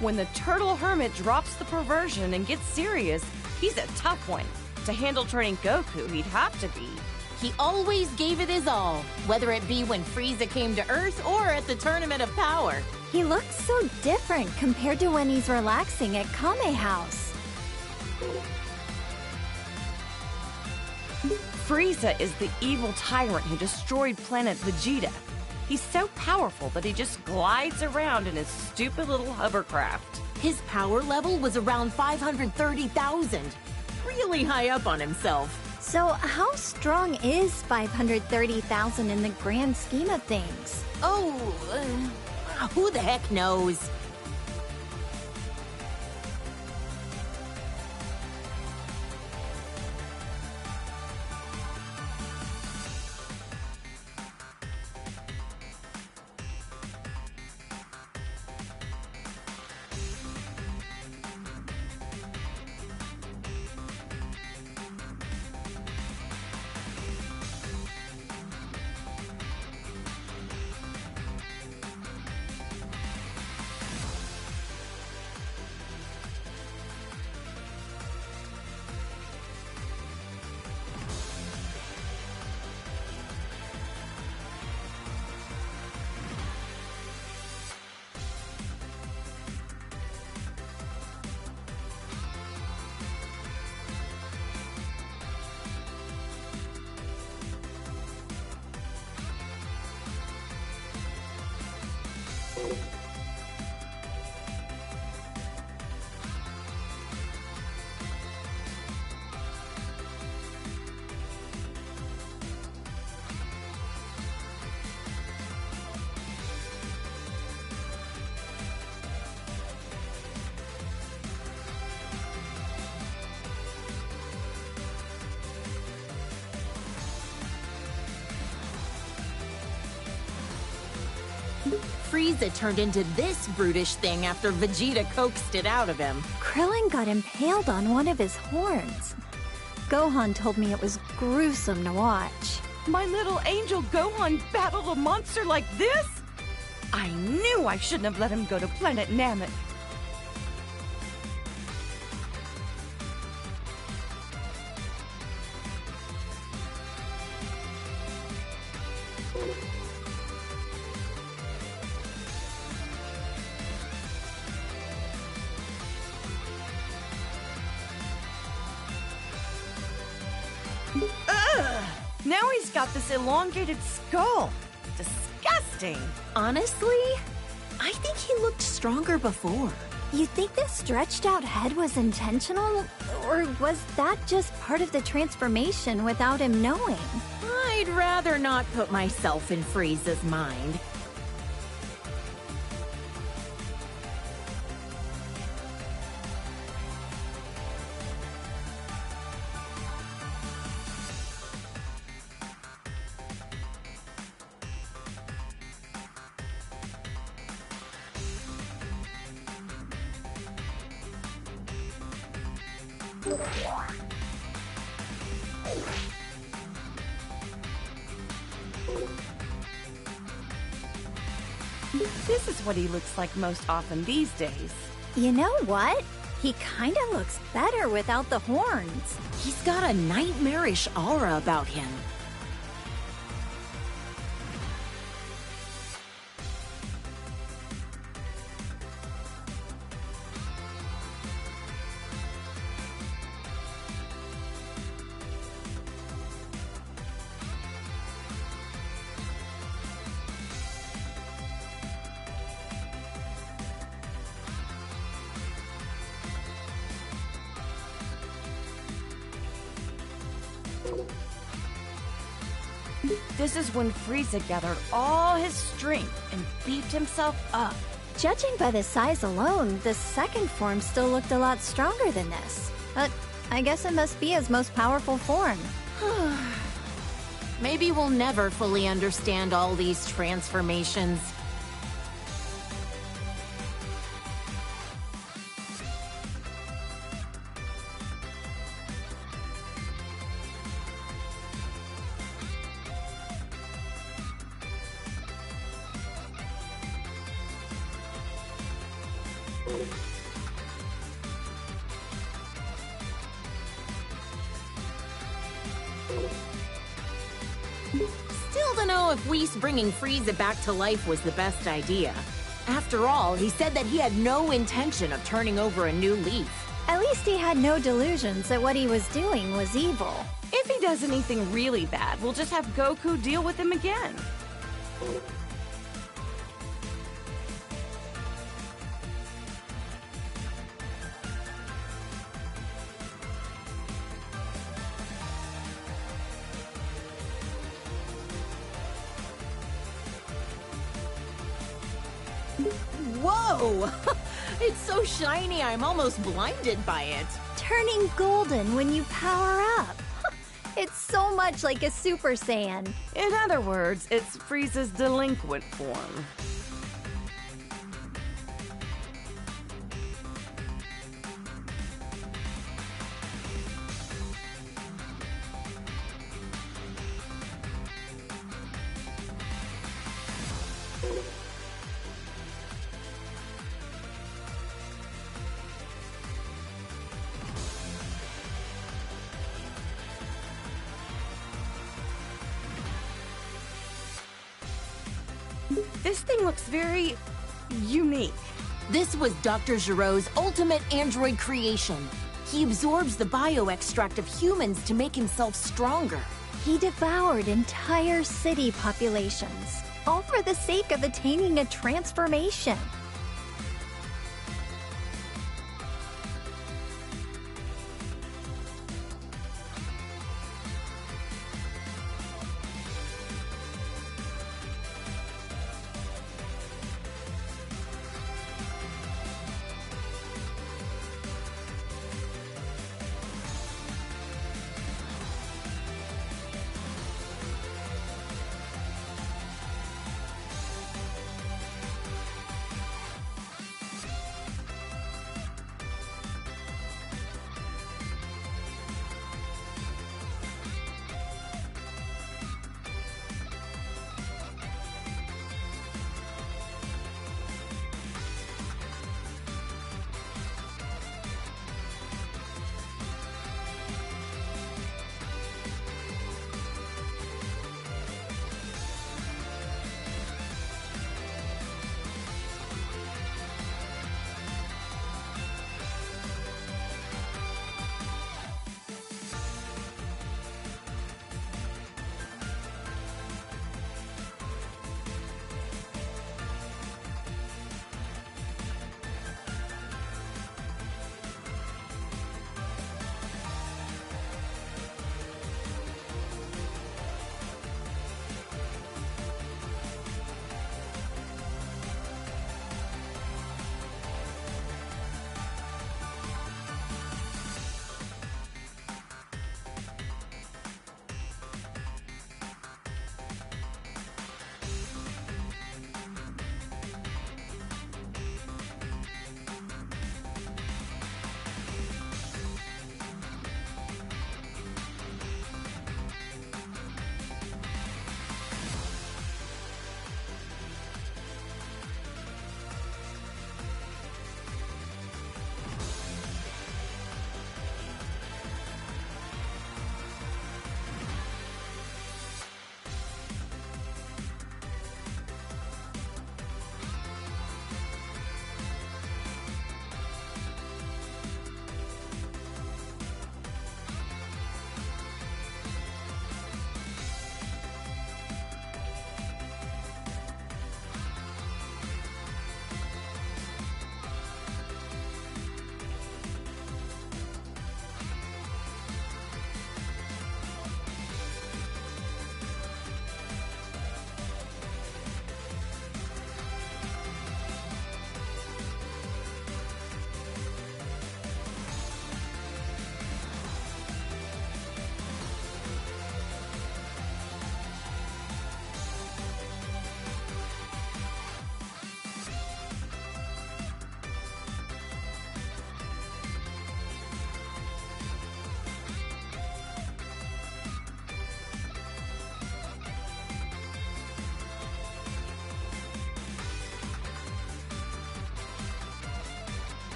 When the Turtle Hermit drops the perversion and gets serious, he's a tough one. To handle training Goku, he'd have to be. He always gave it his all, whether it be when Frieza came to Earth or at the Tournament of Power. He looks so different compared to when he's relaxing at Kame House. Frieza is the evil tyrant who destroyed planet Vegeta. He's so powerful that he just glides around in his stupid little hovercraft. His power level was around 530,000. Really high up on himself. So how strong is 530,000 in the grand scheme of things? Oh, who the heck knows? Frieza turned into this brutish thing after Vegeta coaxed it out of him. Krillin got impaled on one of his horns. Gohan told me it was gruesome to watch. My little angel Gohan battled a monster like this? I knew I shouldn't have let him go to Planet Namek. Ugh! Now he's got this elongated skull. Disgusting. Honestly, I think he looked stronger before. You think the stretched out head was intentional? Or was that just part of the transformation without him knowing? I'd rather not put myself in Frieza's mind. This is what he looks like most often these days. You know what? He kinda looks better without the horns. He's got a nightmarish aura about him. This is when Frieza gathered all his strength and beefed himself up. Judging by the size alone, the second form still looked a lot stronger than this. But I guess it must be his most powerful form. Maybe we'll never fully understand all these transformations. Still don't know if Whis bringing Frieza back to life was the best idea. After all, he said that he had no intention of turning over a new leaf. At least he had no delusions that what he was doing was evil. If he does anything really bad, we'll just have Goku deal with him again. Whoa! It's so shiny, I'm almost blinded by it. Turning golden when you power up. It's so much like a Super Saiyan. In other words, it's Frieza's delinquent form. This thing looks very unique. This was Dr. Giro's ultimate android creation. He absorbs the bioextract of humans to make himself stronger. He devoured entire city populations, all for the sake of attaining a transformation.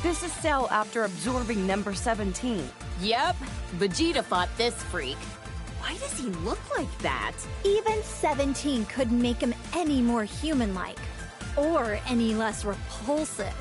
This is Cell after absorbing number 17. Yep, Vegeta fought this freak. Why does he look like that? Even 17 couldn't make him any more human-like. Or any less repulsive.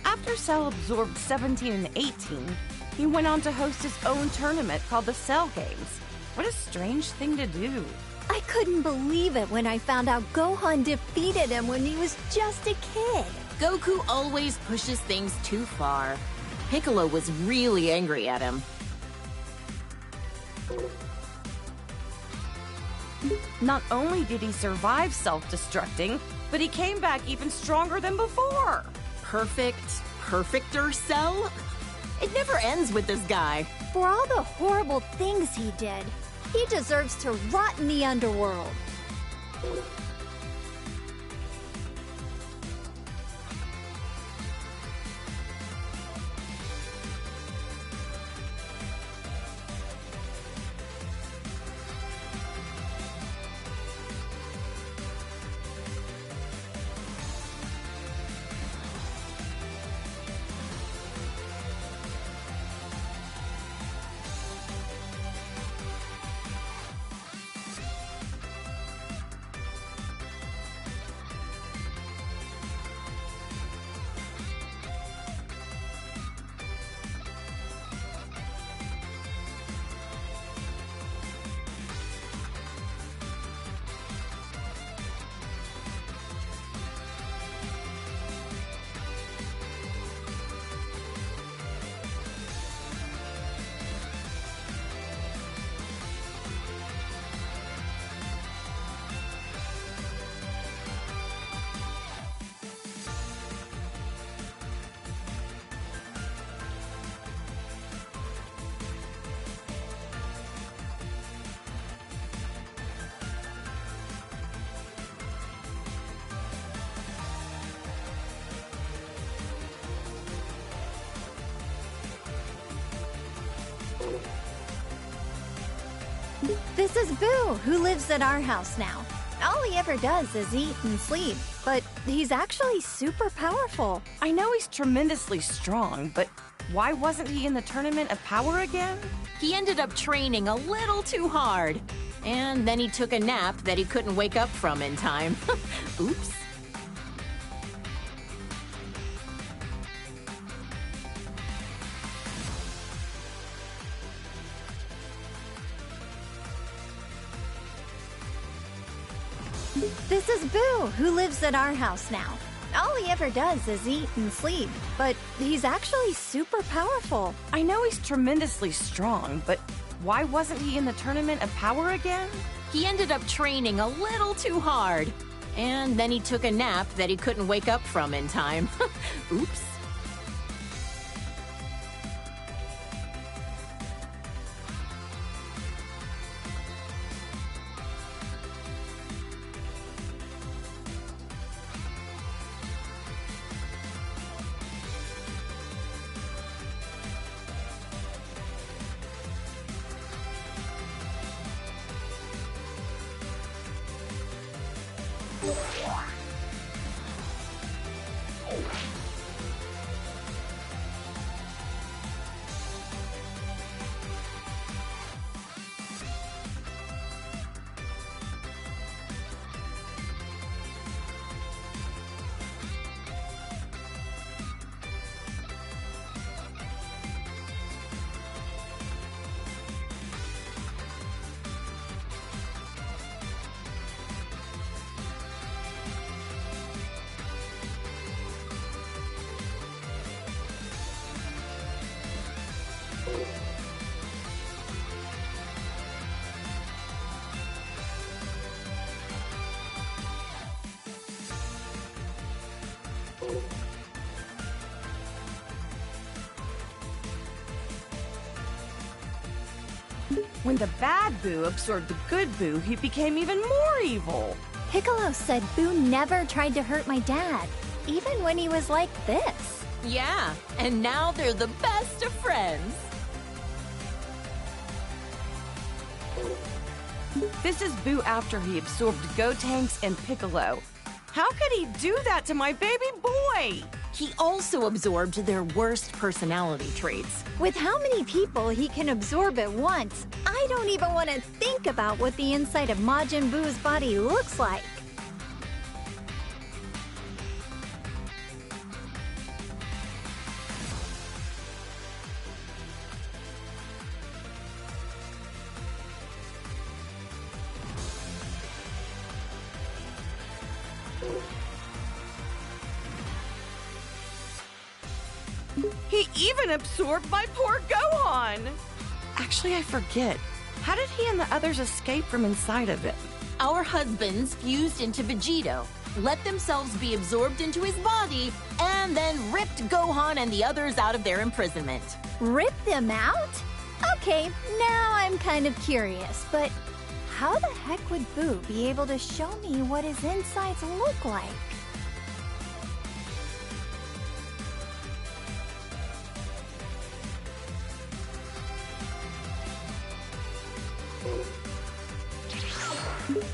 After Cell absorbed 17 and 18, he went on to host his own tournament called the Cell Games. What a strange thing to do. I couldn't believe it when I found out Gohan defeated him when he was just a kid. Goku always pushes things too far. Piccolo was really angry at him. Not only did he survive self-destructing, but he came back even stronger than before. Perfecter Cell? It never ends with this guy. For all the horrible things he did, he deserves to rot in the underworld. This is Boo, who lives at our house now. All he ever does is eat and sleep, but he's actually super powerful. I know he's tremendously strong, but why wasn't he in the Tournament of Power again? He ended up training a little too hard. And then he took a nap that he couldn't wake up from in time. Oops. This is Boo, who lives at our house now. All he ever does is eat and sleep, but he's actually super powerful. I know he's tremendously strong, but why wasn't he in the Tournament of Power again? He ended up training a little too hard. And then he took a nap that he couldn't wake up from in time. Oops. When the bad Boo absorbed the good Boo, he became even more evil. Piccolo said Boo never tried to hurt my dad, even when he was like this. Yeah, and now they're the best of friends. This is Boo after he absorbed Gotenks and Piccolo. How could he do that to my baby boy? He also absorbed their worst personality traits. With how many people he can absorb at once, I don't even want to think about what the inside of Majin Buu's body looks like. He even absorbed my poor Gohan! Actually, I forget. How did he and the others escape from inside of it? Our husbands fused into Vegito, let themselves be absorbed into his body, and then ripped Gohan and the others out of their imprisonment. Rip them out? Okay, now I'm kind of curious, but how the heck would Boo be able to show me what his insides look like?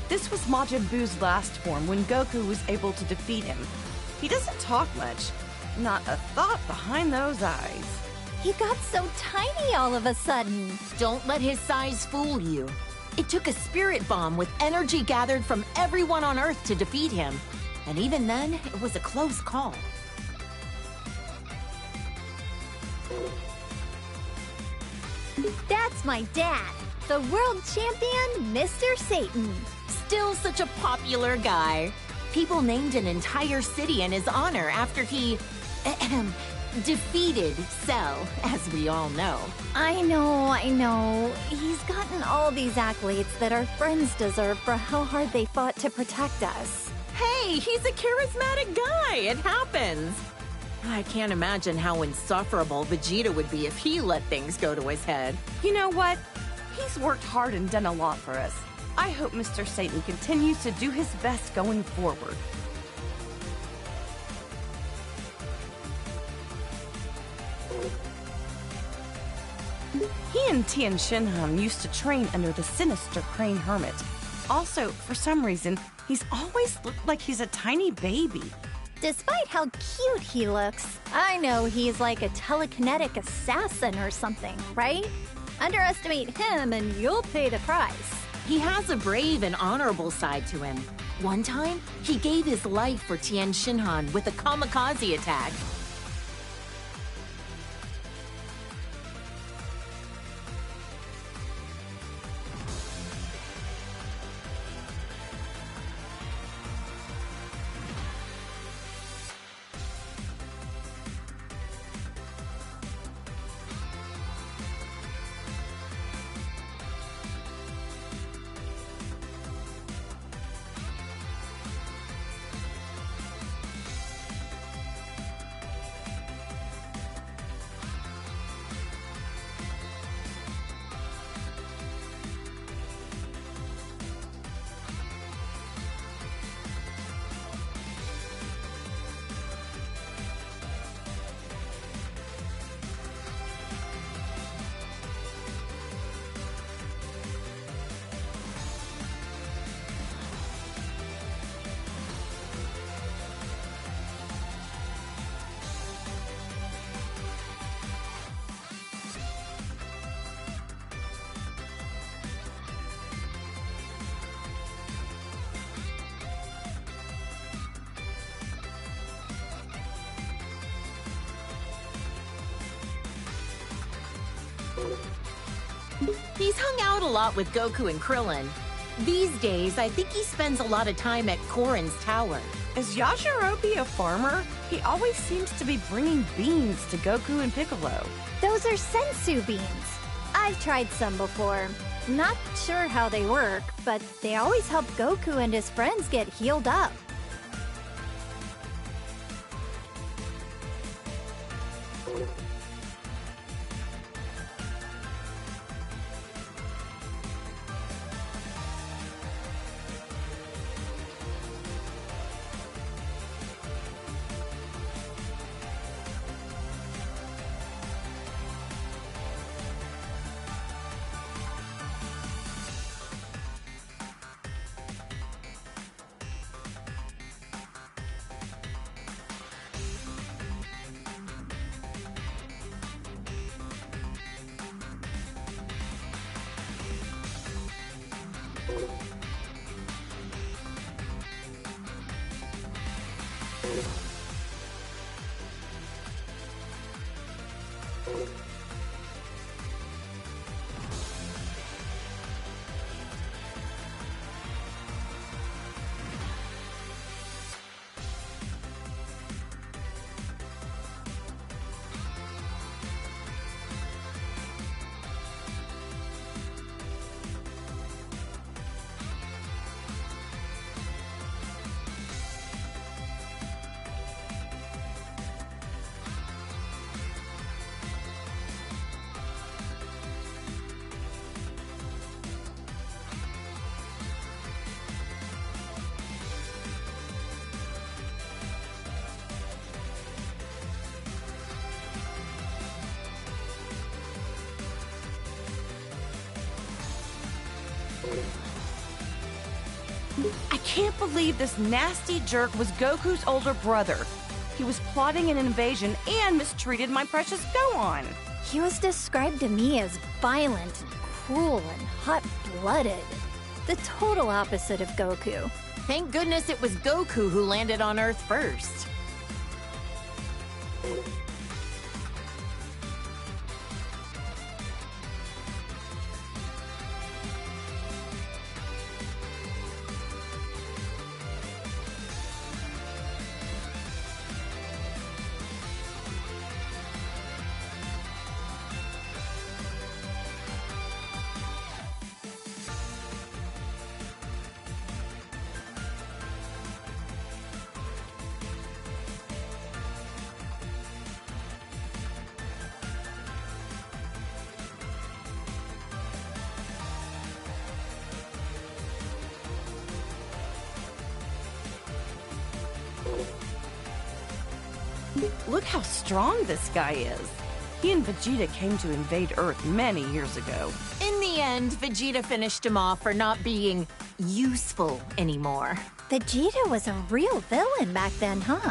This was Majin Buu's last form when Goku was able to defeat him. He doesn't talk much. Not a thought behind those eyes. He got so tiny all of a sudden. Don't let his size fool you. It took a spirit bomb with energy gathered from everyone on Earth to defeat him. And even then, it was a close call. That's my dad, the world champion, Mr. Satan. Still such a popular guy. People named an entire city in his honor after he defeated Cell, as we all know. I know. He's gotten all these accolades that our friends deserve for how hard they fought to protect us. Hey, he's a charismatic guy. It happens. I can't imagine how insufferable Vegeta would be if he let things go to his head. You know what? He's worked hard and done a lot for us. I hope Mr. Satan continues to do his best going forward. He and Tien Shinhan used to train under the sinister Crane Hermit. Also, for some reason, he's always looked like he's a tiny baby. Despite how cute he looks, I know he's like a telekinetic assassin or something, right? Underestimate him and you'll pay the price. He has a brave and honorable side to him. One time, he gave his life for Tien Shinhan with a kamikaze attack. He's hung out a lot with Goku and Krillin. These days, I think he spends a lot of time at Korin's tower. Is Yajirobe a farmer? He always seems to be bringing beans to Goku and Piccolo. Those are sensu beans. I've tried some before. Not sure how they work, but they always help Goku and his friends get healed up. I can't believe this nasty jerk was Goku's older brother. He was plotting an invasion and mistreated my precious Gohan. He was described to me as violent and cruel and hot-blooded. The total opposite of Goku. Thank goodness it was Goku who landed on Earth first. Look how strong this guy is. He and Vegeta came to invade Earth many years ago. In the end, Vegeta finished him off for not being useful anymore. Vegeta was a real villain back then, huh?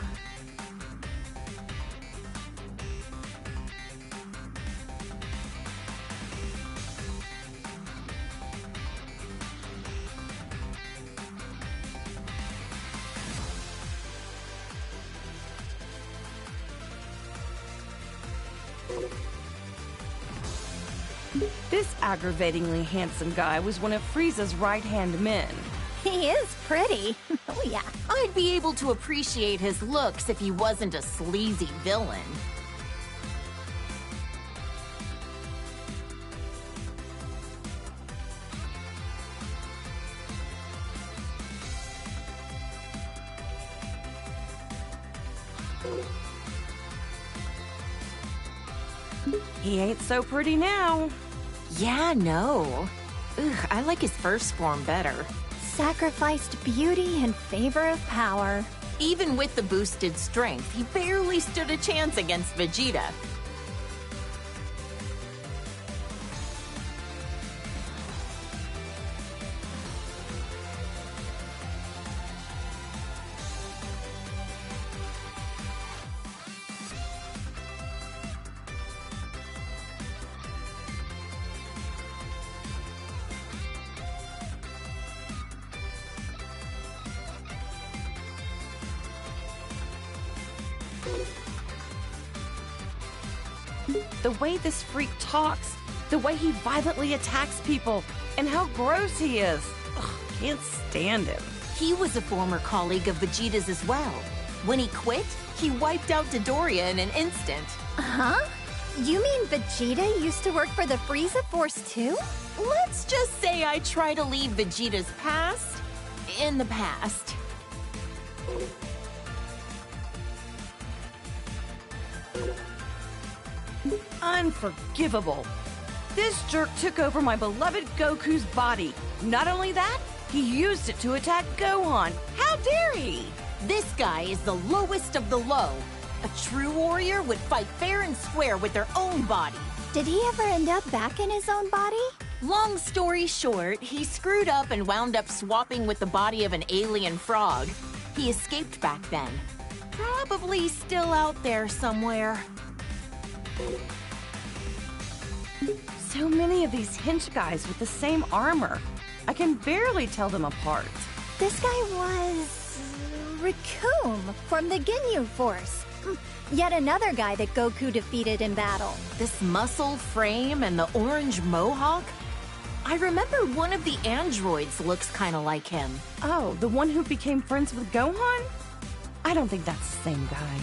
This aggravatingly handsome guy was one of Frieza's right-hand men. He is pretty. Oh, yeah. I'd be able to appreciate his looks if he wasn't a sleazy villain. He ain't so pretty now. Yeah, no. Ugh, I like his first form better. Sacrificed beauty in favor of power. Even with the boosted strength, he barely stood a chance against Vegeta. The way this freak talks, the way he violently attacks people, and how gross he is. Ugh, can't stand him. He was a former colleague of Vegeta's as well. When he quit, he wiped out Dodoria in an instant. Huh? You mean Vegeta used to work for the Frieza Force too? Let's just say I try to leave Vegeta's past in the past. Unforgivable. This jerk took over my beloved Goku's body. Not only that, he used it to attack Gohan. How dare he? This guy is the lowest of the low. A true warrior would fight fair and square with their own body. Did he ever end up back in his own body? Long story short, he screwed up and wound up swapping with the body of an alien frog. He escaped back then. Probably still out there somewhere. So many of these hench guys with the same armor. I can barely tell them apart. This guy was Raccoon from the Ginyu Force. Yet another guy that Goku defeated in battle. This muscle frame and the orange mohawk? I remember one of the androids looks kind of like him. Oh, the one who became friends with Gohan? I don't think that's the same guy.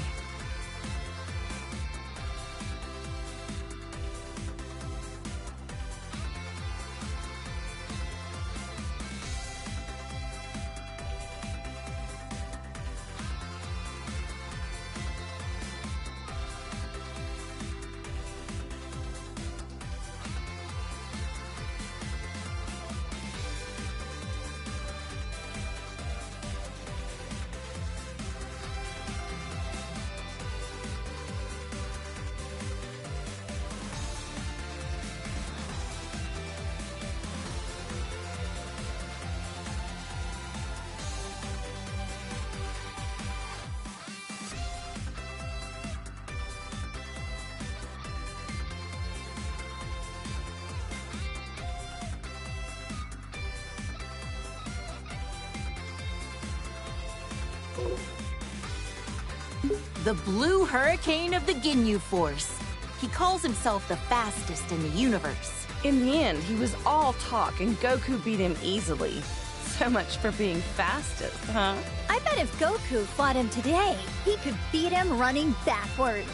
The Blue Hurricane of the Ginyu Force. He calls himself the fastest in the universe. In the end, he was all talk and Goku beat him easily. So much for being fastest, huh? I bet if Goku fought him today, he could beat him running backwards.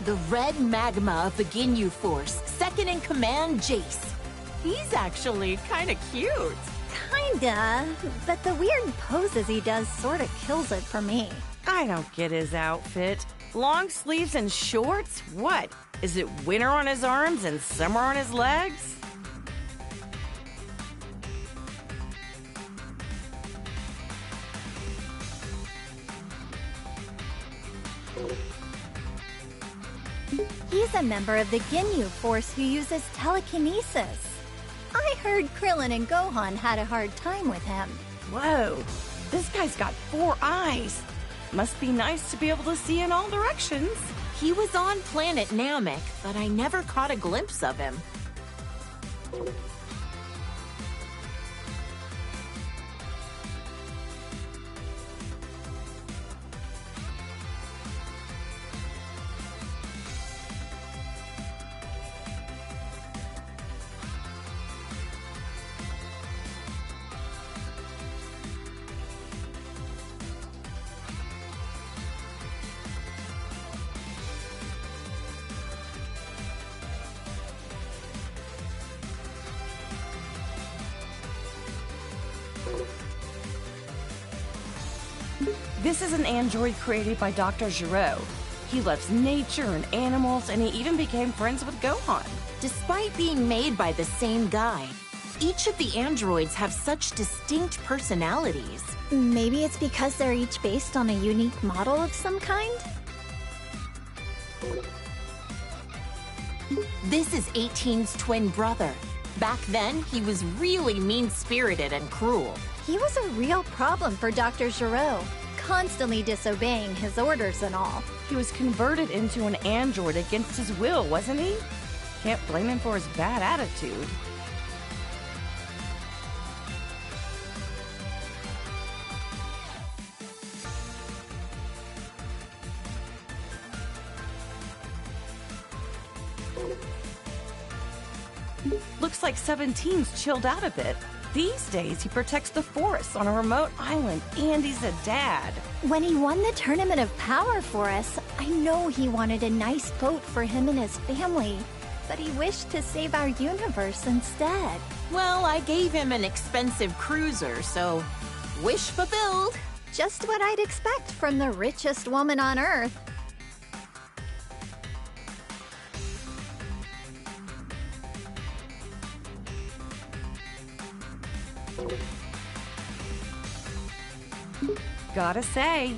The red magma of the Ginyu Force, second in command, Jace. He's actually kind of cute. Kinda, but the weird poses he does sorta kills it for me. I don't get his outfit. Long sleeves and shorts? What? Is it winter on his arms and summer on his legs? He's a member of the Ginyu Force who uses telekinesis. I heard Krillin and Gohan had a hard time with him. Whoa, this guy's got 4 eyes. Must be nice to be able to see in all directions. He was on planet Namek, but I never caught a glimpse of him. This is an android created by Dr. Gero. He loves nature and animals, and he even became friends with Gohan. Despite being made by the same guy, each of the androids have such distinct personalities. Maybe it's because they're each based on a unique model of some kind? This is 18's twin brother. Back then, he was really mean-spirited and cruel. He was a real problem for Dr. Gero, constantly disobeying his orders and all. He was converted into an android against his will, wasn't he? Can't blame him for his bad attitude. Looks like 17's chilled out a bit. These days, he protects the forests on a remote island, and he's a dad. When he won the Tournament of Power for us, I know he wanted a nice boat for him and his family, but he wished to save our universe instead. Well, I gave him an expensive cruiser, so wish fulfilled. Just what I'd expect from the richest woman on Earth. Gotta say,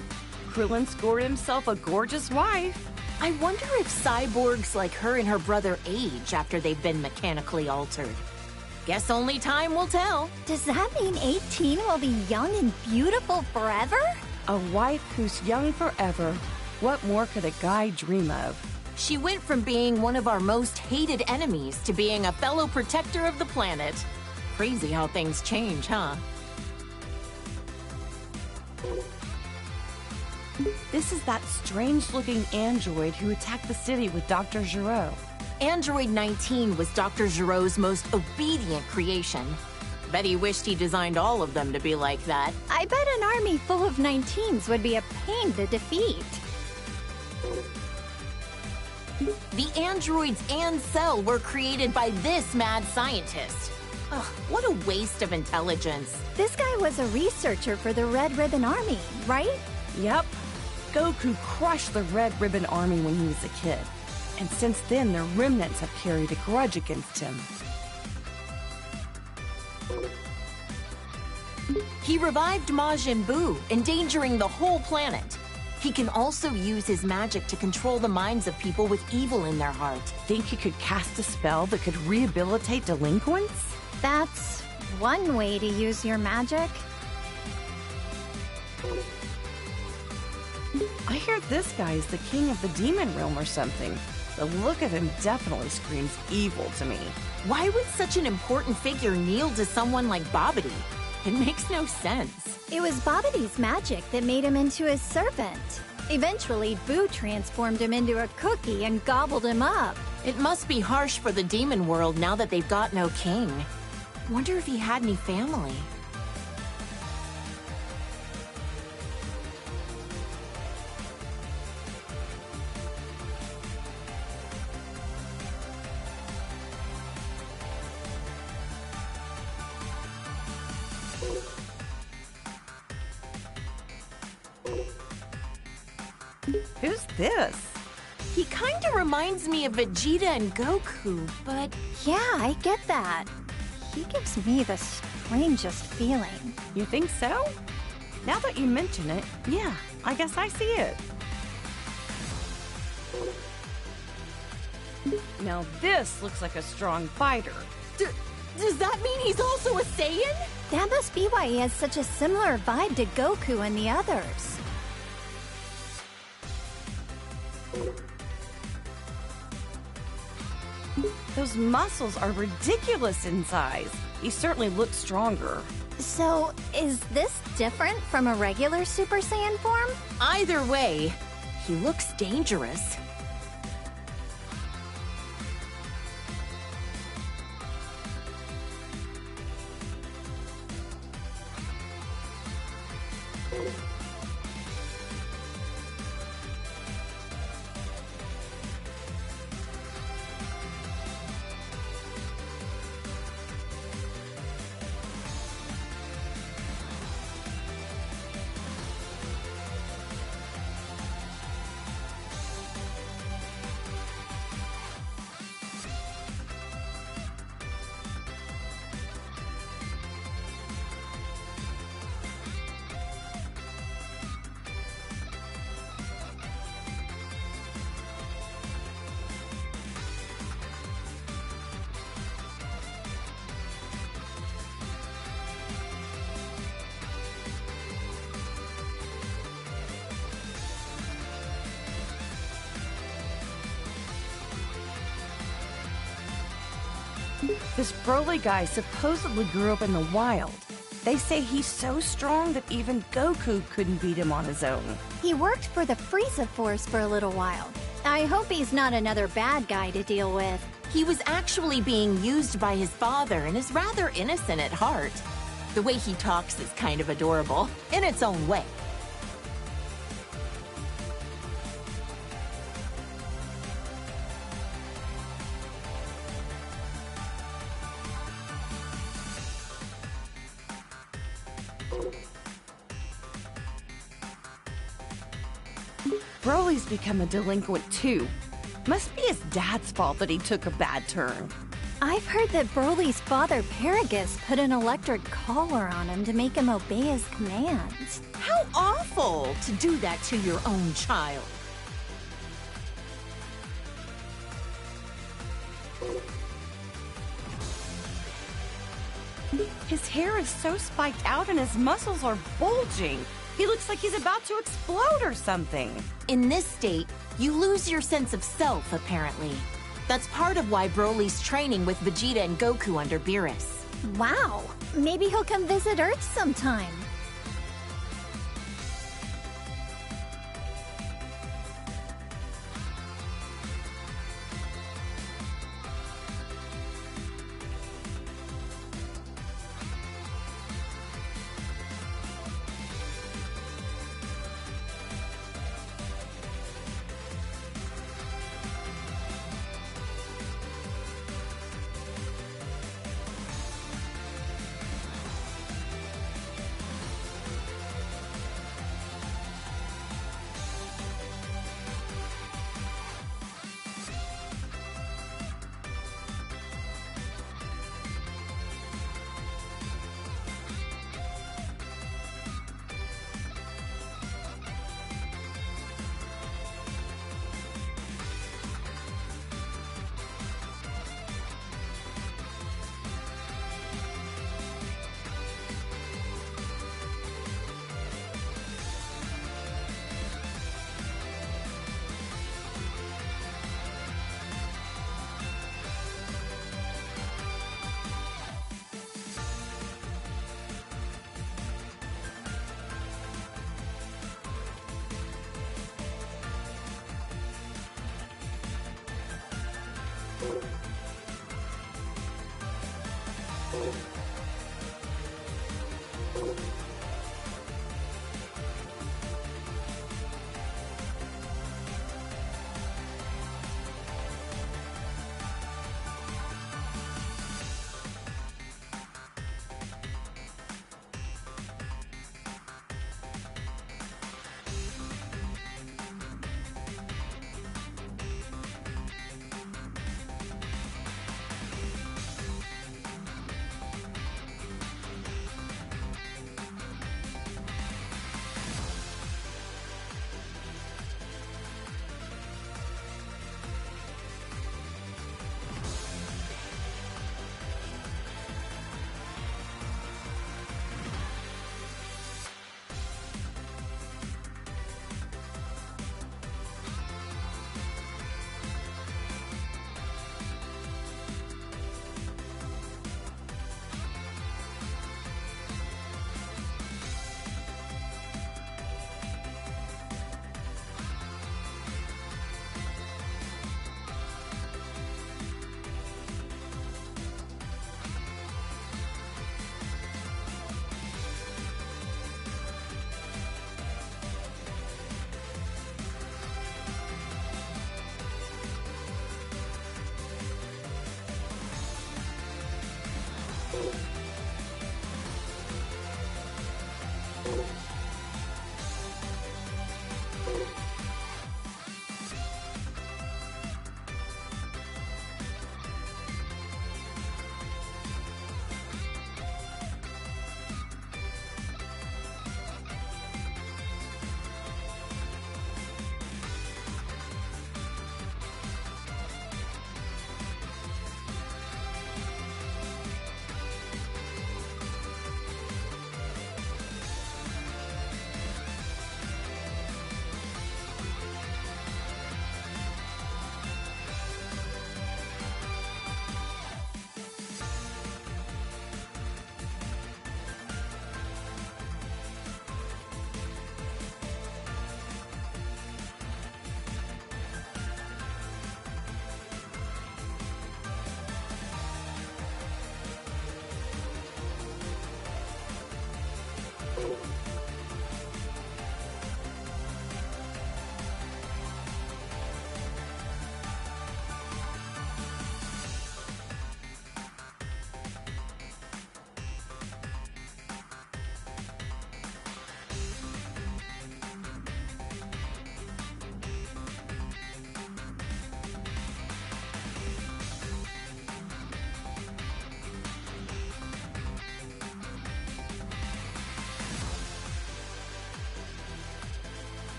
Krillin scored himself a gorgeous wife. I wonder if cyborgs like her and her brother age after they've been mechanically altered. Guess only time will tell. Does that mean 18 will be young and beautiful forever? A wife who's young forever. What more could a guy dream of? She went from being one of our most hated enemies to being a fellow protector of the planet. Crazy how things change, huh? This is that strange-looking android who attacked the city with Dr. Giraud. Android 19 was Dr. Giraud's most obedient creation. Bet he wished he designed all of them to be like that. I bet an army full of 19s would be a pain to defeat. The androids and Cell were created by this mad scientist. Ugh, what a waste of intelligence. This guy was a researcher for the Red Ribbon Army, right? Yep. Goku crushed the Red Ribbon Army when he was a kid. And since then, the remnants have carried a grudge against him. He revived Majin Buu, endangering the whole planet. He can also use his magic to control the minds of people with evil in their heart. Think he could cast a spell that could rehabilitate delinquents? That's one way to use your magic. I hear this guy is the king of the demon realm or something. The look of him definitely screams evil to me. Why would such an important figure kneel to someone like Babidi? It makes no sense. It was Babidi's magic that made him into his servant. Eventually, Boo transformed him into a cookie and gobbled him up. It must be harsh for the demon world now that they've got no king. Wonder if he had any family. Who's this? He kinda reminds me of Vegeta and Goku, but... Yeah, I get that. He gives me the strangest feeling. You think so? Now that you mention it, yeah, I guess I see it. Now this looks like a strong fighter. Does that mean he's also a Saiyan? That must be why he has such a similar vibe to Goku and the others. Those muscles are ridiculous in size. He certainly looks stronger. So, is this different from a regular Super Saiyan form? Either way, he looks dangerous. This Broly guy supposedly grew up in the wild. They say he's so strong that even Goku couldn't beat him on his own. He worked for the Frieza Force for a little while. I hope he's not another bad guy to deal with. He was actually being used by his father and is rather innocent at heart. The way he talks is kind of adorable, in its own way. Broly's become a delinquent too. Must be his dad's fault that he took a bad turn. I've heard that Broly's father, Paragus, put an electric collar on him to make him obey his commands. How awful to do that to your own child. His hair is so spiked out and his muscles are bulging. He looks like he's about to explode or something. In this state, you lose your sense of self, apparently. That's part of why Broly's training with Vegeta and Goku under Beerus. Wow, maybe he'll come visit Earth sometime.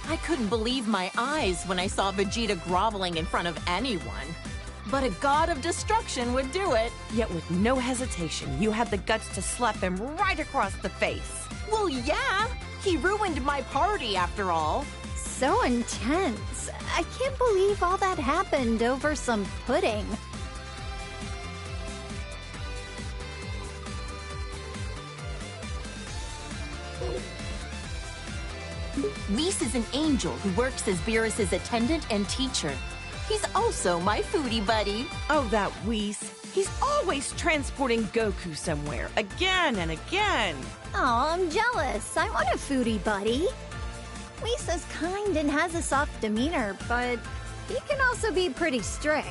I couldn't believe my eyes when I saw Vegeta groveling in front of anyone. But a god of destruction would do it. Yet with no hesitation, you had the guts to slap him right across the face. Well, yeah. He ruined my party, after all. So intense. I can't believe all that happened over some pudding. Whis is an angel who works as Beerus's attendant and teacher. He's also my foodie buddy. Oh, that Whis. He's always transporting Goku somewhere, again and again. Oh, I'm jealous. I want a foodie buddy. Whis is kind and has a soft demeanor, but he can also be pretty strict.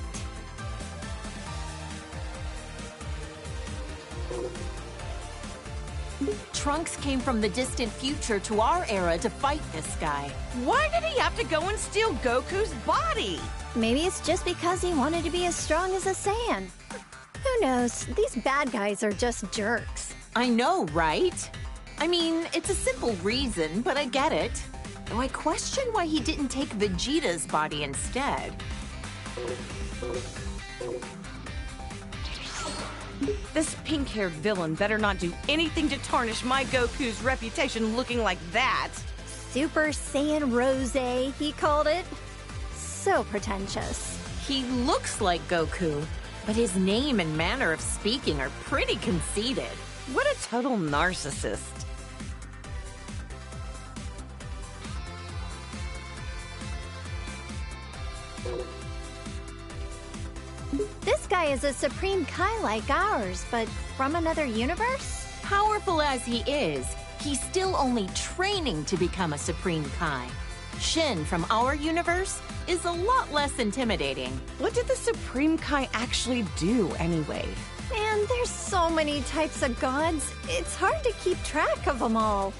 Trunks came from the distant future to our era to fight this guy. Why did he have to go and steal Goku's body? Maybe it's just because he wanted to be as strong as a Saiyan. Who knows? These bad guys are just jerks. I know, right? I mean, it's a simple reason, but I get it. Though I question why he didn't take Vegeta's body instead. This pink-haired villain better not do anything to tarnish my Goku's reputation looking like that. Super Saiyan Rose, he called it. So pretentious. He looks like Goku, but his name and manner of speaking are pretty conceited. What a total narcissist. This guy is a Supreme Kai like ours, but from another universe? Powerful as he is, he's still only training to become a Supreme Kai. Shin from our universe is a lot less intimidating. What did the Supreme Kai actually do, anyway? Man, there's so many types of gods, it's hard to keep track of them all.